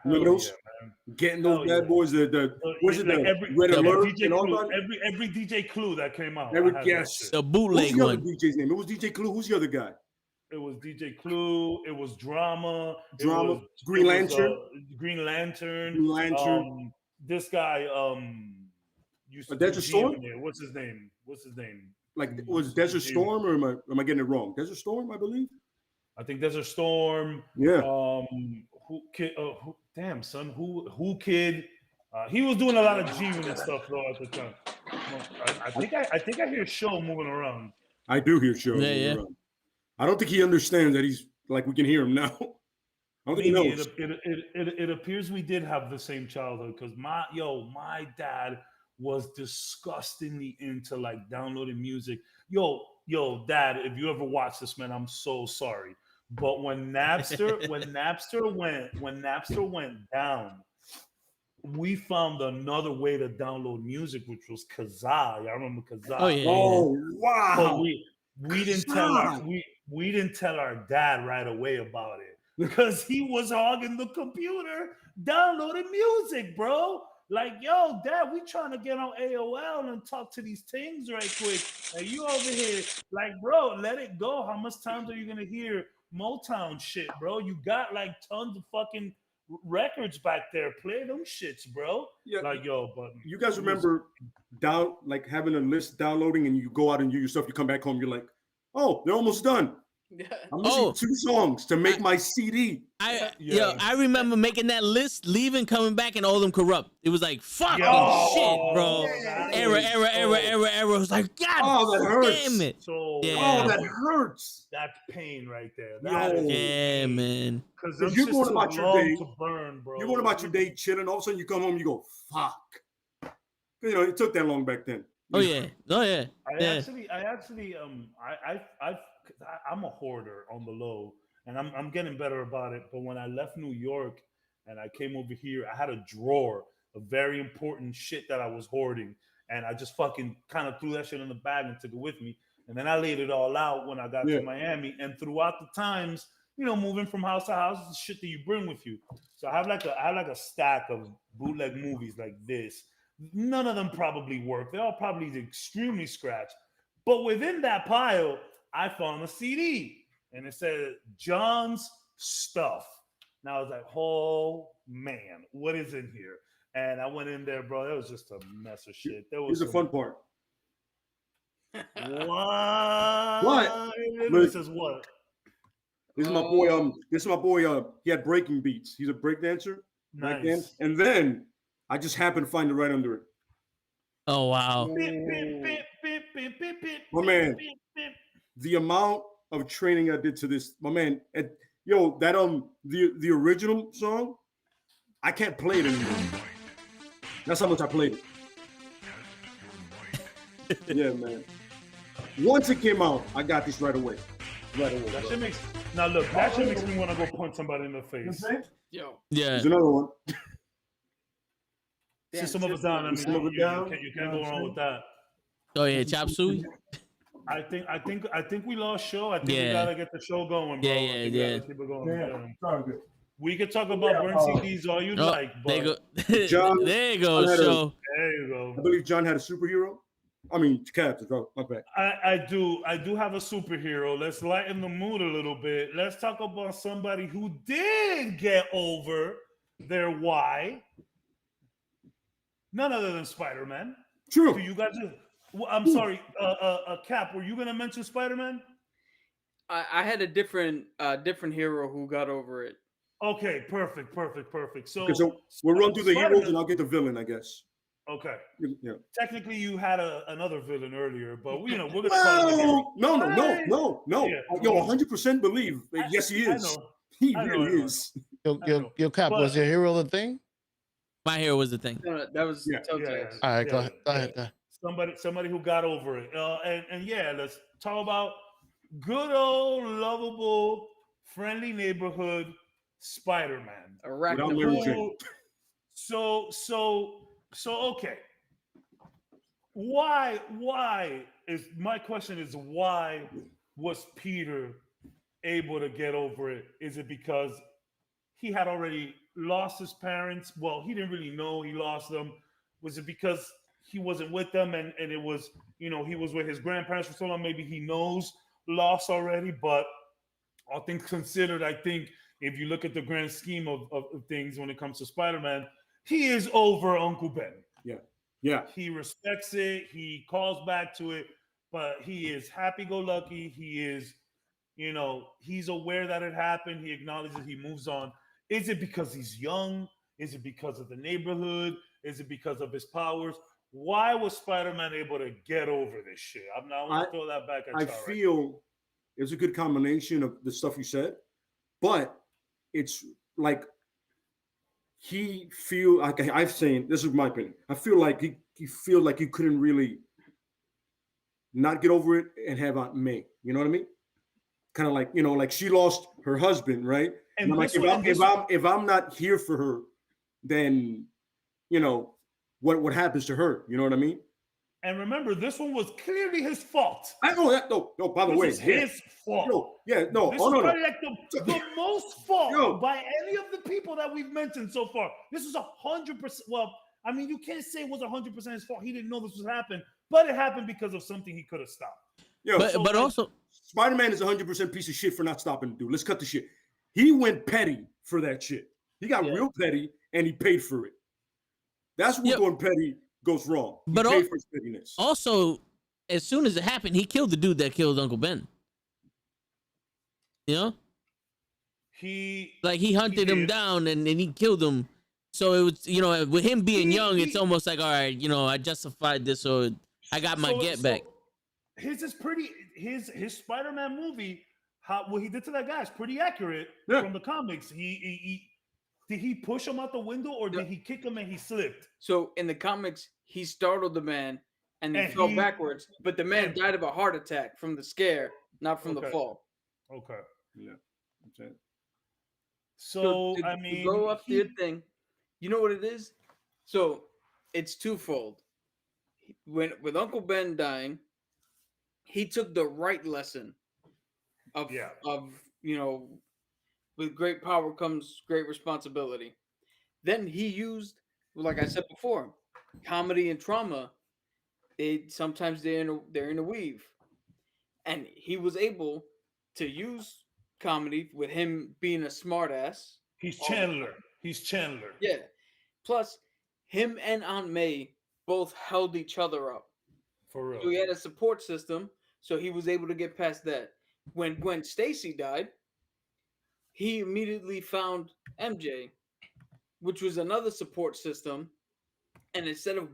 Remember Hell those? yeah, man. Getting those Hell bad yeah. boys, the what's it, Like the every Red Alert DJ and all Clue, that? every DJ Clue that came out. Every I had that yes. shit. The Who's bootleg the other one. DJ's name? It was DJ Clue. Who's the other guy? It was DJ Clue. It was Drama. Drama. It was, Green it was, Lantern. Green Lantern. Green Lantern. This guy used to Desert do Storm? GM there. What's his name? Like He was used to do Desert GM. Storm, or am I getting it wrong? Desert Storm, I believe. I think Desert Storm. Yeah. Damn son, who kid? He was doing a lot of G and stuff though at the time. I think I hear Show moving around. I do hear shows. Yeah. I don't think he understands that he's like we can hear him now. I don't think he Maybe knows. it appears we did have the same childhood because my dad was disgustingly into like downloading music. Yo, dad, if you ever watch this, man, I'm so sorry. But when Napster went down, we found another way to download music, which was Kazaa. I remember Kazaa. Oh yeah. Oh wow! But we didn't tell our dad right away about it because he was hogging the computer, downloading music, bro. Like, yo, dad, we trying to get on AOL and talk to these things right quick. And you over here, like, bro, let it go. How much times are you gonna hear Motown shit, bro? You got like tons of fucking records back there. Play them shits, bro. Yeah. Like, yo, but You guys remember like having a list downloading, and you go out and you yourself. You come back home, you're like, oh, they're almost done. Yeah. I'm missing 2 songs to make my CD. I remember making that list, leaving, coming back, and all of them corrupt. It was like fucking Yo, shit, bro. yeah. Error. It was like, God Oh, that hurts. damn it. So Yeah. Oh, that hurts. that's pain right there. Yo. That is Yeah, man. because you're going about your day to burn, bro. You're going about your day chilling. All of a sudden, you come home, you go, fuck. You know, it took that long back then. Oh yeah. I'm a hoarder on the low, and I'm getting better about it. But when I left New York and I came over here, I had a drawer of very important shit that I was hoarding, and I just fucking kind of threw that shit in the bag and took it with me. And then I laid it all out when I got to Miami. And throughout the times, you know, moving from house to house, is shit that you bring with you. So I have like a stack of bootleg movies like this. None of them probably work. They're all probably extremely scratched. But within that pile, I found a CD, and it said John's Stuff. And I was like, oh man, what is in here? And I went in there, bro. That was just a mess of shit. There was Here's the fun part. What? It says what? This is my boy. This is my boy. He had breaking beats. He's a break dancer. Back then. Nice. And then I just happened to find it right under it. Oh wow. My man, the amount of training I did to this, my man. Yo, that the original song, I can't play it anymore. That's how much I played it. Yeah, man. Once it came out, I got this right away. That shit makes me want to go punch somebody in the face. Yo. Yeah. There's another one. System of a Down. I mean, System of a Down. you can't go wrong with that. Oh yeah, Chop Suey. I think we lost show. I think we gotta get the show going, bro. Yeah. Keep it going. Yeah. We could talk about burn CDs all you like, but John, there you go, show. there you go. I believe John had a superhero. I mean, Captain. Oh, my bad. I do have a superhero. Let's lighten the mood a little bit. Let's talk about somebody who did get over their why. None other than Spider-Man. True. Do you guys? I'm sorry, Cap. Were you gonna mention Spider-Man? I had a different hero who got over it. Okay, perfect. So we'll run through the heroes and I'll get the villain, I guess. Okay. Yeah. Technically, you had another villain earlier, but we're gonna call it. No. Yeah. Yo, 100% believe. Yes, he is. I know. He I know, really I know. is. Yo, Cap, was your hero the thing? My hero was the thing. No, that was Telltale. All right, go ahead. Somebody who got over it. And yeah, let's talk about good old lovable, friendly neighborhood Spider-Man. Without Mary Jane. So okay. why is my question is why was Peter able to get over it? Is it because he had already lost his parents? Well, he didn't really know he lost them. Was it because he wasn't with them and it was, he was with his grandparents for so long? Maybe he knows loss already, but all things considered, I think if you look at the grand scheme of things when it comes to Spider-Man, he is over Uncle Ben. Yeah. He respects it. He calls back to it, but he is happy-go-lucky. He is, he's aware that it happened. He acknowledges. He moves on. Is it because he's young? Is it because of the neighborhood? Is it because of his powers? Why was Spider-Man able to get over this shit? I'm not going to throw that back at I you. feel it's a good combination of the stuff you said, but it's like he feel like I'm saying, this is my opinion. I feel like he feel like he couldn't really not get over it and have Aunt May. You know what I mean? Kind of like, like she lost her husband, right? And I'm like, if I'm not here for her, then what happens to her? You know what I mean? And remember, this one was clearly his fault. I know that. No. By the way, this is his fault. No. This is probably like the most fault by any of the people that we've mentioned so far. This is 100%. Well, I mean, you can't say it was 100% his fault. He didn't know this was happening, but it happened because of something he could have stopped. But also, Spider-Man is 100% piece of shit for not stopping the dude. Let's cut the shit. He went petty for that shit. He got real petty and he paid for it. That's what going petty goes wrong. He paid for his pettiness. Also, as soon as it happened, he killed the dude that killed Uncle Ben. He hunted him down and he killed him. So it was, with him being young, it's almost like, all right, I justified this, or I got my get back. His Spider-Man movie, what he did to that guy is pretty accurate from the comics. Did he push him out the window or did he kick him and he slipped? So in the comics, he startled the man and he fell backwards, but the man died of a heart attack from the scare, not from the fall. Okay. Yeah. Okay. So I mean, to go up the thing, you know what it is? So it's twofold. With Uncle Ben dying, he took the right lesson of with great power comes great responsibility. Then he used, like I said before, comedy and trauma. Sometimes they're in a weave, and he was able to use comedy with him being a smartass. He's Chandler. Yeah. Plus, him and Aunt May both held each other up. For real. So he had a support system, so he was able to get past that. When Gwen Stacy died, he immediately found MJ, which was another support system. And instead of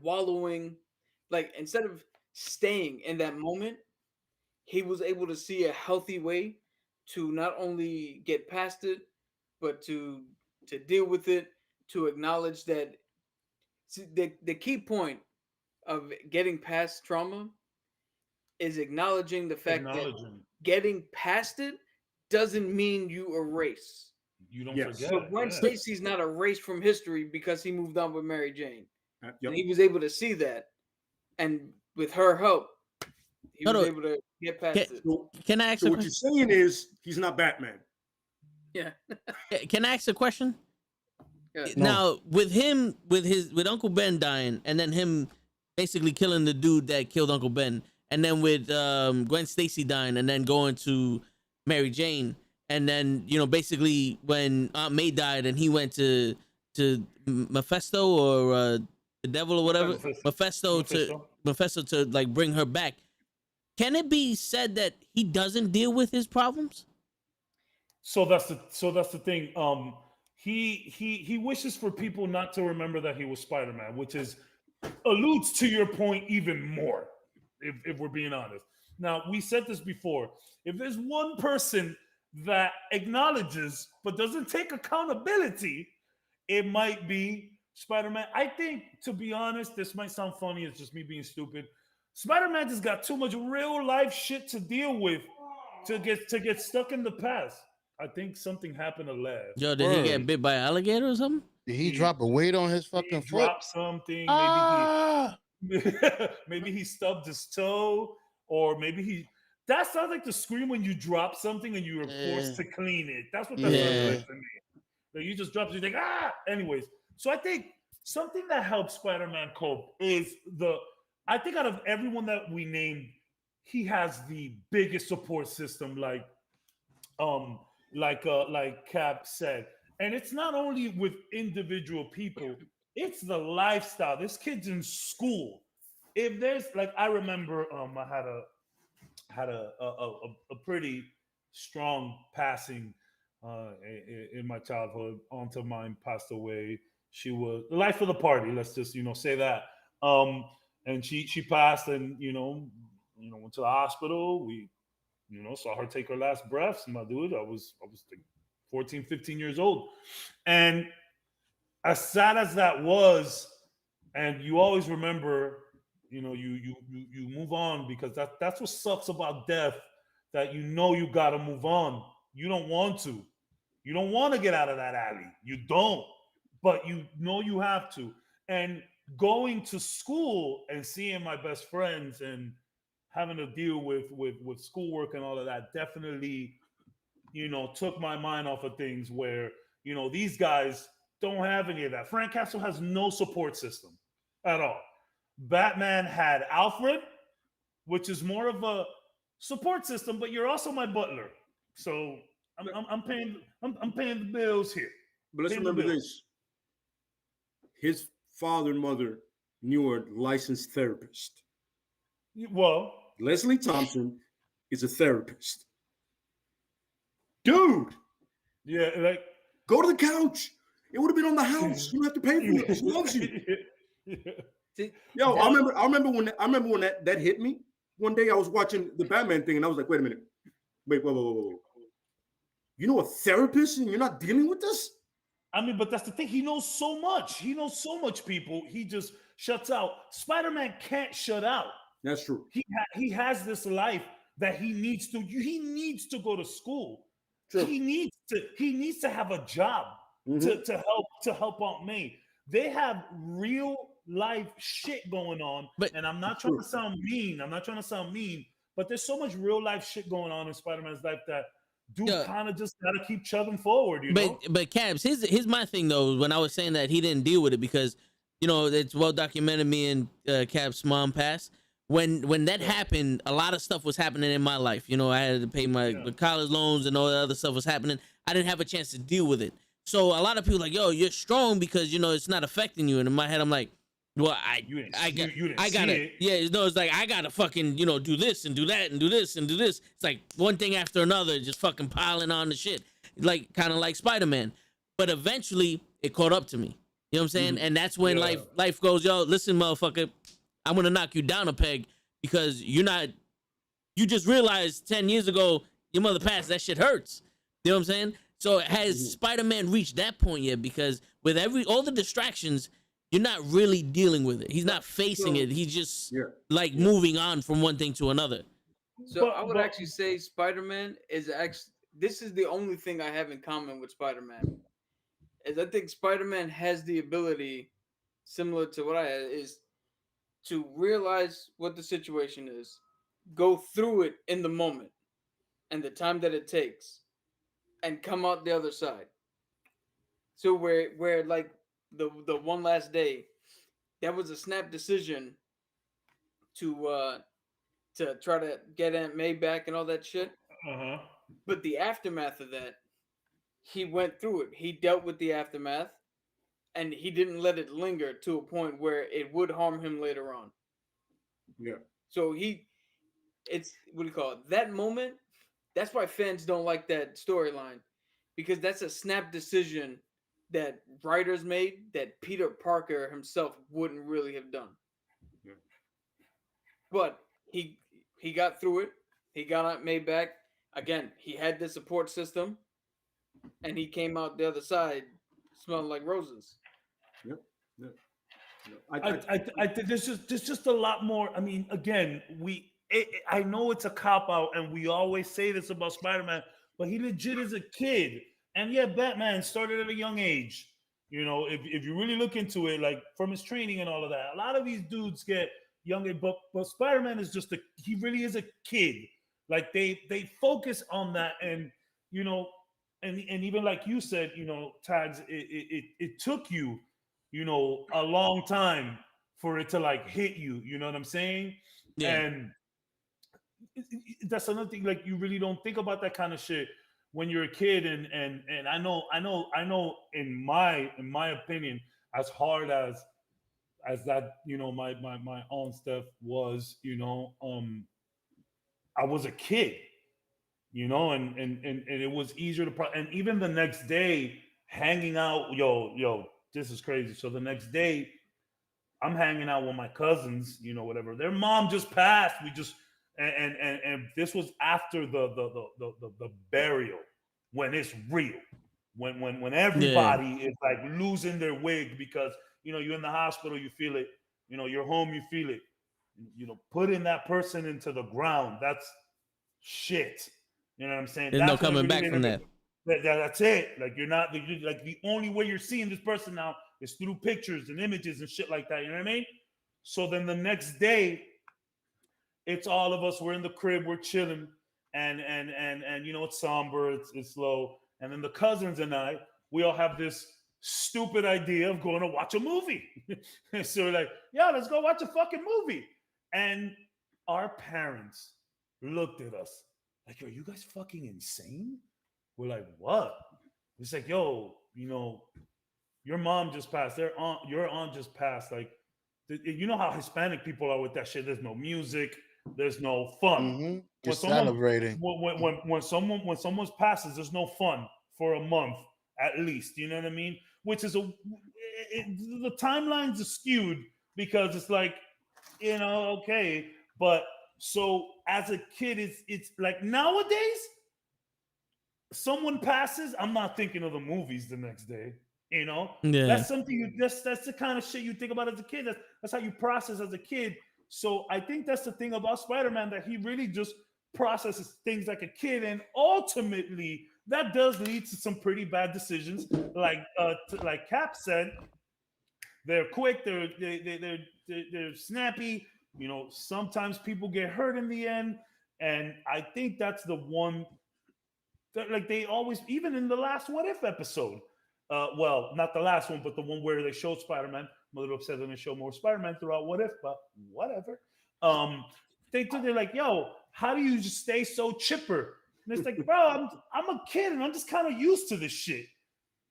instead of staying in that moment, he was able to see a healthy way to not only get past it, but to deal with it, to acknowledge that the key point of getting past trauma is acknowledging the fact that getting past it doesn't mean you erase. You don't forget. So Gwen Stacy's not erased from history because he moved on with Mary Jane. Yep. And he was able to see that. And with her help, he was able to get past it. Can I ask what you're saying is he's not Batman. Yeah. Can I ask a question? Yeah. Now, with Uncle Ben dying, and then him basically killing the dude that killed Uncle Ben, and then with Gwen Stacy dying, and then going to Mary Jane, and then basically when Aunt May died, and he went to Mephisto or the devil or whatever, Mephisto to like bring her back. Can it be said that he doesn't deal with his problems? So that's the thing. He wishes for people not to remember that he was Spider-Man, which alludes to your point even more, if we're being honest. Now, we said this before. If there's one person that acknowledges but doesn't take accountability, it might be Spider-Man. I think, to be honest, this might sound funny. It's just me being stupid. Spider-Man just got too much real life shit to deal with to get stuck in the past. I think something happened to Lev. Yo, did he get bit by an alligator or something? Did he drop a weight on his fucking foot? Dropped something. Maybe maybe he stubbed his toe, or maybe he. That sounds like the scream when you drop something and you were forced to clean it. That's what that sounded Yeah. like to me. Like you just dropped it, you think, ah. Anyways, so I think something that helps Spider-Man cope is I think out of everyone that we named, he has the biggest support system, like Cap said. And it's not only with individual people, it's the lifestyle. This kid's in school. If there's like I remember I had a pretty strong passing in my childhood. Aunt of mine passed away. She was the life of the party. Let's just say that. And she passed, and went to the hospital. We saw her take her last breaths. My dude, I was like 14, 15 years old, and as sad as that was, and you always remember, you move on, because that's what sucks about death. That you gotta move on. You don't want to. You don't want to get out of that alley. You don't, but you have to. And going to school and seeing my best friends and having to deal with schoolwork and all of that definitely, took my mind off of things where, these guys don't have any of that. Frank Castle has no support system at all. Batman had Alfred, which is more of a support system, but you're also my butler. So I'm paying the bills here. But let's Paying the remember bills. this: his father and mother knew a licensed therapist. Well, Leslie Thompson is a therapist. Dude, yeah, like go to the couch. It would have been on the house. You don't have to pay for it. She loves you. See, Yo, that- I remember when that hit me. One day I was watching the Batman thing and I was like, wait a minute. Wait, whoa. You know a therapist and you're not dealing with this? I mean, but that's the thing. He knows so much. He knows so much people. He just shuts out. Spider-Man can't shut out. That's true. He has this life that he needs to. He needs to go to school. True. He needs to have a job to help Aunt May. They have real life shit going on. But- and I'm not trying to sound mean. But there's so much real life shit going on in Spider-Man's life that dude Yeah. kind of just gotta keep chugging forward, you know? But Cabs, here's my thing though. When I was saying that he didn't deal with it because it's well documented. Me and Cab's mom passed. When that happened, a lot of stuff was happening in my life. I had to pay my college loans and all that other stuff was happening. I didn't have a chance to deal with it. So a lot of people are like, yo, you're strong because it's not affecting you. And in my head, I'm like, well, I gotta, it's like I gotta fucking do this and do that and do this and do this. It's like one thing after another, just fucking piling on the shit, like kind of like Spider-Man. But eventually, it caught up to me. You know what I'm saying? And that's when life goes, yo, listen, motherfucker, I'm gonna knock you down a peg because you just realized 10 years ago your mother passed. That shit hurts. You know what I'm saying? So has Spider-Man reached that point yet? Because with all the distractions, you're not really dealing with it. He's not facing it. He's just moving on from one thing to another. So I would actually say Spider-Man is actually, this is the only thing I have in common with Spider-Man. Is I think Spider-Man has the ability, similar to what I had, is to realize what the situation is, go through it in the moment, and the time that it takes, and come out the other side. So where like the one last day, that was a snap decision to try to get Aunt May back and all that shit. But the aftermath of that, he went through it. He dealt with the aftermath, and he didn't let it linger to a point where it would harm him later on. Yeah. So it's what do you call it? That moment, that's why fans don't like that storyline, because that's a snap decision that writers made that Peter Parker himself wouldn't really have done. Yeah. But he got through it. He got Aunt May back. Again, he had the support system, and he came out the other side smelling like roses. Yep. I think there's just a lot more. I mean, again, I know it's a cop out, and we always say this about Spider-Man, but he legit is a kid. And yeah, Batman started at a young age. You know, if you really look into it, like from his training and all of that, a lot of these dudes get younger, but Spider-Man is just he really is a kid. Like they focus on that, and you know, and even like you said, you know, Tags, it took you, you know, a long time for it to like hit you. You know what I'm saying? Yeah. And that's another thing. Like you really don't think about that kind of shit when you're a kid. And I know. In my opinion, as hard as that, you know, my own stuff was, you know, I was a kid, you know, and it was easier to. And even the next day, hanging out, yo, this is crazy. So the next day, I'm hanging out with my cousins, you know, whatever. Their mom just passed. We just and this was after the burial, when it's real, when Yeah. everybody is like losing their wig because you know you're in the hospital, you feel it, you know, you're home, you feel it, you know, putting that person into the ground, that's shit. You know what I'm saying? There's no That's when it coming really back hit from me. that. That's it. Like you're not like the only way you're seeing this person now is through pictures and images and shit like that. You know what I mean? So then the next day, it's all of us. We're in the crib. We're chilling, and you know it's somber. It's low. And then the cousins and I, we all have this stupid idea of going to watch a movie. So we're like, yeah, let's go watch a fucking movie. And our parents looked at us like, "Are you guys fucking insane?" We're like, "What?" It's like, "Yo, you know, your mom just passed. Your aunt just passed. Like, you know how Hispanic people are with that shit. There's no music. There's no fun. Mm-hmm. When Just someone celebrating. when someone passes, there's no fun for a month at least. You know what I mean? Which is the timelines are skewed because it's like, you know, okay, but so as a kid, it's like nowadays, someone passes, I'm not thinking of the movies the next day. You know, Yeah. that's something that's the kind of shit you think about as a kid. That's how you process as a kid. So I think that's the thing about Spider-Man, that he really just processes things like a kid, and ultimately that does lead to some pretty bad decisions. Like Cap said, they're quick, they're snappy. You know, sometimes people get hurt in the end, and I think that's the one that, like, they always, even in the last What If episode, well, not the last one, but the one where they showed Spider-Man. I'm a little upset they didn't show more Spider-Man throughout What If, but whatever. They're like, yo, how do you just stay so chipper? And it's like, bro, I'm a kid and I'm just kind of used to this shit.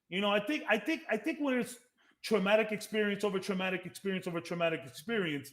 You know, I think when it's traumatic experience over traumatic experience over traumatic experience,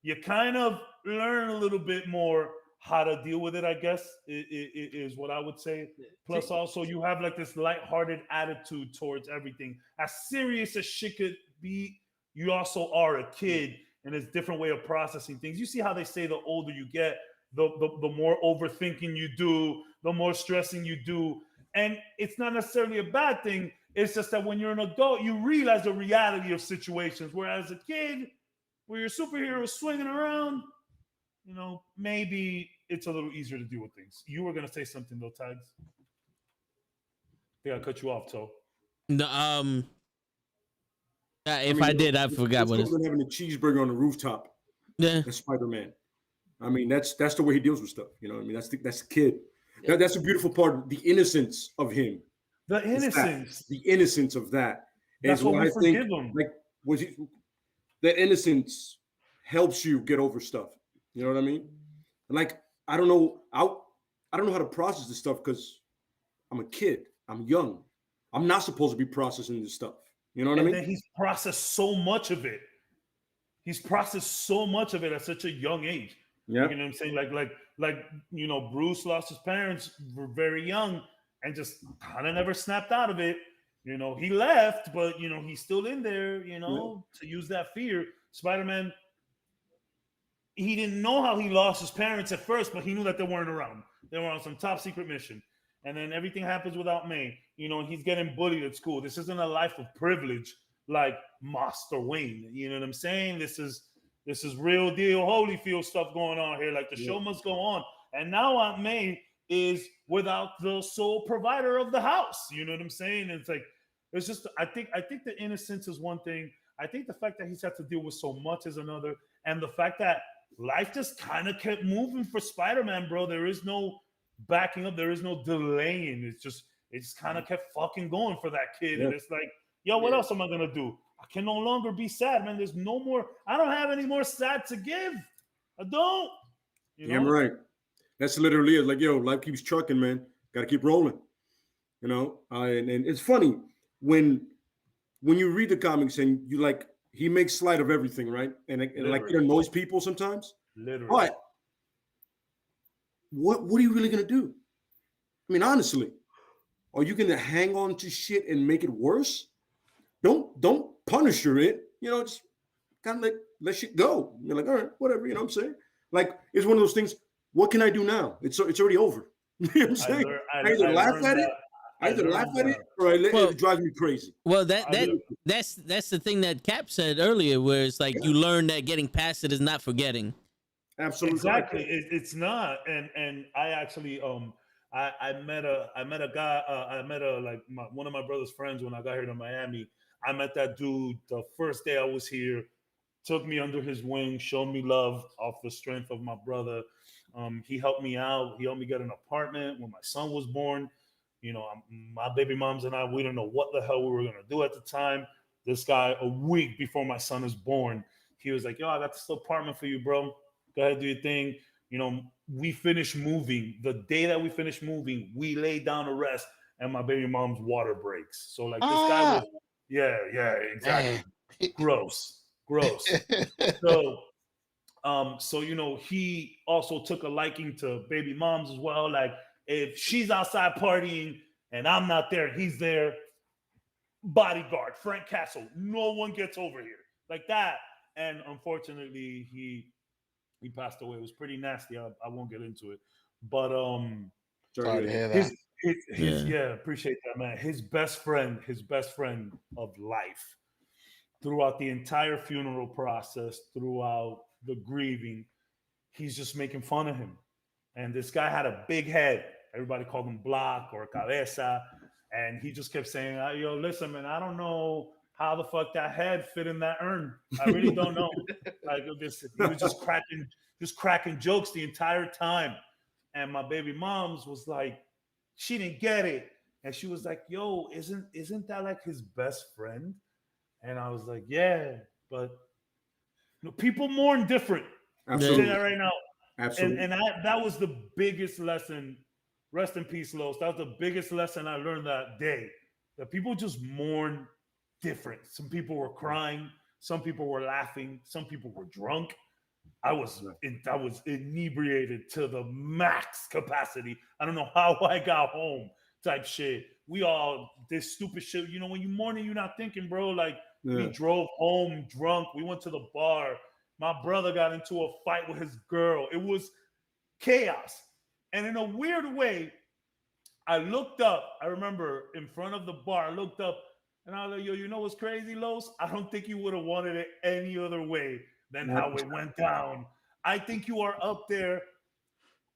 you kind of learn a little bit more how to deal with it, I guess, is what I would say. Plus, also, you have like this lighthearted attitude towards everything. As serious as shit could be, you also are a kid, and it's a different way of processing things. You see how they say the older you get, the more overthinking you do, the more stressing you do. And it's not necessarily a bad thing. It's just that when you're an adult, you realize the reality of situations. Whereas a kid, where your superhero is swinging around, you know, maybe it's a little easier to deal with things. You were gonna say something though, Tags. I think I cut you off, Toe. The if I did, I forgot what it's. Having a cheeseburger on the rooftop. Yeah. That's Spider-Man. I mean, that's the way he deals with stuff. You know what I mean? That's the kid. That's a beautiful part, the innocence of him. The innocence. The innocence of that. That's what we forgive him. Like, that innocence helps you get over stuff. You know what I mean? And like, I don't know how to process this stuff because I'm a kid. I'm young. I'm not supposed to be processing this stuff. You know what I mean? And then he's processed so much of it. He's processed so much of it at such a young age. Yeah. You know what I'm saying? Like you know, Bruce lost his parents very young and just kind of never snapped out of it. You know, he left, but you know, he's still in there, you know, to use that fear. Spider-Man, he didn't know how he lost his parents at first, but he knew that they weren't around. They were on some top secret mission. And then everything happens without May. You know, he's getting bullied at school. This isn't a life of privilege like Master Wayne. You know what I'm saying? This is real deal Holyfield stuff going on here. Like, the show must go on. And now Aunt May is without the sole provider of the house. You know what I'm saying? It's like, It's just I think the innocence is one thing. I think the fact that he's had to deal with so much is another, and the fact that life just kind of kept moving for Spider-Man, bro. There is no backing up. There is no delaying. It just kind of kept fucking going for that kid, and it's like, yo, what else am I gonna do? I can no longer be sad, man. There's no more. I don't have any more sad to give. I don't. You know? Damn right. That's literally it. Like, yo, life keeps trucking, man. Got to keep rolling. You know, and it's funny when you read the comics and you like he makes light of everything, right? And like it annoys people sometimes. Literally. But what are you really gonna do? I mean, honestly, are you gonna hang on to shit and make it worse? Don't punish it. You know, just kind of let shit go. You're like, all right, whatever. You know what I'm saying? Like, it's one of those things. What can I do now? It's already over. You know what I'm saying? I either laugh at it, or it drives me crazy. Well, that's the thing that Cap said earlier, where it's like you learn that getting past it is not forgetting. Absolutely, exactly. It's not. And I actually I met a guy. I met one of my brother's friends when I got here to Miami. I met that dude the first day I was here. Took me under his wing, showed me love off the strength of my brother. He helped me out. He helped me get an apartment when my son was born. You know, my baby moms and I, we didn't know what the hell we were going to do at the time. This guy, a week before my son is born, he was like, yo, I got this apartment for you, bro. Go ahead, do your thing. You know, we finished moving. The day that we finished moving, we laid down to rest and my baby mom's water breaks. So like this guy was, yeah, exactly. Gross. So you know, he also took a liking to baby moms as well. Like if she's outside partying and I'm not there, he's there. Bodyguard, Frank Castle. No one gets over here like that. And unfortunately, he passed away. It was pretty nasty. I won't get into it, but sorry to hear that. Appreciate that, man. His best friend of life. Throughout the entire funeral process, throughout the grieving, he's just making fun of him. And this guy had a big head. Everybody called him Block or Cabeza. And he just kept saying, yo, listen, man, I don't know how the fuck that head fit in that urn. I really don't know. Like this, he was just cracking jokes the entire time. And my baby mom's was like, she didn't get it. And she was like, yo, isn't that like his best friend? And I was like, yeah, but people mourn different. Absolutely. I'm saying that right now. Absolutely. And that was the biggest lesson. Rest in peace, Los. That was the biggest lesson I learned that day. That people just mourn different. Some people were crying. Some people were laughing. Some people were drunk. I was inebriated to the max capacity. I don't know how I got home type shit. We all this stupid shit. You know, when you mourning, you're not thinking, bro. Like we drove home drunk. We went to the bar. My brother got into a fight with his girl. It was chaos. And in a weird way, I looked up. I remember in front of the bar, I looked up and I was like, yo, you know what's crazy, Los? I don't think you would have wanted it any other way than how it went down. I think you are up there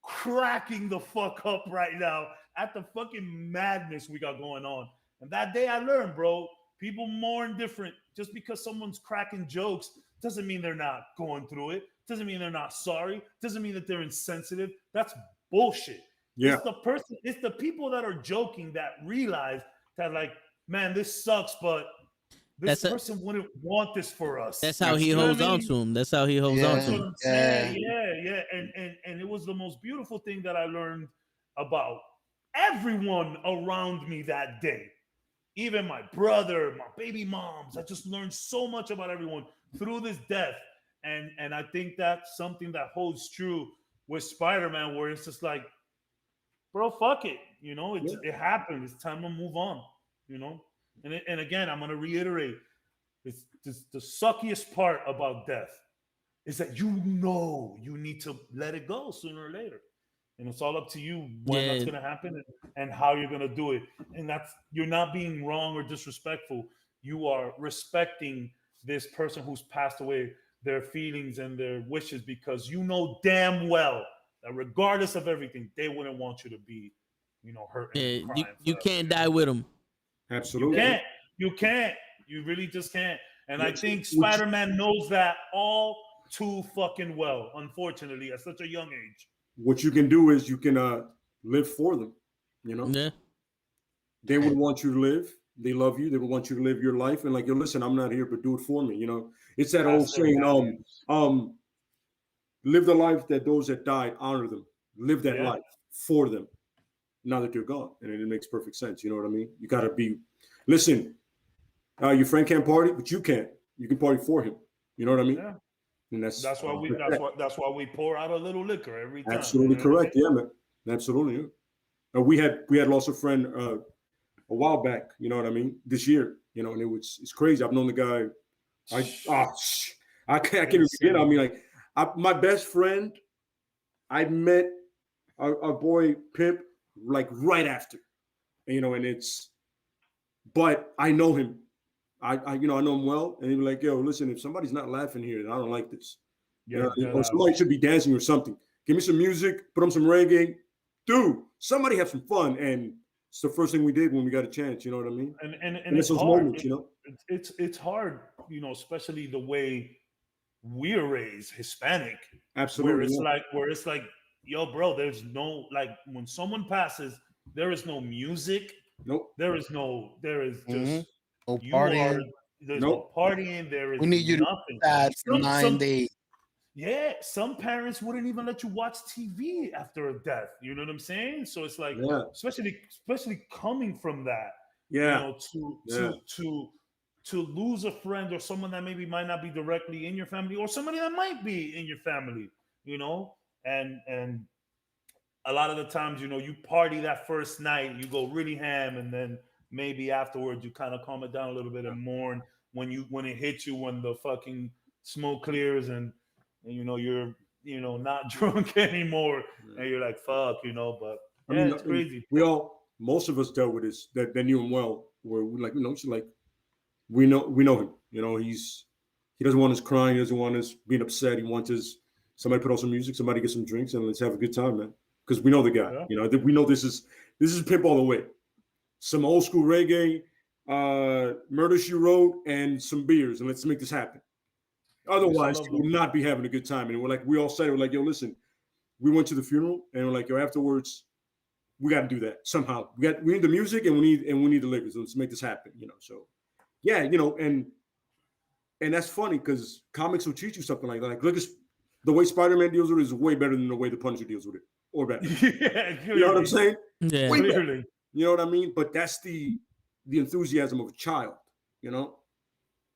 cracking the fuck up right now at the fucking madness we got going on. And that day I learned, bro, people mourn different. Just because someone's cracking jokes doesn't mean they're not going through it. Doesn't mean they're not sorry. Doesn't mean that they're insensitive. That's bullshit. Yeah. It's the people that are joking that realize that, like, man, this sucks, but this person wouldn't want this for us. That's how he holds on to him. That's how he holds on to him. Yeah. And it was the most beautiful thing that I learned about everyone around me that day. Even my brother, my baby moms. I just learned so much about everyone through this death. And I think that's something that holds true with Spider-Man, where it's just like, bro, fuck it. You know, it happened. It's time to move on, you know? And again, I'm going to reiterate, it's the suckiest part about death is that you know you need to let it go sooner or later. And it's all up to you when that's going to happen and how you're going to do it. And you're not being wrong or disrespectful. You are respecting this person who's passed away, their feelings and their wishes, because you know damn well that regardless of everything, they wouldn't want you to be, you know, hurt. Yeah, you can't die with them. Absolutely. You can't. You can't. You really just can't. And I think Which- Spider-Man knows that all too fucking well, unfortunately, at such a young age. What you can do is you can live for them. You know, Yeah. they would want you to live. They love you. They would want you to live your life. And like, yo, listen, I'm not here, but do it for me. You know, it's that old That's their saying, values. live the life that those that died, honor them. Live that Yeah. life for them. Now that they're gone, and it makes perfect sense. You know what I mean? You got to be. Listen, your friend can't party, but you can. You can party for him. You know what I mean? Yeah. And That's why we pour out a little liquor every time. absolutely you know what I correct. Yeah, man. Absolutely. Yeah. We had lost a friend a while back. You know what I mean? This year. You know, and it's crazy. I've known the guy. I can't even forget. I mean, like my best friend, I met our boy Pimp like right after. You know, and but I know him. I know him well, and he'd be like, "Yo, listen, if somebody's not laughing here, then I don't like this. Yeah, Or somebody should be dancing or something. Give me some music, put on some reggae, dude. Somebody have some fun." And it's the first thing we did when we got a chance. You know what I mean? And it's it's those hard. moments, you know. It's hard, you know, especially the way we're raised, Hispanic. Absolutely. Where it's like, yo, bro, there's no like when someone passes, there is no music. Nope. There is just No you partying. are there's no partying. There is We need you nothing. to fast 9 days. Yeah, some parents wouldn't even let you watch TV after a death. You know what I'm saying? So it's like, especially coming from that, you know, to lose a friend or someone that maybe might not be directly in your family, or somebody that might be in your family, you know, and a lot of the times, you know, you party that first night, you go really ham, and then maybe afterwards you kind of calm it down a little bit and mourn when it hits you, when the fucking smoke clears and you know you're not drunk anymore, and you're like, fuck, you know. But yeah, I mean, it's crazy. Most of us dealt with this that knew him well, where we like, you know, it's like we know him. You know, he doesn't want us crying, he doesn't want us being upset. He wants us somebody put on some music, somebody get some drinks, and let's have a good time, man. Because we know the guy. Yeah. You know, we know this is Pimp all the way. Some old school reggae, Murder She Wrote, and some beers, and let's make this happen. Otherwise, we'll not be having a good time. And we all said, we're like, yo, listen, we went to the funeral, and we're like, yo, afterwards, we got to do that somehow. We need the music, and we need the liquor. So let's make this happen. You know, so yeah, you know, and that's funny because comics will teach you something like that. Like, look, the way Spider-Man deals with it is way better than the way the Punisher deals with it, or better. Yeah, you know what I'm saying? Yeah, way better. You know what I mean? But that's the enthusiasm of a child. You know,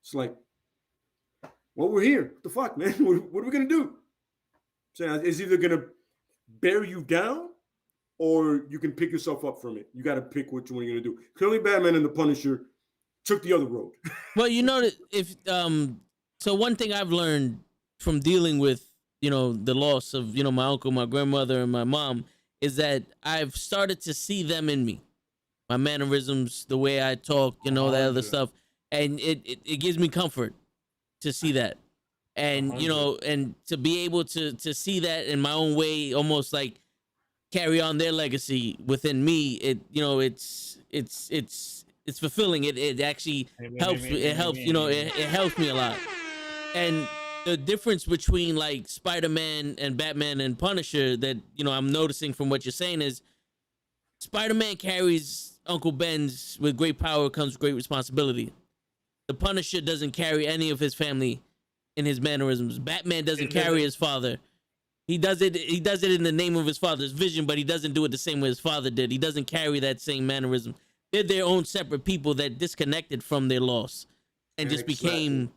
it's like, well, we're here. What the fuck, man? What are we gonna do? So it's either gonna bear you down, or you can pick yourself up from it. You got to pick which one you're gonna do. Clearly, Batman and the Punisher took the other road. Well, you know, if so one thing I've learned from dealing with, you know, the loss of, you know, my uncle, my grandmother, and my mom is that I've started to see them in me, my mannerisms, the way I talk, you know, that other stuff, and it gives me comfort to see that, and you know, and to be able to see that in my own way, almost like carry on their legacy within me. It, you know, it's fulfilling. It actually helps. It helps. You know, it helps me a lot. And the difference between like Spider-Man and Batman and Punisher that, you know, I'm noticing from what you're saying is Spider-Man carries Uncle Ben's with great power comes great responsibility. The Punisher doesn't carry any of his family in his mannerisms. Batman doesn't carry his father. He does it in the name of his father's vision, but he doesn't do it the same way his father did. He doesn't carry that same mannerism. They're their own separate people that disconnected from their loss and just became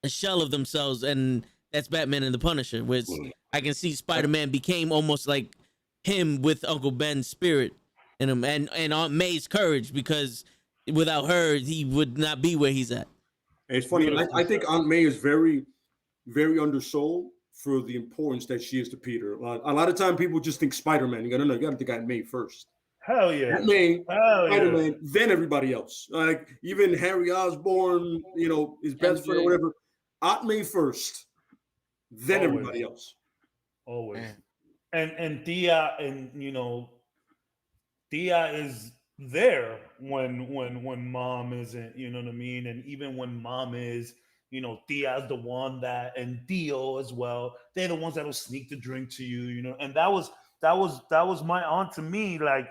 a shell of themselves, and that's Batman and the Punisher. Which I can see Spider-Man became almost like him with Uncle Ben's spirit in him, and Aunt May's courage, because without her, he would not be where he's at. It's funny. I think Aunt May is very, very undersold for the importance that she is to Peter. A lot of time people just think Spider-Man. You got to think Aunt May first. Hell yeah. Aunt May, Spider-Man, then everybody else. Like even Harry Osborn, you know, his best friend or whatever. Aunt May first, then everybody else. Always. Man. And Tia, and you know, Tia is there when mom isn't, you know what I mean? And even when mom is, Tia's the one that, and Dio as well, they're the ones that'll sneak the drink to you, and that was my aunt to me. Like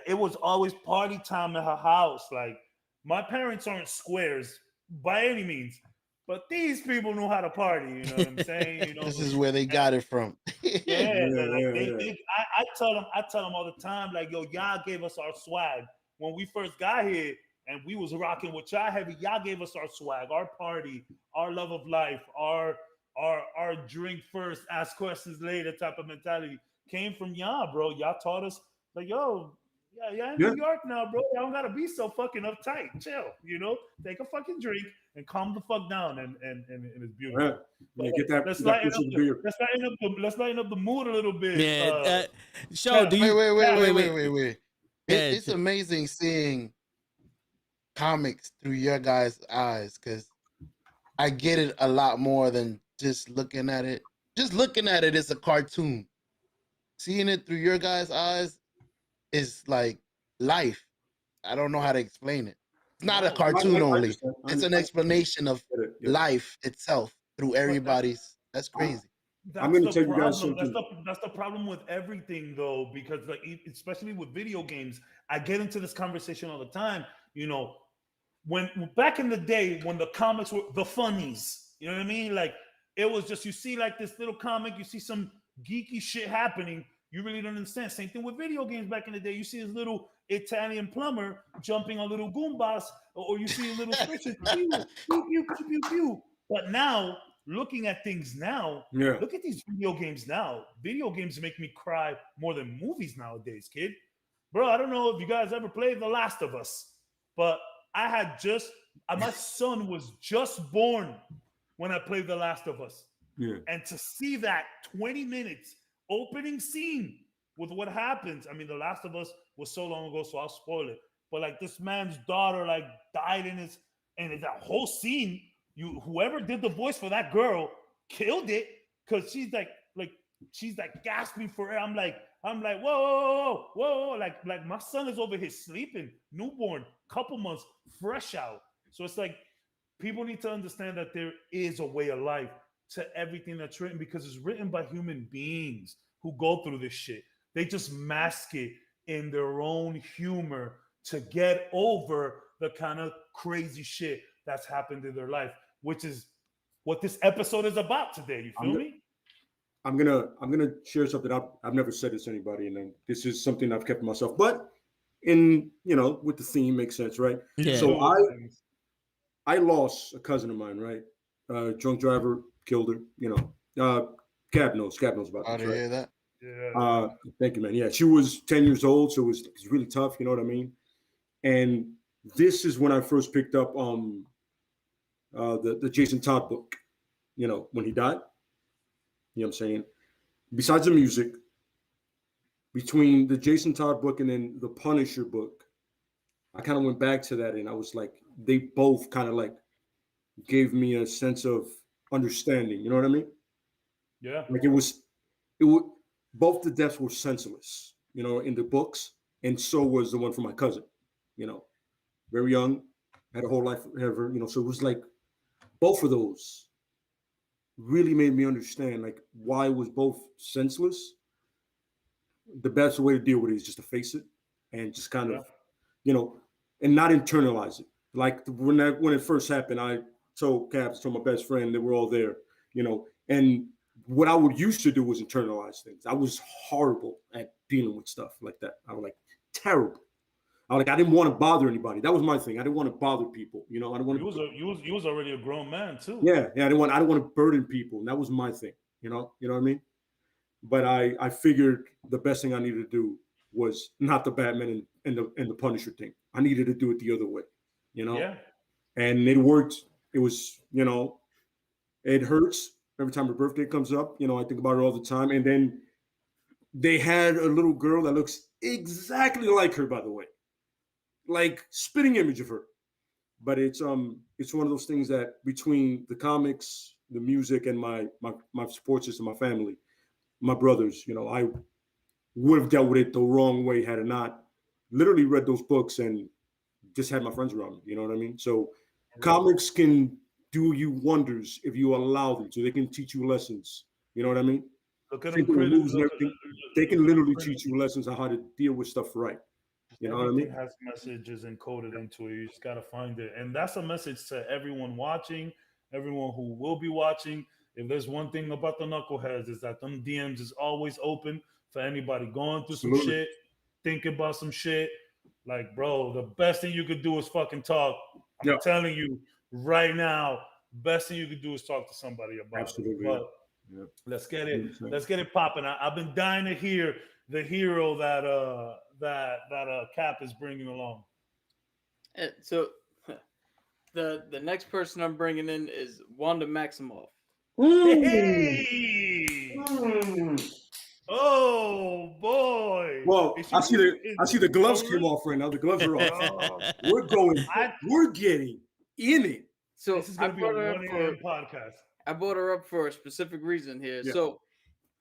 it was always party time at her house. Like my parents aren't squares by any means, but these people know how to party, you know what I'm saying? This is where they got it from. Yeah, like Yeah, they, yeah. they I tell them all the time, like, yo, y'all gave us our swag when we first got here, and we was rocking with y'all heavy. Y'all gave us our swag, our party, our love of life, our drink first, ask questions later type of mentality came from y'all, bro. Y'all taught us, like, yo, yeah, yeah, in Yeah. New York now, bro. Y'all don't gotta be so fucking uptight. Chill, take a fucking drink and calm the fuck down, and it's All right. beautiful. But Yeah, get that let's that lighten piece up of the beer. let's lighten up the mood a little bit. Yeah. Show, Cap, do you? Wait. Yeah, It's amazing seeing comics through your guys' eyes because I get it a lot more than just looking at it. Just looking at it is a cartoon. Seeing it through your guys' eyes is like life. I don't know how to explain it. It's not a no, cartoon I only. understand. It's an explanation of Get it. Yeah. life itself through but that everybody's. That's crazy. I'm that's going to the tell you guys problem. That's something. the problem with everything, though, because like especially with video games, I get into this conversation all the time. When back in the day when the comics were the funnies, you know what I mean? Like it was just, you see like this little comic, you see some geeky shit happening, you really don't understand. Same thing with video games back in the day. You see this little Italian plumber jumping on little Goombas, or you see little fishes, pew, pew, pew, pew, pew, pew. But now, looking at things now, Yeah. look at these video games now. Video games make me cry more than movies nowadays, kid. Bro, I don't know if you guys ever played The Last of Us, but I had just my son was just born when I played The Last of Us. Yeah. And to see that 20 minutes opening scene with what happens, I mean, The Last of Us was so long ago, so I'll spoil it. But like this man's daughter like died and that whole scene, whoever did the voice for that girl killed it, because she's like gasping for air. I'm like, whoa. Like my son is over here sleeping, newborn, couple months, fresh out. So it's like people need to understand that there is a way of life to everything that's written, because it's written by human beings who go through this shit. They just mask it in their own humor to get over the kind of crazy shit that's happened in their life, which is what this episode is about today. You feel me? I'm gonna share something. I've never said this to anybody, and then this is something I've kept to myself. But with the theme makes sense, right? Yeah. So I lost a cousin of mine, right? Drunk driver killed her. Cab knows about How this, to right? hear that? Yeah. Thank you, man. Yeah, she was 10 years old, so it's really tough. You know what I mean? And this is when I first picked up the Jason Todd book. When he died. You know what I'm saying? Besides the music, between the Jason Todd book and then the Punisher book, I kind of went back to that, and I was like, they both kind of like gave me a sense of understanding. You know what I mean? Yeah. Like it was both the deaths were senseless, in the books, and so was the one for my cousin. Very young, had a whole life ever. So it was like both of those really made me understand like why it was both senseless. The best way to deal with it is just to face it and just kind of, and not internalize it. Like when it first happened, I told Caps, told my best friend, they were all there, and what I would used to do was internalize things. I was horrible at dealing with stuff like that. I was like terrible. I didn't want to bother anybody. That was my thing. I didn't want to bother people. I didn't want to. You was already a grown man too. Yeah. I didn't want to burden people. And that was my thing. You know what I mean? But I figured the best thing I needed to do was not the Batman and the Punisher thing. I needed to do it the other way. Yeah. And it worked. It was, it hurts every time her birthday comes up. I think about her all the time. And then they had a little girl that looks exactly like her, by the way. Like spitting image of her. But it's one of those things that between the comics, the music, and my support system, my family, my brothers, I would have dealt with it the wrong way had it not literally read those books and just had my friends around me. You know what I mean? So comics can do you wonders if you allow them to. They can teach you lessons. You know what I mean? Look at Think them of the critics. movies and everything. They can literally teach you lessons on how to deal with stuff right. You know what I Everything mean? has messages encoded into it. You just gotta find it, and that's a message to everyone watching, everyone who will be watching. If there's one thing about the knuckleheads, is that them DMs is always open for anybody going through some Absolutely. shit, thinking about some shit. Like, bro, the best thing you could do is fucking talk. I'm Yeah. telling you right now, best thing you could do is talk to somebody about Absolutely. it. But Yeah. let's get it. 100%. Let's get it popping. I've been dying to hear the hero that Cap is bringing along. So the next person I'm bringing in is Wanda Maximoff. Hey! Oh boy! Well, Is she I see the gloves oh, came really? off right now. The gloves are off. Oh, We're getting in it. So this is I gonna be a brought her up 1 for a.m. podcast. I brought her up for a specific reason here. Yeah. So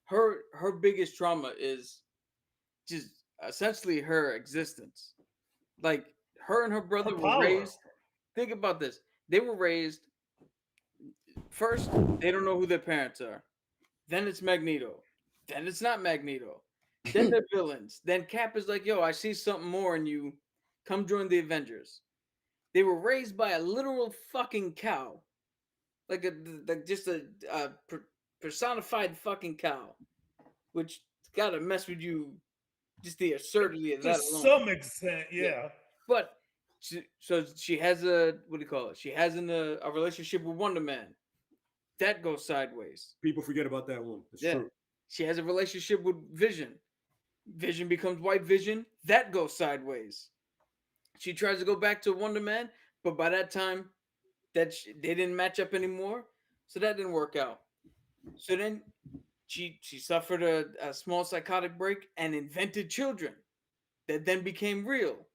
her biggest trauma is just essentially her existence. Like her and her brother were power. raised. Think about this. They were raised first, they don't know who their parents are. Then it's Magneto. Then it's not Magneto. Then they're villains. Then Cap is like, yo, I see something more in you. Come join the Avengers. They were raised by a literal fucking cow. Like just a personified fucking cow. Which gotta mess with you. Just the absurdity of To that alone. some extent, yeah. But so she has a what do you call it? She has a relationship with Wonder Man. That goes sideways. People forget about that one. It's Yeah. true. She has a relationship with Vision. Vision becomes White Vision. That goes sideways. She tries to go back to Wonder Man, but by that time, they didn't match up anymore, so that didn't work out. So then she suffered a small psychotic break and invented children that then became real.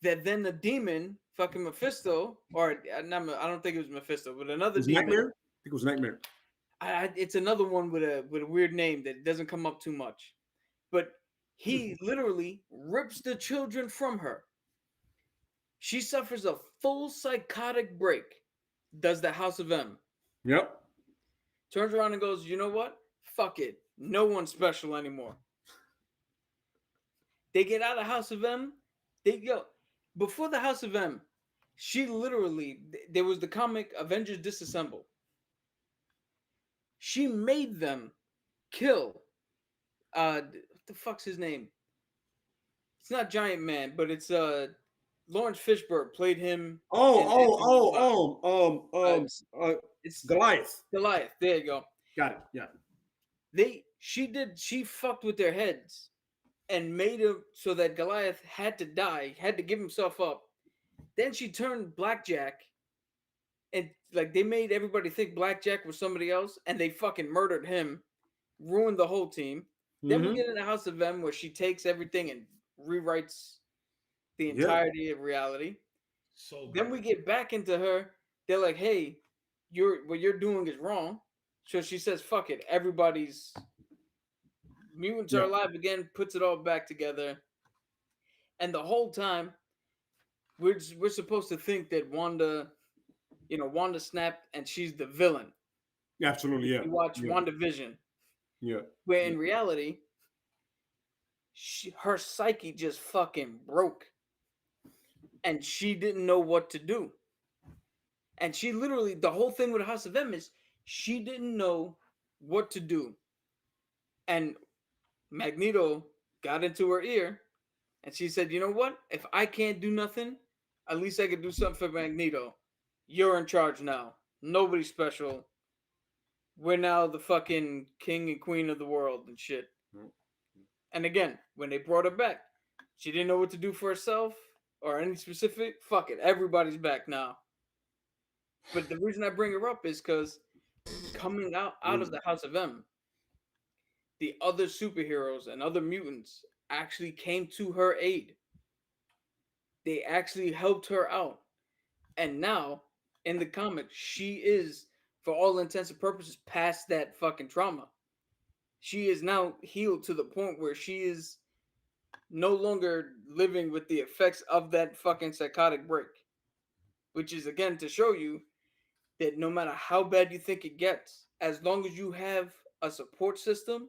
That then the demon, fucking Mephisto, or I don't think it was Mephisto, but another It was demon. Nightmare? I think it was Nightmare. It's another one with a weird name that doesn't come up too much. But he literally rips the children from her. She suffers a full psychotic break. Does the House of M. Yep. Turns around and goes, you know what? Fuck it. No one's special anymore. They get out of House of M. They go. Before the House of M, she literally, there was the comic Avengers Disassemble. She made them kill. What the fuck's his name? It's not Giant Man, but it's Lawrence Fishburne played him. It's Goliath. Goliath. There you go. Got it. Yeah. She fucked with their heads and made him so that Goliath had to die, had to give himself up. Then she turned Blackjack, and like they made everybody think Blackjack was somebody else, and they fucking murdered him, ruined the whole team. Then we get in the House of M where she takes everything and rewrites the entirety of reality. So then we get back into her. They're like, "Hey, what you're doing is wrong." So she says, "Fuck it, everybody's mutants are alive again." Puts it all back together, and the whole time, we're supposed to think that Wanda snapped and she's the villain. Absolutely, yeah. You watch WandaVision. Yeah. Where in reality, her psyche just fucking broke. And she didn't know what to do. And she literally, the whole thing with House of M is she didn't know what to do. And Magneto got into her ear and she said, you know what? If I can't do nothing, at least I can do something for Magneto. You're in charge now. Nobody's special. We're now the fucking king and queen of the world and shit. And again, when they brought her back, she didn't know what to do for herself or any specific. Fuck it. Everybody's back now. But the reason I bring her up is because coming out of the House of M, the other superheroes and other mutants actually came to her aid. They actually helped her out. And now, in the comics, she is, for all intents and purposes, past that fucking trauma. She is now healed to the point where she is no longer living with the effects of that fucking psychotic break, which is again to show you that no matter how bad you think it gets, as long as you have a support system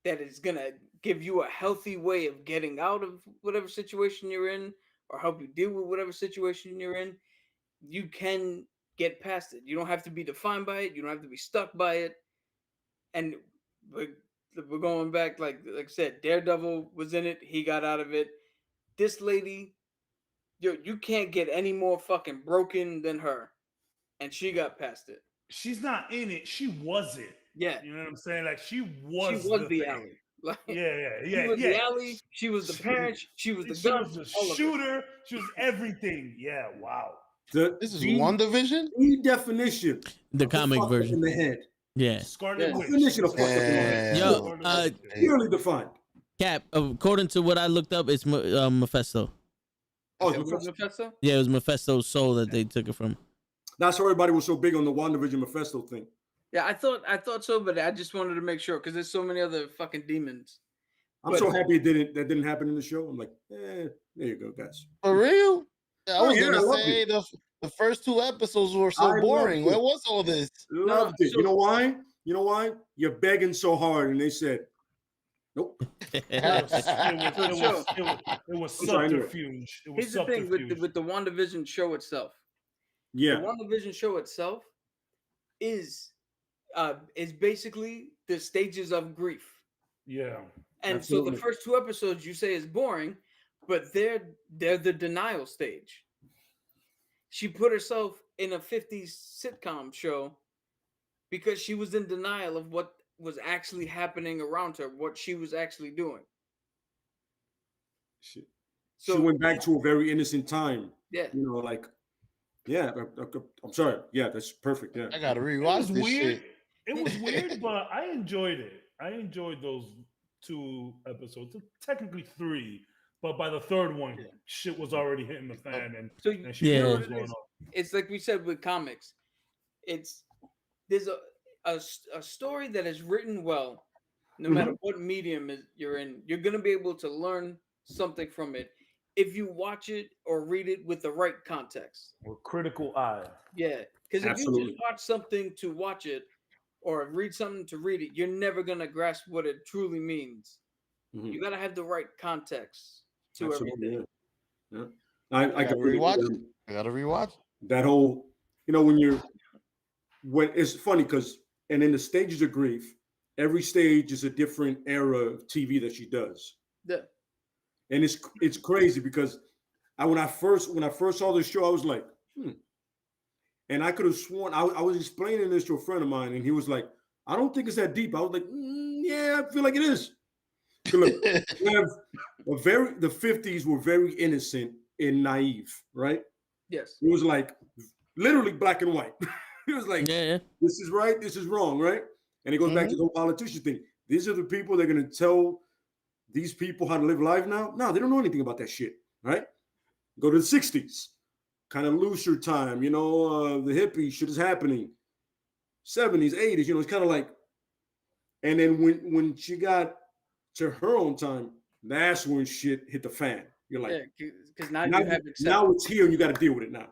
that is gonna give you a healthy way of getting out of whatever situation you're in or help you deal with whatever situation you're in, you can get past it. You don't have to be defined by it. You don't have to be stuck by it. And we're going back, like I said, Daredevil was in it. He got out of it. This lady, you can't get any more fucking broken than her, and she got past it. She's not in it. She was it. Yeah, You know what I'm saying? Like she she was was the the thing. alley. Like, Yeah, she was yeah. the alley. She was the parent. She was the She gun. was the all of it. shooter. She was everything. Yeah, wow. This is WandaVision? The definition. The of comic fucked up version. in the head. Yeah. Scarlet Yeah. Witch. Definition of fucked up in the head. Damn. Yo, Scarlet uh, Witch. Clearly defined. Cap, according to what I looked up, it's Mephisto. Oh, It it's was Mephisto. Mephisto? Yeah, it was Mephisto's soul that they took it from. That's why everybody was so big on the WandaVision Mephisto thing. Yeah, I thought so, but I just wanted to make sure because there's so many other fucking demons. I'm But- so happy that didn't happen in the show. I'm like, there you go, guys. For real? I Oh, was yeah, I gonna love say it. the first 2 episodes were I so loved boring. it. Where was all this? Loved it. so- You know why? You know why? You're begging so hard, and they said, nope. It was I'm sorry, anyway. subterfuge. It was Here's the thing subterfuge. with the WandaVision show itself. Yeah. The WandaVision show itself is basically the stages of grief. Yeah. And so Absolutely. the first 2 episodes you say is boring, but they're the denial stage. She put herself in a 50s sitcom show because she was in denial of what was actually happening around her, what she was actually doing. She So went back to a very innocent time. yeah. You know, like, yeah. I'm sorry. Yeah, that's perfect. Yeah. I gotta It rewatch was this weird. shit. It was weird, but I enjoyed it. I enjoyed those 2 episodes. Technically 3, but by the 3rd one, shit was already hitting the fan, and So she Yeah. knew what what was it going is? on. It's like we said with comics. There's a story that is written well, no matter what medium you're in. You're gonna be able to learn something from it if you watch it or read it with the right context. With critical eye. Yeah, because if you Absolutely. just watch something to watch it or read something to read it, you're never gonna grasp what it truly means. Mhm. You gotta have the right context to Absolutely. everything. Yeah. Yeah. I gotta completely rewatch agree. it. I gotta rewatch. That whole, when it's funny because, and in the stages of grief, every stage is a different era of TV that she does. Yeah. And it's crazy because when I first saw this show, I was like, and I could have sworn I was explaining this to a friend of mine, and he was like, I don't think it's that deep. I was like, yeah, I feel like it is. Look, we have the 50s were very innocent and naive, right? Yes. It was like literally black and white. It was like, Yeah. this is right, this is wrong, right? And it goes back to the whole politician thing. These are the people that are going to tell these people how to live life now. No, they don't know anything about that shit, right? Go to the 60s, kind of looser time, the hippie shit is happening. 70s, 80s, it's kind of like, and then when she got to her own time, that's when shit hit the fan. You're like, Yeah, because now now, you have now it's here and you got to deal with it now.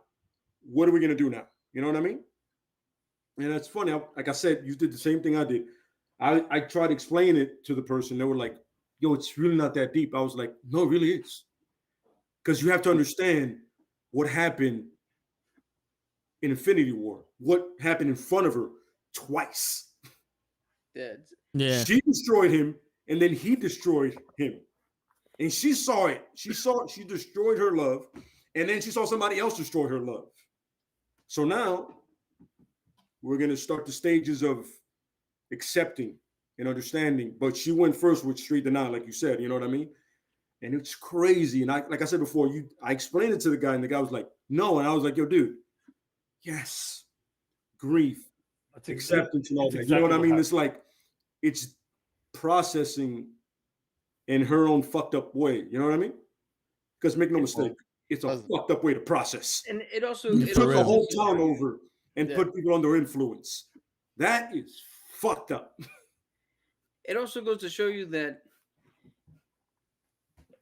What are we going to do now? You know what I mean? And that's funny. Like I said, you did the same thing I did. I tried to explain it to the person. They were like, yo, it's really not that deep. I was like, no, it really is. Because you have to understand what happened in Infinity War, what happened in front of her twice. Yeah. She destroyed him, and then he destroyed him. And she saw it. She destroyed her love, and then she saw somebody else destroy her love. So now we're going to start the stages of accepting and understanding. But she went first with street denial, like you said, you know what I mean? And it's crazy. And like I said before, I explained it to the guy, and the guy was like, no. And I was like, yo, dude, yes, grief, acceptance, and all that. You know what I mean? It's like, it's processing in her own fucked up way. You know what I mean? Because make no mistake, it's a fucked up way to process. And it also You it took also the whole town over and Yeah. put people under influence. That is fucked up. it also goes to show you that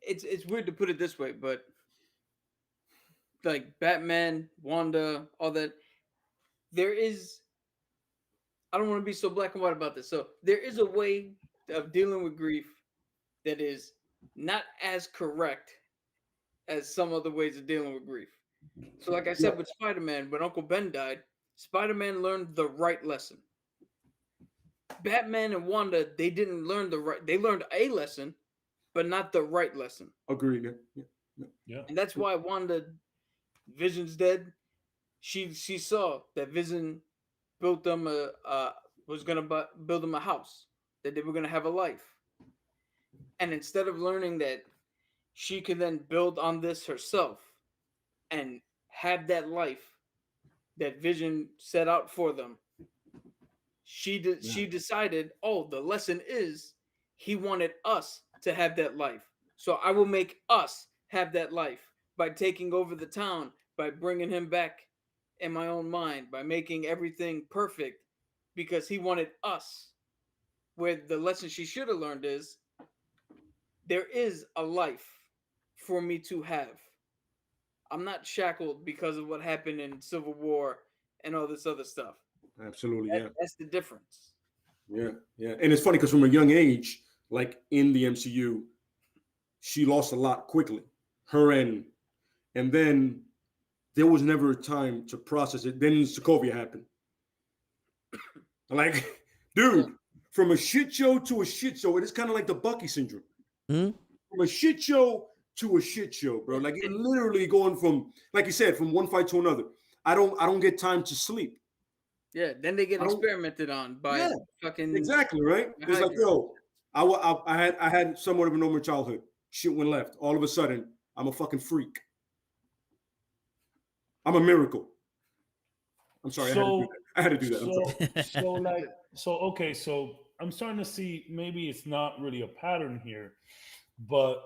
it's weird to put it this way, but like Batman, Wanda, all that, there is. I don't want to be so black and white about this. So there is a way of dealing with grief that is not as correct as some other ways of dealing with grief. So, like I said with Spider-Man, when Uncle Ben died, Spider-Man learned the right lesson. Batman and Wanda, they didn't learn the right. They learned a lesson, but not the right lesson. Agreed. Yeah. And that's why Wanda, Vision's dead. She saw that Vision built them was gonna build them a house, that they were gonna have a life, and instead of learning that she could then build on this herself and have that life that Vision set out for them, she decided, oh, the lesson is he wanted us to have that life, so I will make us have that life by taking over the town, by bringing him back in my own mind, by making everything perfect, because he wanted us. Where the lesson she should have learned is there is a life for me to have. I'm not shackled because of what happened in Civil War and all this other stuff. Absolutely, That's the difference. Yeah. And it's funny because from a young age, like in the MCU, she lost a lot quickly. Her and then there was never a time to process it. Then Sokovia happened. Like, dude, from a shit show to a shit show, it is kind of like the Bucky syndrome. Hmm? From a shit show to a shit show, bro. Like it literally going from, like you said, from one fight to another. I don't get time to sleep. Yeah, then they get experimented on by fucking exactly right. It's like, yo, I had somewhat of a normal childhood. Shit went left. All of a sudden, I'm a fucking freak. I'm a miracle. I'm sorry, I had to do that. So I'm starting to see maybe it's not really a pattern here, but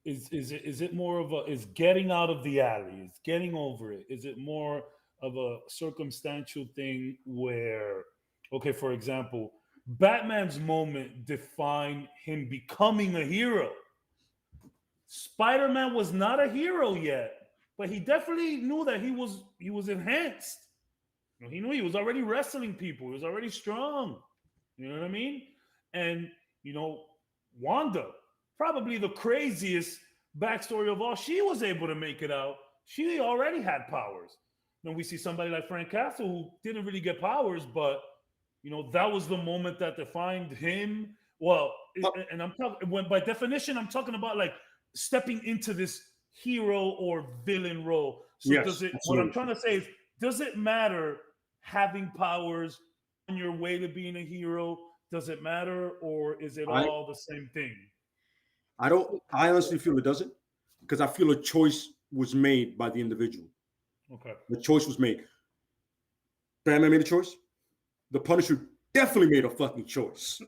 is it more of is getting out of the alley, is getting over it? Is it more of a circumstantial thing where, okay, for example, Batman's moment defined him becoming a hero. Spider-Man was not a hero yet, but he definitely knew that he was enhanced. You know, he knew he was already wrestling people. He was already strong. You know what I mean? And, you know, Wanda, probably the craziest backstory of all, she was able to make it out. She already had powers. Then we see somebody like Frank Castle who didn't really get powers, but, you know, that was the moment that defined him. Well, and I'm talking, when by definition, I'm talking about like stepping into this hero or villain role. So Yes, does it, absolutely. what I'm trying to say is, does it matter having powers on your way to being a hero? Does it matter, or is it all the same thing? I honestly feel it doesn't, because I feel a choice was made by the individual. Okay. The choice was made. Batman made a choice. The Punisher definitely made a fucking choice.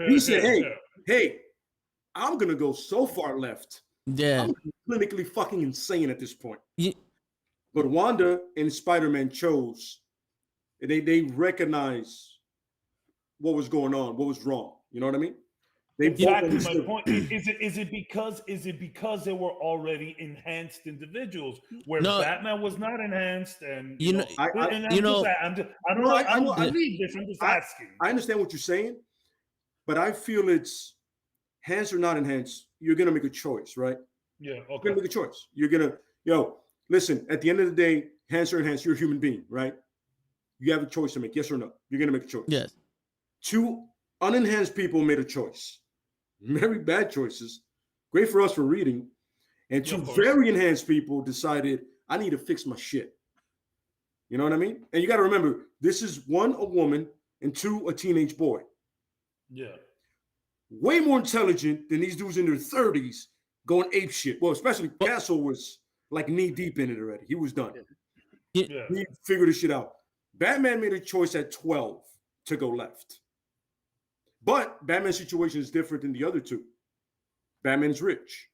He said, hey, I'm going to go so far left. Yeah. I'm clinically fucking insane at this point. Yeah. But Wanda and Spider-Man chose. They recognize what was going on, what was wrong. You know what I mean? Exactly my point. Is it because they were already enhanced individuals where Batman was not enhanced? And I'm just asking. I understand what you're saying, but I feel it's enhanced or not enhanced. You're gonna make a choice, right? Yeah. Okay. You're gonna make a choice. You're gonna, listen. At the end of the day, enhanced or enhanced, you're a human being, right? You have a choice to make, yes or no. You're gonna make a choice. Yes. Two unenhanced people made a choice. Very bad choices. Great for us for reading. And two very enhanced people decided, I need to fix my shit. You know what I mean? And you got to remember, this is one, a woman, and two, a teenage boy. Yeah. Way more intelligent than these dudes in their 30s going ape shit. Well, especially Castle was like knee deep in it already. He was done. Yeah. He figured this shit out. Batman made a choice at 12 to go left. But Batman's situation is different than the other two. Batman's rich.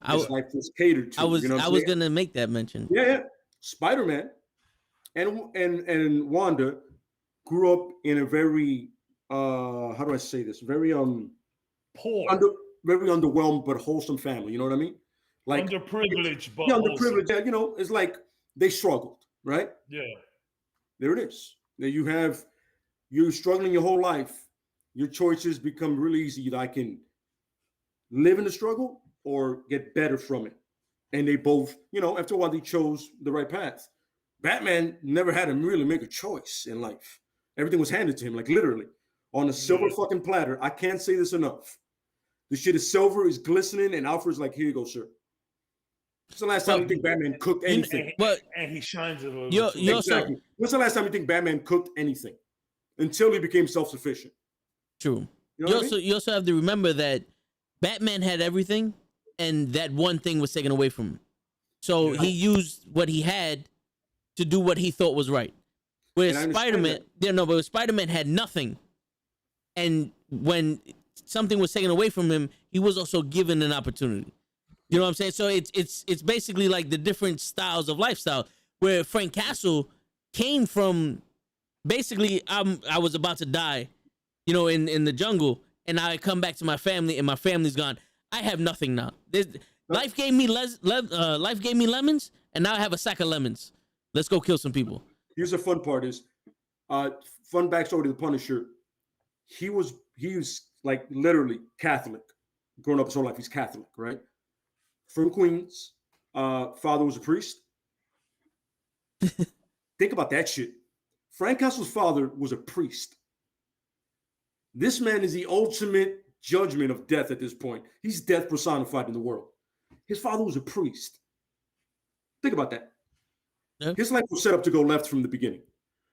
His life was catered to. I was going to make that mention. Yeah. Spider-Man and Wanda grew up in a very how do I say this? Very poor. very underwhelmed but wholesome family. You know what I mean? Like underprivileged, but yeah, wholesome. underprivileged. Yeah, you know, it's like they struggled, right? Yeah. There it is. Now you're struggling your whole life. Your choices become really easy. Either I can live in the struggle or get better from it. And they both, you know, after a while, they chose the right path. Batman never had to really make a choice in life. Everything was handed to him, like literally on a silver fucking platter. I can't say this enough. The shit is silver, is glistening, and Alfred's like, here you go, sir. What's the last time you think Batman cooked anything? And he shines it a little. You too. also What's the last time you think Batman cooked anything? Until he became self-sufficient. true. You know what I mean? You also have to remember that Batman had everything, and that one thing was taken away from him. So he used what he had to do what he thought was right. Whereas Spider-Man, but Spider-Man had nothing, and when something was taken away from him, he was also given an opportunity. You know what I'm saying? So it's basically like the different styles of lifestyle. Where Frank Castle came from, basically, I was about to die, you know, in the jungle, and I come back to my family, and my family's gone. I have nothing now. Life gave me life gave me lemons, and now I have a sack of lemons. Let's go kill some people. Here's the fun part: is fun backstory to the Punisher. He was like literally Catholic, growing up his whole life. He's Catholic, right? From Queens. Father was a priest. Think about that shit. Frank Castle's father was a priest. This man is the ultimate judgment of death at this point. He's death personified in the world. His father was a priest. Think about that. Yeah. His life was set up to go left from the beginning.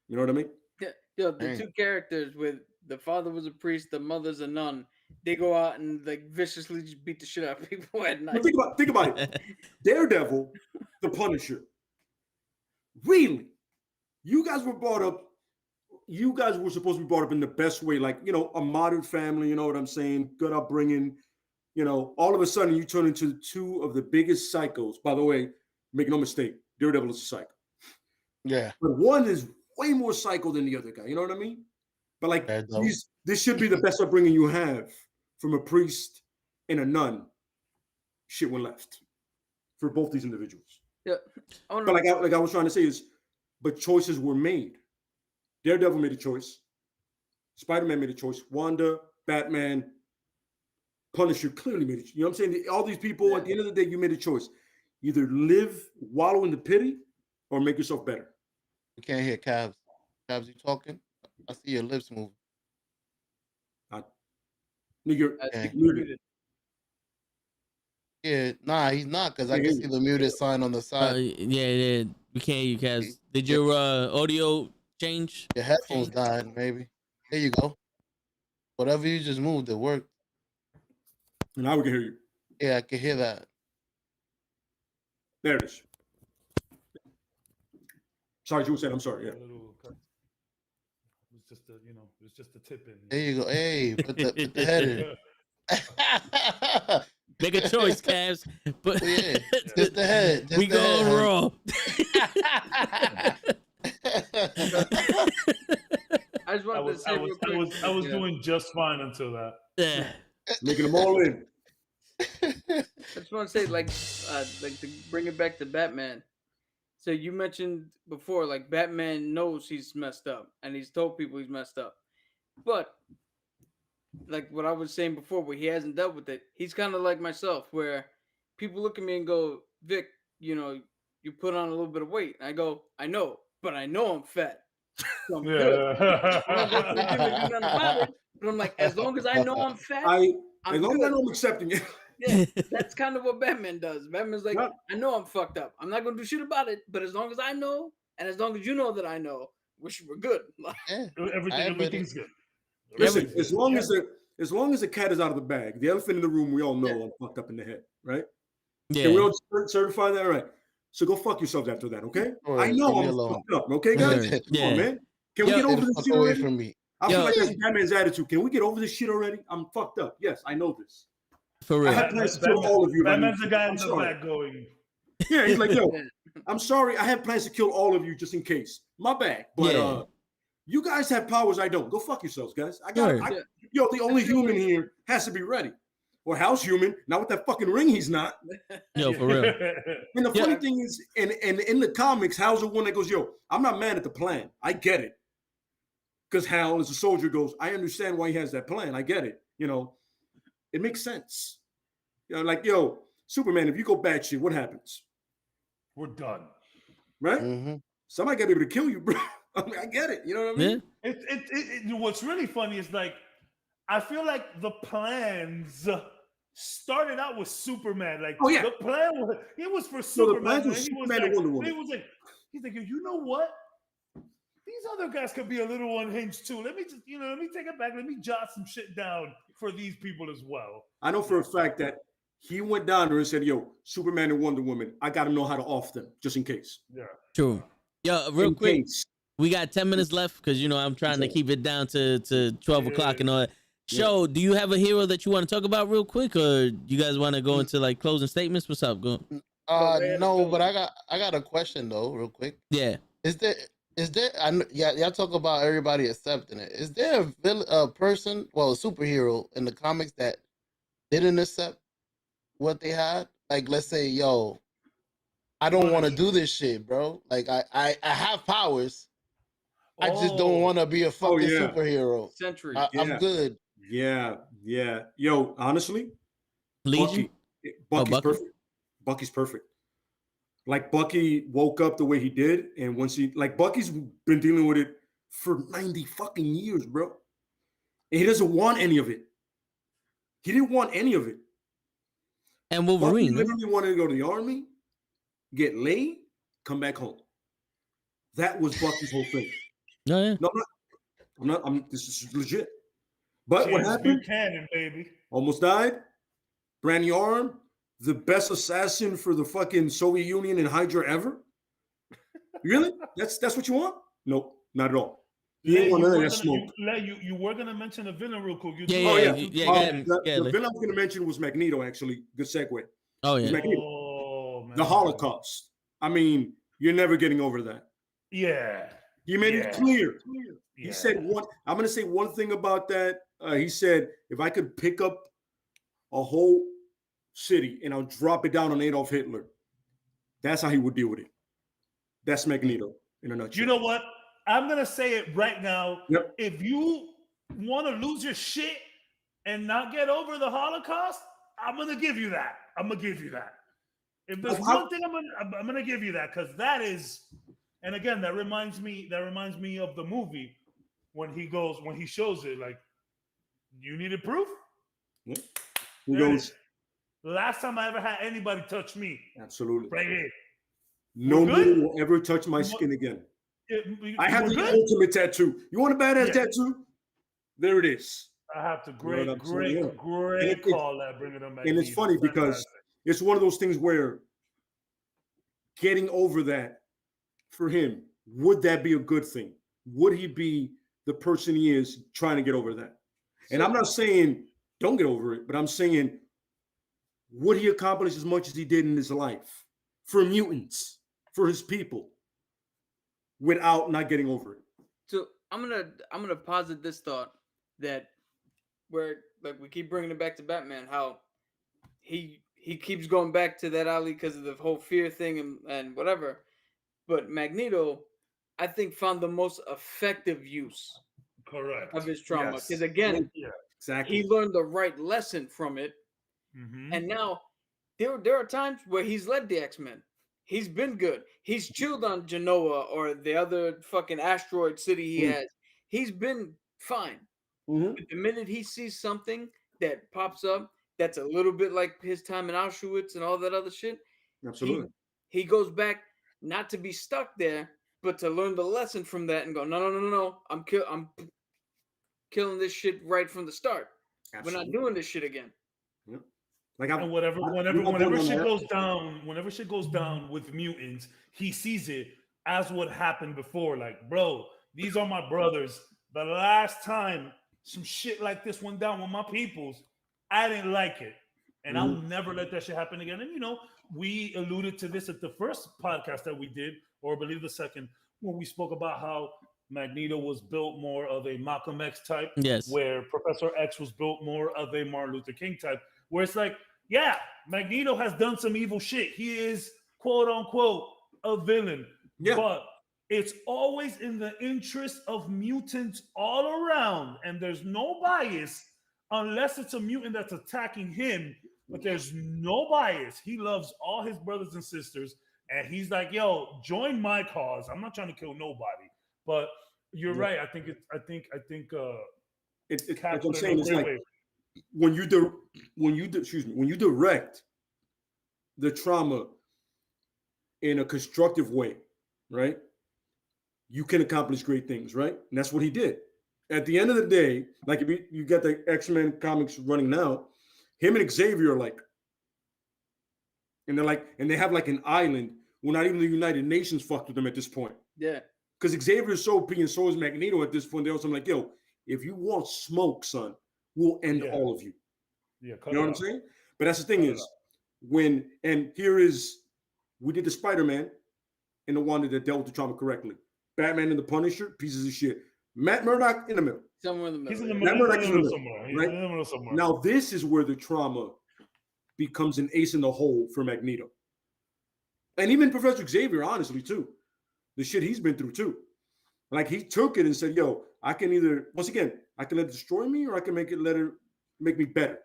You know what I mean? Yeah, the two characters with the father was a priest, the mother's a nun. They go out and like viciously just beat the shit out of people at night. But think about it. Daredevil, the Punisher. Really? You guys were brought up. You guys were supposed to be brought up in the best way, like, you know, a modern family, you know what I'm saying? Good upbringing. You know, all of a sudden you turn into two of the biggest psychos. By the way, make no mistake, Daredevil is a psycho. Yeah. But one is way more psycho than the other guy. You know what I mean? But like, this should be the best upbringing you have from a priest and a nun. Shit went left for both these individuals. Yeah. But like I was trying to say is, but choices were made. Daredevil made a choice. Spider-Man made a choice. Wanda, Batman, Punisher clearly made it. You know what I'm saying? All these people, at the end of the day, you made a choice. Either live, wallow in the pity, or make yourself better. We can't hear Cavs. Cavs, you talking? I see your lips moving. Nigga, muted. Yeah, nah, he's not, because I can see the muted sign on the side. Yeah. We can't hear you, Kaz. Did your audio change? Your headphones died, maybe. There you go. Whatever you just moved, it worked. Now we can hear you. Yeah, I can hear that. There it is. Sorry, you were saying. I'm sorry. Yeah. It's just it's just a tip in. There you go. Hey, put the head in. Make a choice, Cavs. But yeah, just the head. We going raw. I just wanted to say real quick. I was doing just fine until that. Yeah. Making them all in. I just want to say, like to bring it back to Batman. So you mentioned before, like Batman knows he's messed up, and he's told people he's messed up. But like what I was saying before, where he hasn't dealt with it, he's kind of like myself, where people look at me and go, "Vic, you put on a little bit of weight." And I go, "I know, but I know I'm fat." So I'm good. I'm not going to the gym and do nothing about it. But I'm like, as long as I know I'm fat, as long as I know I'm accepting it. Yeah, that's kind of what Batman does. Batman's like, I know I'm fucked up. I'm not going to do shit about it. But as long as I know, and as long as you know that I know, we're good. Yeah, everything's good. Listen, as long as the cat is out of the bag, the elephant in the room, we all know I'm fucked up in the head, right? Yeah. Can we all certify that? All right. So go fuck yourselves after that, okay? Right, I know I'm fucked up, okay, guys? Come on, man. Can we get over this shit already? From me. I feel like that's Batman's attitude. Can we get over this shit already? I'm fucked up. Yes, I know this. For real. I had plans to kill all of you. Batman's the guy in the back going. Yeah, he's like, yo, I'm sorry. I had plans to kill all of you just in case. My bad. But you guys have powers I don't. Go fuck yourselves, guys. The only human here has to be ready. or Hal's human. Not with that fucking ring, he's not. Yo, for real. And the funny thing is, and in the comics, Hal's the one that goes, yo, I'm not mad at the plan. I get it. Because Hal, as a soldier, goes, I understand why he has that plan. I get it. You know, it makes sense. You know, like, yo, Superman, if you go batshit, what happens? We're done. Right? Mm-hmm. Somebody got to be able to kill you, bro. I mean, I get it. You know what I mean? What's really funny is like, I feel like the plans started out with Superman. Like, Oh, yeah. the plan was, it was for No, the Superman. plans was and he was Superman like, and Wonder Woman. he was like, he's like, you know what? These other guys could be a little unhinged too. Let me just, let me take it back. Let me jot some shit down for these people as well. I know for a fact that he went down there and said, yo, Superman and Wonder Woman, I got to know how to off them just in case. Yeah. True. Yo, real quick, Case. we got 10 minutes left because, I'm trying to keep it down to 12 o'clock and all that. Show, do you have a hero that you want to talk about real quick, or you guys want to go into like closing statements? What's up? Go. No, but I got a question though, real quick. Yeah. Is there? Y'all talk about everybody accepting it. Is there a person, well, a superhero in the comics that didn't accept what they had? Like, let's say, yo, I don't want to do this shit, bro. Like, I have powers. I just don't want to be a fucking superhero. Century. I'm good. Yeah. Yo, honestly, Legion? Bucky's perfect. Bucky's perfect. Like, Bucky woke up the way he did, and once Bucky's been dealing with it for 90 fucking years, bro. And he doesn't want any of it. He didn't want any of it. And Wolverine, Bucky literally wanted to go to the army, get laid, come back home. That was Bucky's whole thing. Oh, yeah. No, I'm not. This is legit. But what happened? Buchanan, baby. Almost died. Brand new arm. The best assassin for the fucking Soviet Union and Hydra ever. Really? That's what you want? Nope, not at all. You want none of that smoke. You were gonna mention a villain real quick. The villain I was gonna mention was Magneto. Actually, good segue. Oh yeah. The Holocaust. I mean, you're never getting over that. Yeah. He made it clear. He said one. I'm gonna say one thing about that. He said, if I could pick up a whole city and I'll drop it down on Adolf Hitler, that's how he would deal with it. That's Magneto in a nutshell. You know what? I'm gonna say it right now. Yep. If you want to lose your shit and not get over the Holocaust, I'm gonna give you that. If there's one thing, I'm gonna give you that, because that is, and again, that reminds me of the movie when he shows it, like, you needed proof? Yep. He goes, last time I ever had anybody touch me. Absolutely. Right here. No one will ever touch my skin again. I have the ultimate tattoo. You want a badass tattoo? There it is. I have to great call that, bringing them back. And it's funny because it's one of those things where getting over that for him, would that be a good thing? Would he be the person he is trying to get over that? And I'm not saying don't get over it, but I'm saying, would he accomplish as much as he did in his life for mutants, for his people, without not getting over it? So I'm gonna posit this thought that where, like, we keep bringing it back to Batman, how he keeps going back to that alley because of the whole fear thing and whatever. But Magneto, I think, found the most effective use of his trauma. Because again, exactly, he learned the right lesson from it. Mm-hmm. And now there are times where he's led the X-Men. He's been good. He's chilled on Genoa or the other fucking asteroid city he has. He's been fine. Mm-hmm. But the minute he sees something that pops up that's a little bit like his time in Auschwitz and all that other shit, absolutely, he goes back not to be stuck there, but to learn the lesson from that and go, no, I'm killing this shit right from the start. Absolutely. We're not doing this shit again. Yep. Like, whenever shit goes down with mutants, he sees it as what happened before. Like, bro, these are my brothers. The last time some shit like this went down with my peoples, I didn't like it, and I'll never let that shit happen again. And we alluded to this at the first podcast that we did, or I believe the second, when we spoke about how Magneto was built more of a Malcolm X type, yes, where Professor X was built more of a Martin Luther King type. where it's like, yeah, Magneto has done some evil shit. He is quote unquote a villain, but it's always in the interest of mutants all around, and there's no bias unless it's a mutant that's attacking him. But there's no bias. He loves all his brothers and sisters, and he's like, "Yo, join my cause. I'm not trying to kill nobody." But you're right. I think it's Cap what I'm put it saying. in a It's great like way. when you direct the trauma in a constructive way, right? You can accomplish great things, right? And that's what he did. At the end of the day, like if you got the X-Men comics running now, him and Xavier are like, and they have like an island where not even the United Nations fucked with them at this point. Yeah. Because Xavier is so OP and so is Magneto at this point. They're also like, yo, if you want smoke, son, we'll end all of you. Yeah, you know what I'm saying? But that's the thing is, we did the Spider-Man and the one that dealt with the trauma correctly. Batman and the Punisher, pieces of shit. Matt Murdock in the middle. Somewhere in the middle. He's in the Matt Murdock is in the middle, somewhere. He's right? in the middle somewhere. Now this is where the trauma becomes an ace in the hole for Magneto. And even Professor Xavier, honestly, too. The shit he's been through, too. Like, he took it and said, yo, I can either, once again, I can let it destroy me or I can make me better.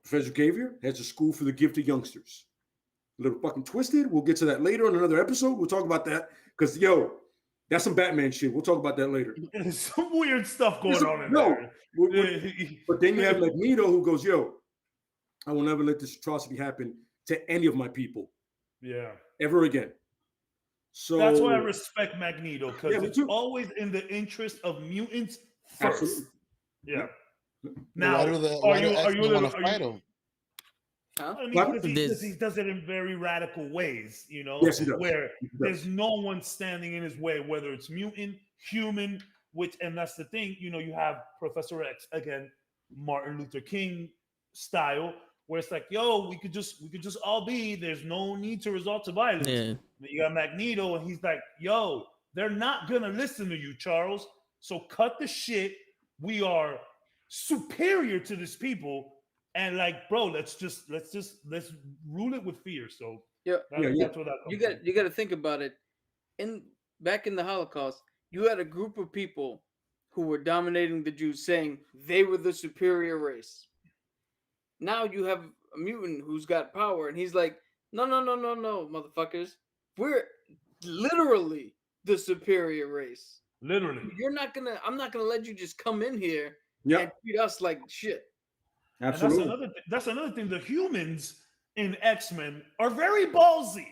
Professor Xavier has a school for the gifted youngsters. A little fucking twisted. We'll get to that later on another episode. We'll talk about that. Because, yo, that's some Batman shit. We'll talk about that later. There's some weird stuff going on in there. But then you have Magneto who goes, yo, I will never let this atrocity happen to any of my people. Yeah. Ever again. So that's why I respect Magneto, because it's too. always in the interest of mutants first. Absolutely. Yeah. Now, Now, why do you want to fight him? Huh? I mean, because he does it in very radical ways, you know, Yes, he does. where there's no one standing in his way, whether it's mutant, human, and that's the thing, you know, you have Professor X, again, Martin Luther King style, where it's like, yo, we could just all be, there's no need to resort to violence. Yeah. You got Magneto, and he's like, yo, they're not gonna listen to you, Charles. So cut the shit. We are superior to these people. And like, bro, let's rule it with fear. So that's what that you got to think about it. Back in the Holocaust, you had a group of people who were dominating the Jews, saying they were the superior race. Now you have a mutant who's got power, and he's like, no, motherfuckers, we're literally the superior race. Literally, I'm not gonna let you just come in here and treat us like shit. Absolutely. That's another thing. The humans in X-Men are very ballsy.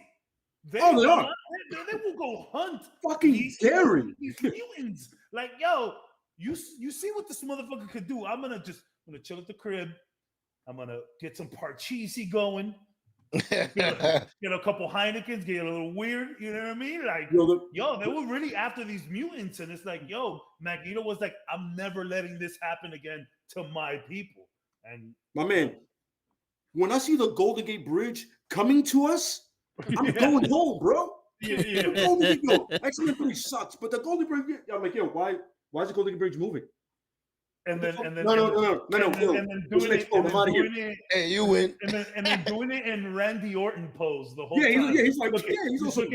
They are. They will go hunt fucking scary. These mutants. Like, yo, you see what this motherfucker could do. I'm gonna chill at the crib. I'm gonna get some Parcheesi going. Get a couple Heinekens, get a little weird. You know what I mean? Like, yo, they were really after these mutants, and it's like, yo, Magneto was like, I'm never letting this happen again to my people. And my man, when I see the Golden Gate Bridge coming to us, I'm going home, bro. Yeah. The Golden Gate, X-Men Bridge sucks, but the Golden Bridge, I'm like, yo, why is the Golden Gate Bridge moving? No. Hey, you win. And then doing it in Randy Orton pose the whole time. He's also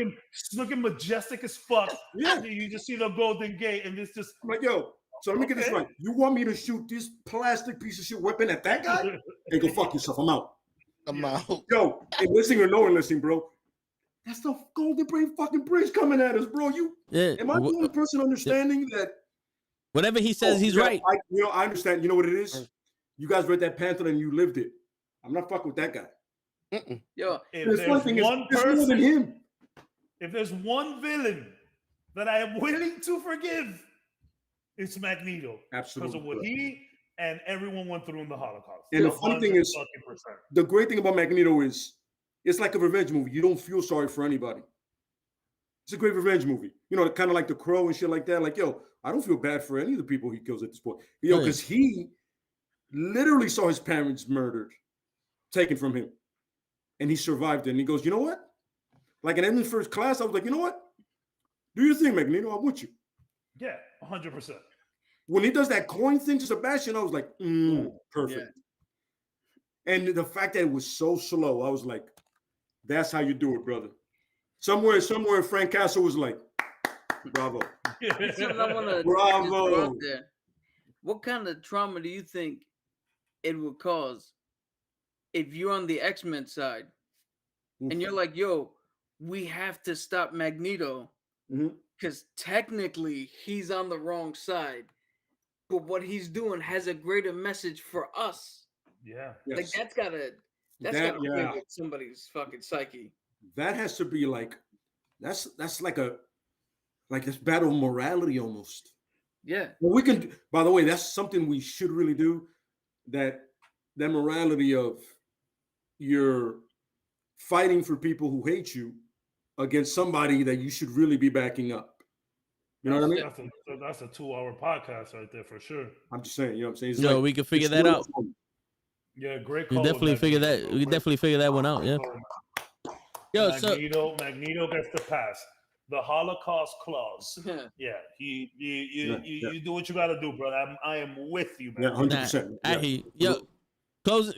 looking majestic as fuck. Yeah, you just see the Golden Gate, and it's just I'm like, yo. So let me get this right. You want me to shoot this plastic piece of shit weapon at that guy? Hey, go fuck yourself. I'm out. Yo, hey, listening or no one listening, bro. That's the Golden Bridge fucking bridge coming at us, bro. Am I the only person understanding that? Whatever he says, he's right. I understand. You know what it is? You guys read that pamphlet and you lived it. I'm not fucking with that guy. Yo, if there's one villain that I am willing to forgive, it's Magneto. Absolutely. Because of what he and everyone went through in the Holocaust. And the funny thing is, the great thing about Magneto is, it's like a revenge movie. You don't feel sorry for anybody. It's a great revenge movie. You know, kind of like The Crow and shit like that. Like, yo, I don't feel bad for any of the people he kills at this point. Yo, because he literally saw his parents murdered, taken from him. And he survived it. And he goes, you know what? Like in Edmund's first class, I was like, you know what? Do your thing, Magneto. I'm with you. Yeah, 100%. When he does that coin thing to Sebastian, I was like, perfect. And the fact that it was so slow, I was like, that's how you do it, brother. Somewhere, Frank Castle was like, bravo. Here's something I want to Bravo. out there. What kind of trauma do you think it would cause if you're on the X-Men side and you're like, yo, we have to stop Magneto because technically he's on the wrong side, but what he's doing has a greater message for us. Yeah. Like that's gotta play with somebody's fucking psyche. That has to be like, that's like this battle of morality almost. Yeah. Well, we can. By the way, that's something we should really do. That morality of you're fighting for people who hate you against somebody that you should really be backing up. You know what I mean? That's a 2-hour podcast right there for sure. I'm just saying. You know what I'm saying? It's No, we can figure that out. Yeah, great We call. definitely figure that. We definitely figure that one out. Yeah. Yo, Magneto gets the pass. The Holocaust clause. Yeah, you do what you got to do, brother. I am with you, man. Yeah, 100%. I hear you. Yo,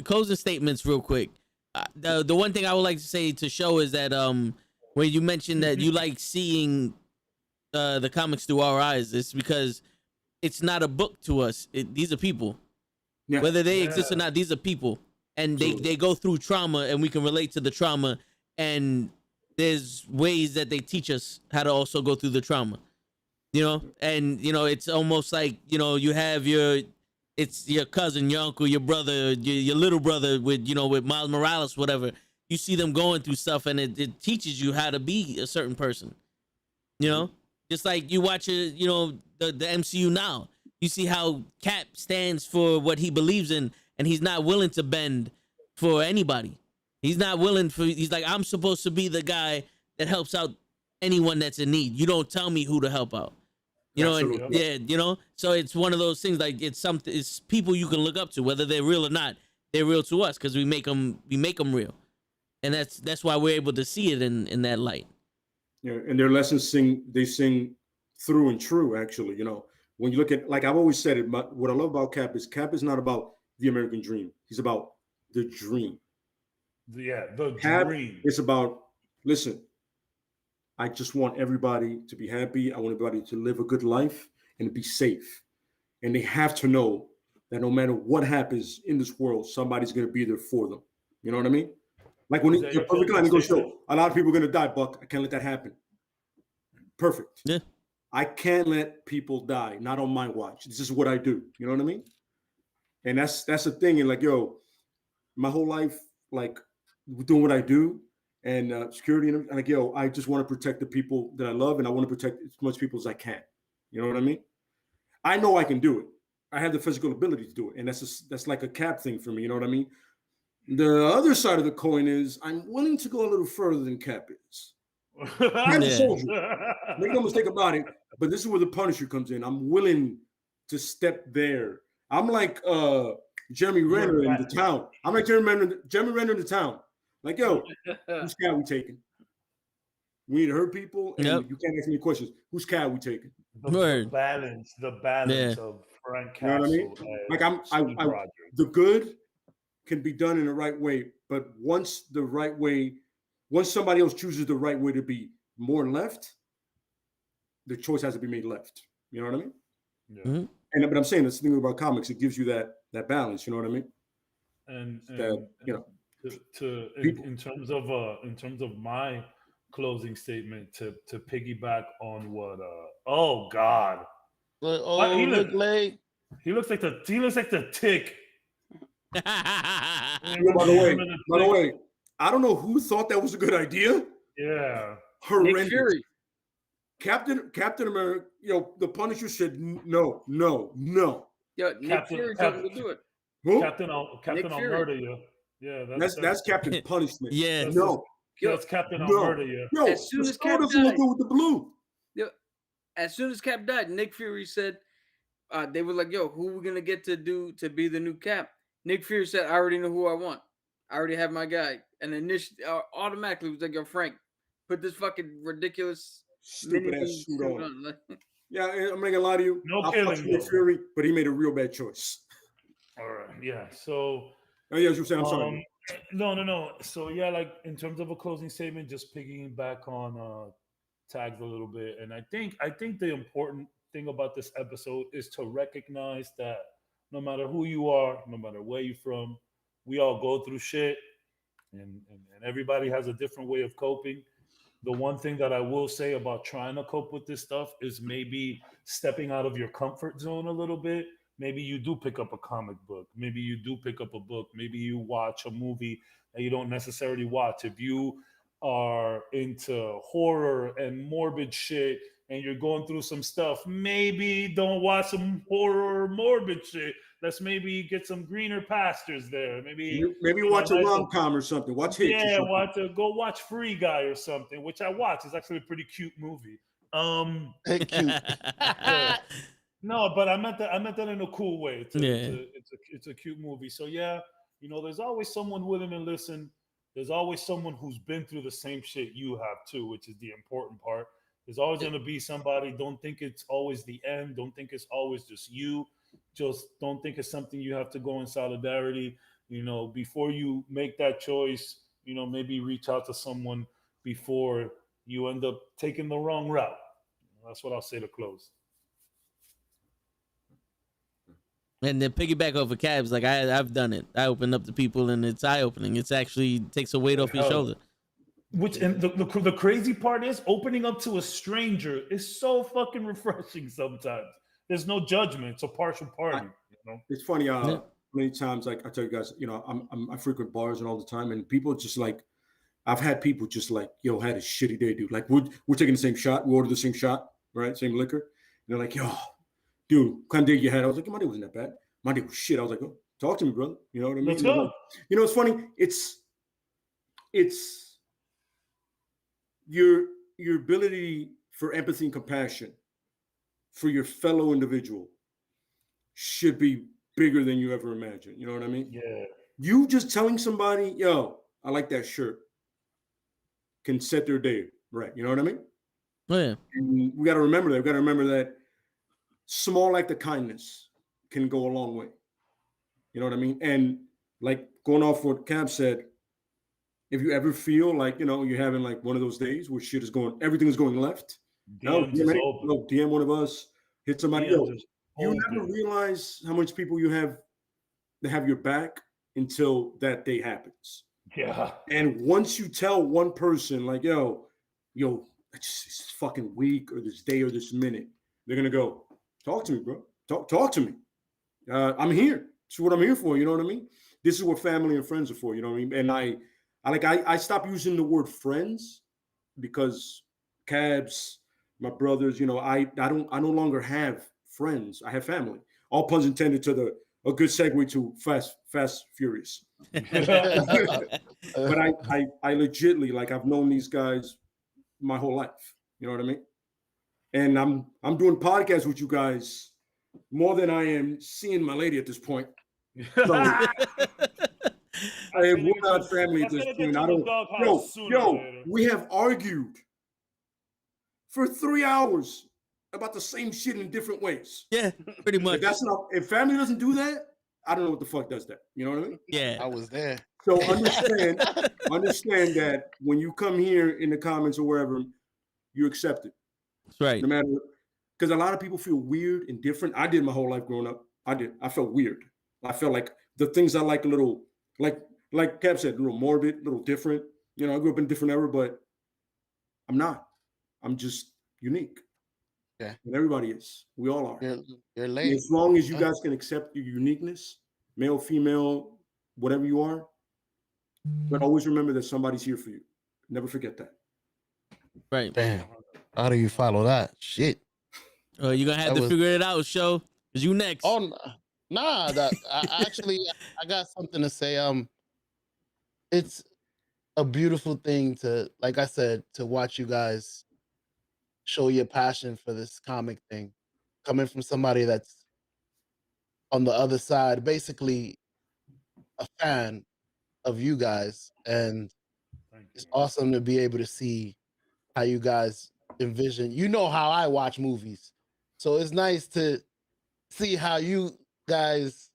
closing statements real quick. The one thing I would like to say to show is that when you mentioned that you like seeing the comics through our eyes, it's because it's not a book to us. These are people. Yeah. Whether they exist or not, these are people, and they go through trauma, and we can relate to the trauma, and there's ways that they teach us how to also go through the trauma, you know? And, you know, it's almost like, you know, you have it's your cousin, your uncle, your brother, your little brother with Miles Morales, whatever. You see them going through stuff, and it teaches you how to be a certain person, you know? Just like you watch, the MCU now. You see how Cap stands for what he believes in, and he's not willing to bend for anybody. He's not willing he's like, I'm supposed to be the guy that helps out anyone that's in need. You don't tell me who to help out. You know, and so it's one of those things, like it's people you can look up to, whether they're real or not. They're real to us because we make them real. And that's why we're able to see it in that light. Yeah, and their lessons they sing through and true, actually. You know, when you look at, like I've always said it, what I love about Cap is not about the American dream. He's about the dream. Yeah, the Cap dream. It's about, listen, I just want everybody to be happy. I want everybody to live a good life and to be safe. And they have to know that no matter what happens in this world, somebody's going to be there for them. You know what I mean? Like when you're perfect line, he goes, "Yo, a lot of people are going to die, Buck. I can't let that happen." Perfect. Yeah. I can't let people die. Not on my watch. This is what I do. You know what I mean? And that's the thing. And like, yo, my whole life, like, doing what I do and security and like, yo, I just want to protect the people that I love, and I want to protect as much people as I can. You know what I mean? I know I can do it. I have the physical ability to do it, and that's like a Cap thing for me. You know what I mean? The other side of the coin is I'm willing to go a little further than Cap is. I'm a soldier. Make no mistake about it. But this is where the Punisher comes in. I'm willing to step there. I'm like Jeremy Renner in the town. I'm like Jeremy Renner in the town. Like, yo, whose cat we taking? We need to hurt people, and you can't ask me questions. Whose cat we taking? The balance of Frank Castle. You know what I mean? Like the good can be done in the right way, but once somebody else chooses the right way to be more left, the choice has to be made left. You know what I mean? Yeah. Mm-hmm. But I'm saying this thing about comics, it gives you that balance. You know what I mean? And you know, in terms of my closing statement, to piggyback on what oh God, he looks like the Tick. By the way, I don't know who thought that was a good idea. Yeah, horrendous. Nick Fury. Captain America, the Punisher said no. Yeah, Nick Fury told him to do it. Who? Captain, I'll murder you. Yeah, that's Captain Punishment. Yeah, that's Captain, I'll murder you. Yo, as soon as Cap died, with the blue. As soon as Cap died, Nick Fury said, they were like, "Yo, who are we gonna get to be the new Cap?" Nick Fury said, "I already know who I want. I already have my guy." And initially, automatically was like, "Yo, Frank, put this fucking ridiculous stupid ass suit on." Yeah, I'm not gonna lie to you. No killing, Nick Fury, but he made a real bad choice. All right, yeah. So Oh yeah, as you were saying, I'm sorry. No. So yeah, like in terms of a closing statement, just piggying back on tags a little bit, and I think the important thing about this episode is to recognize that no matter who you are, no matter where you're from, we all go through shit, and everybody has a different way of coping. The one thing that I will say about trying to cope with this stuff is maybe stepping out of your comfort zone a little bit. Maybe you do pick up a comic book. Maybe you do pick up a book. Maybe you watch a movie that you don't necessarily watch. If you are into horror and morbid shit and you're going through some stuff, maybe don't watch some horror or morbid shit. Let's maybe get some greener pastures there. Maybe Maybe watch a rom-com or something. Watch Hitch. yeah, go watch Free Guy or something, which I watch. It's actually a pretty cute movie. Cute. Yeah. No, but I meant that in a cool way. Yeah. It's a cute movie. So yeah, there's always someone willing to listen. There's always someone who's been through the same shit you have too, which is the important part. There's always going to be somebody. Don't think it's always the end. Don't think it's always just you. Just don't think it's something you have to go in solidarity. Before you make that choice, maybe reach out to someone before you end up taking the wrong route. That's what I'll say to close. And then piggyback over cabs, like I've done it. I open up to people, and it's eye opening. It's actually takes a weight off your shoulder. And the crazy part is opening up to a stranger is so fucking refreshing. Sometimes there's no judgment. It's a partial party. It's funny. Many times, like I tell you guys, I frequent bars and all the time, and people just like, I've had people just like, yo, had a shitty day, dude. Like we're taking the same shot. We ordered the same shot, right? Same liquor. And they're like, yo, dude, what kind of day you had? I was like, my day wasn't that bad. My day was shit. I was like, oh, talk to me, brother. You know what I mean? Let's go. Like, it's funny. It's your ability for empathy and compassion for your fellow individual should be bigger than you ever imagined. You know what I mean? Yeah. You just telling somebody, yo, I like that shirt, can set their day right. You know what I mean? Oh, yeah. And we got to remember that. We got to remember that small act of kindness can go a long way. You know what I mean? And like going off what Cab said, if you ever feel like, you're having like one of those days where everything is going left, DM one of us, hit somebody. You never realize how much people you have that have your back until that day happens. Yeah. And once you tell one person like, yo, it's fucking week or this day or this minute, they're going to go, talk to me, bro. Talk to me. I'm here. It's what I'm here for. You know what I mean? This is what family and friends are for. You know what I mean? And I stopped using the word friends because Cabs, my brothers, I no longer have friends. I have family. All puns intended to a good segue to Fast Furious. But I legitly, like, I've known these guys my whole life. You know what I mean? And I'm doing podcasts with you guys more than I am seeing my lady at this point. So, we're not family at this point. We have argued for 3 hours about the same shit in different ways. Yeah, pretty much. If family doesn't do that, I don't know what the fuck does that. You know what I mean? Yeah. I was there. So understand that when you come here in the comments or wherever, you accept it. That's right. No matter, because a lot of people feel weird and different. I did my whole life growing up. I felt weird. I felt like the things I like a little, like Cap said, a little morbid, a little different. I grew up in a different era, but I'm not. I'm just unique. Yeah. And everybody is. We all are. You're late. As long as you guys can accept your uniqueness, male, female, whatever you are, but always remember that somebody's here for you. Never forget that. Right. Damn. How do you follow that? Shit. You're going to have to figure it out, show. Because you next. Oh, nah. I got something to say. It's a beautiful thing to, like I said, to watch you guys show your passion for this comic thing, coming from somebody that's on the other side, basically a fan of you guys. And it's awesome to be able to see how you guys envision. How I watch movies. So it's nice to see how you guys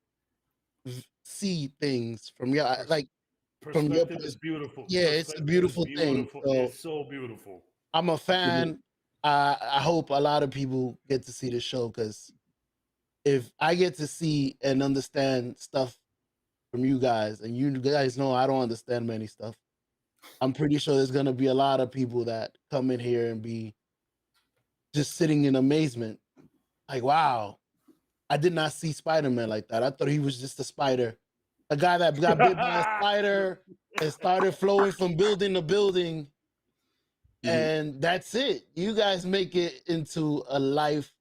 see things from your like from your Perspective is beautiful. yeah, it's a Perspective is beautiful thing. beautiful. So It's so beautiful. I'm a fan. I hope a lot of people get to see the show because if I get to see and understand stuff from you guys, and you guys know I don't understand many stuff, I'm pretty sure there's gonna be a lot of people that come in here and be just sitting in amazement, like, wow, I did not see Spider-Man like that. I thought he was just a spider, a guy that got bit by a spider and started flowing from building to building. And that's it. You guys make it into a life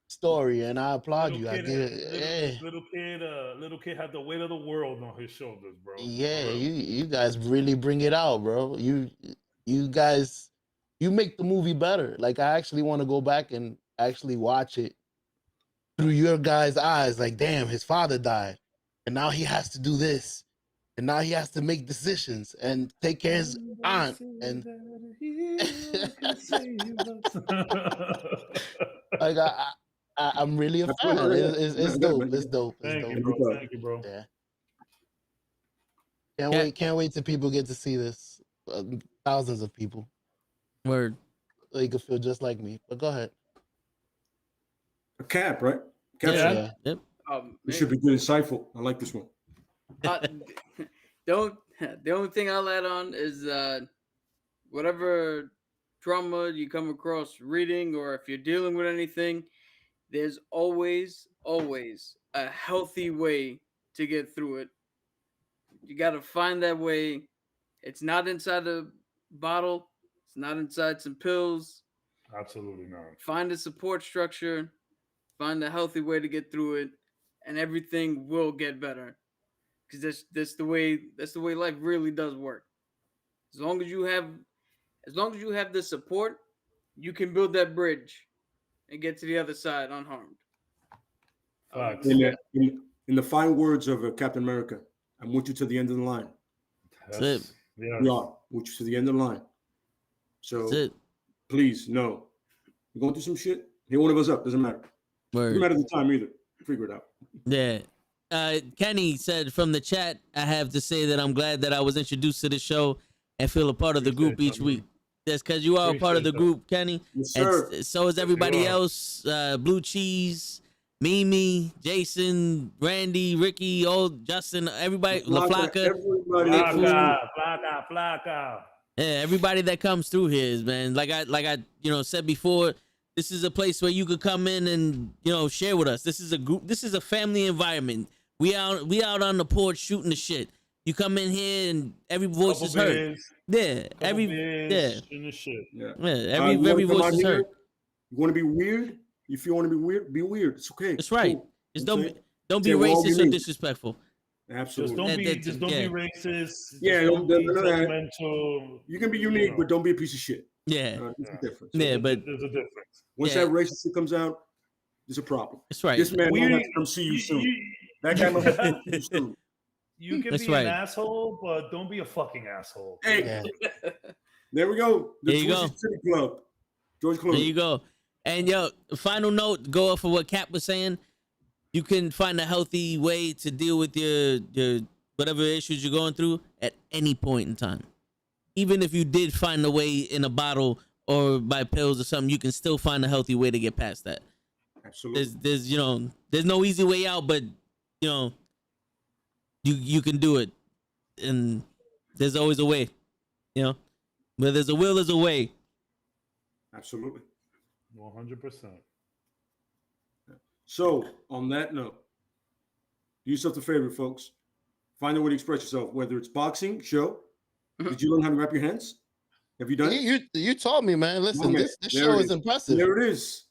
story, and I applaud you. I give it. Little kid had the weight of the world on his shoulders, bro. Yeah, you guys really bring it out, bro. You guys, you make the movie better. Like I actually want to go back and actually watch it through your guys' eyes. Like, damn, his father died, and now he has to do this, and now he has to make decisions and take care of his aunt. And like I'm really a fan. It's dope. It's dope. Thank you, bro. Thank you, bro. Yeah. Can't wait till people get to see this. Thousands of people. Word. They could feel just like me. But go ahead. A cap, right? Cap. Yeah. Yep. This should be good, insightful. I like this one. The only thing I'll add on is whatever trauma you come across reading, or if you're dealing with anything, there's always a healthy way to get through it. You got to find that way. It's not inside a bottle. It's not inside some pills. Absolutely not. Find a support structure. Find a healthy way to get through it, and everything will get better. Because that's the way life really does work. As long as you have the support, you can build that bridge and get to the other side unharmed. In the fine words of Captain America, I'm with you to the end of the line. That's it. Yeah. We are with you to the end of the line. So please, no. We're going through some shit. Hit one of us up. Doesn't matter. Doesn't matter the time either. Figure it out. Yeah. Kenny said from the chat, I have to say that I'm glad that I was introduced to the show and feel a part of the group each week. That's because you are a part of the group, Kenny. Yes, sir. And so is everybody else. Blue Cheese, Mimi, Jason, Randy, Ricky, Justin, everybody, LaFlaca. Flaca. Yeah, everybody that comes through here is, man. Like I said before, this is a place where you could come in and share with us. This is a group. This is a family environment. We out on the porch shooting the shit. You come in here and every voice is heard. Yeah, every voice is heard. You want to be weird? If you want to be weird, be weird. It's okay. That's right. Cool. Just don't be racist or disrespectful. Absolutely. Just don't be racist. Yeah, you can be unique, but don't be a piece of shit. Yeah. There's a difference. Yeah, but there's a difference. Once that racist shit comes out, there's a problem. That's right. This man might have to come see you soon. That guy might have to come see you soon. You can be an asshole, but don't be a fucking asshole. Hey, there we go. The Twitch City Club. George Clooney. There you go. And final note, go off of what Cap was saying. You can find a healthy way to deal with your whatever issues you're going through at any point in time. Even if you did find a way in a bottle or by pills or something, you can still find a healthy way to get past that. Absolutely. There's no easy way out, but you can do it, and there's always a way. Where there's a will, there's a way. Absolutely. 100%. So, on that note, do yourself a favor, folks. Find a way to express yourself, whether it's boxing, show. Did you learn how to wrap your hands? Have you done it? You taught me, man. Listen, this show is impressive. There it is.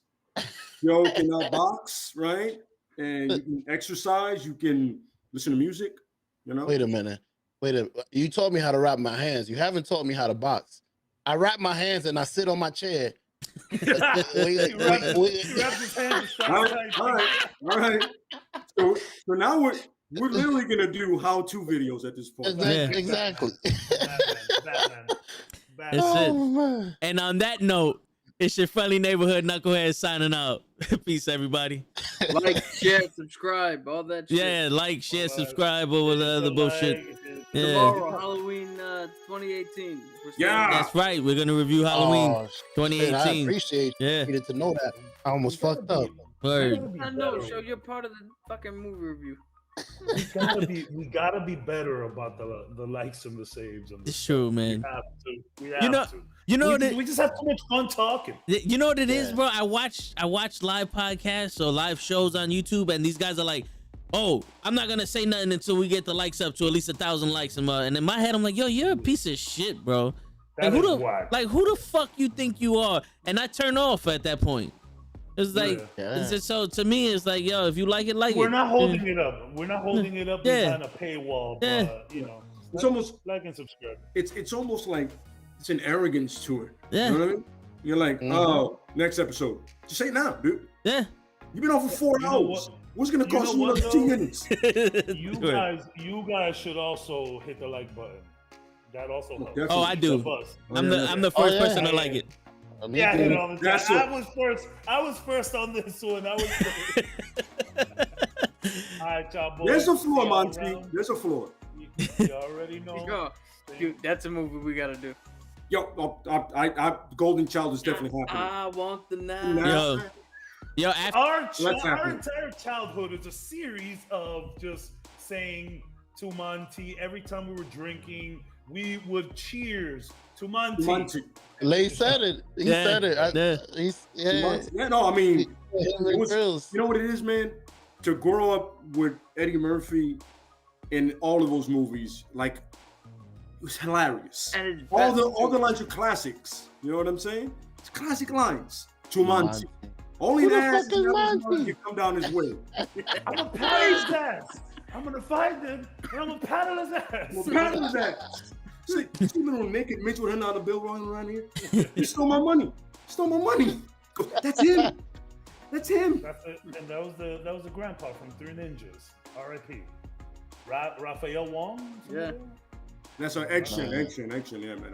You can box, right? And you can exercise. You can listen to music. Wait a minute. You taught me how to wrap my hands. You haven't taught me how to box. I wrap my hands and I sit on my chair. All right. So now we're literally gonna do how-to videos at this point. Exactly. That's it. Man. And on that note, it's your friendly neighborhood knucklehead signing out. Peace, everybody. Like, share, subscribe, all that shit. Yeah, like, share, subscribe, over the other bullshit. Yeah, Tomorrow, Halloween 2018. Yeah. that's right. We're gonna review Halloween Oh, shit, I 2018. appreciate you. Yeah. Needed to know that. I almost fucked up. Word. I know, show you're part of the fucking movie review. We gotta be better about the likes and the saves. And It's true, man. We have to. You know we, that. we just have too much fun talking. You know what it is, bro? I watch live podcasts or live shows on YouTube, and these guys are like, "Oh, I'm not gonna say nothing until we get the likes up to at least 1,000 likes." And in my head, I'm like, "Yo, you're a piece of shit, bro. That Like, is why. who the fuck you think you are?" And I turn off at that point. It's like, Yeah. it's just, so to me, it's like, yo, if you like it, like We're it. not holding it up. We're not holding it up Yeah. behind a paywall. Yeah. But, you know, It's almost like and subscribe. it's almost like it's an arrogance to it. Yeah. You know what I mean? You're like, Mhm. oh, next episode. Just say it now, dude. Yeah. You've been on for 4 You know hours. what? What's gonna You cost know you what, another 2 though? minutes? You guys should also hit the like button. That also helps. Definitely. Oh, I do. Keeps up us. I'm the first Oh, yeah. person to like it. Me Yeah, I too. hit it all the time. That's it. I was first on this one. I was first. All right, y'all boys. There's a See floor, y'all Monty. around. There's a floor. You already know. Yo, dude, that's a movie we gotta do. Yo, I Golden Child is definitely happening. I want the night. Nah. Yo, after, Our Let's happen. entire childhood is a series of just saying to Monty every time we were drinking, we would cheers to Monty. Monty. Lay said it. He Yeah, said it. yeah. Yeah, no, I mean, Him and it was- Grills. you know what it is, man? To grow up with Eddie Murphy in all of those movies, like, it was hilarious. And it's All best the lines are classics. You know what I'm saying? It's classic lines. To Monty. Monty. Only Who the that fuck is Monty? you come down his way. I'm gonna paddle his ass. I'm gonna find him and I'm gonna paddle his ass. Well, how is that? See little naked Mitch with $100 bill rolling around here. He stole my money. Stole my money. That's him. That's him. That's it. And that was the grandpa from Three Ninjas. R.I.P. Raphael Wong. Yeah. That's an excellent, yeah, man.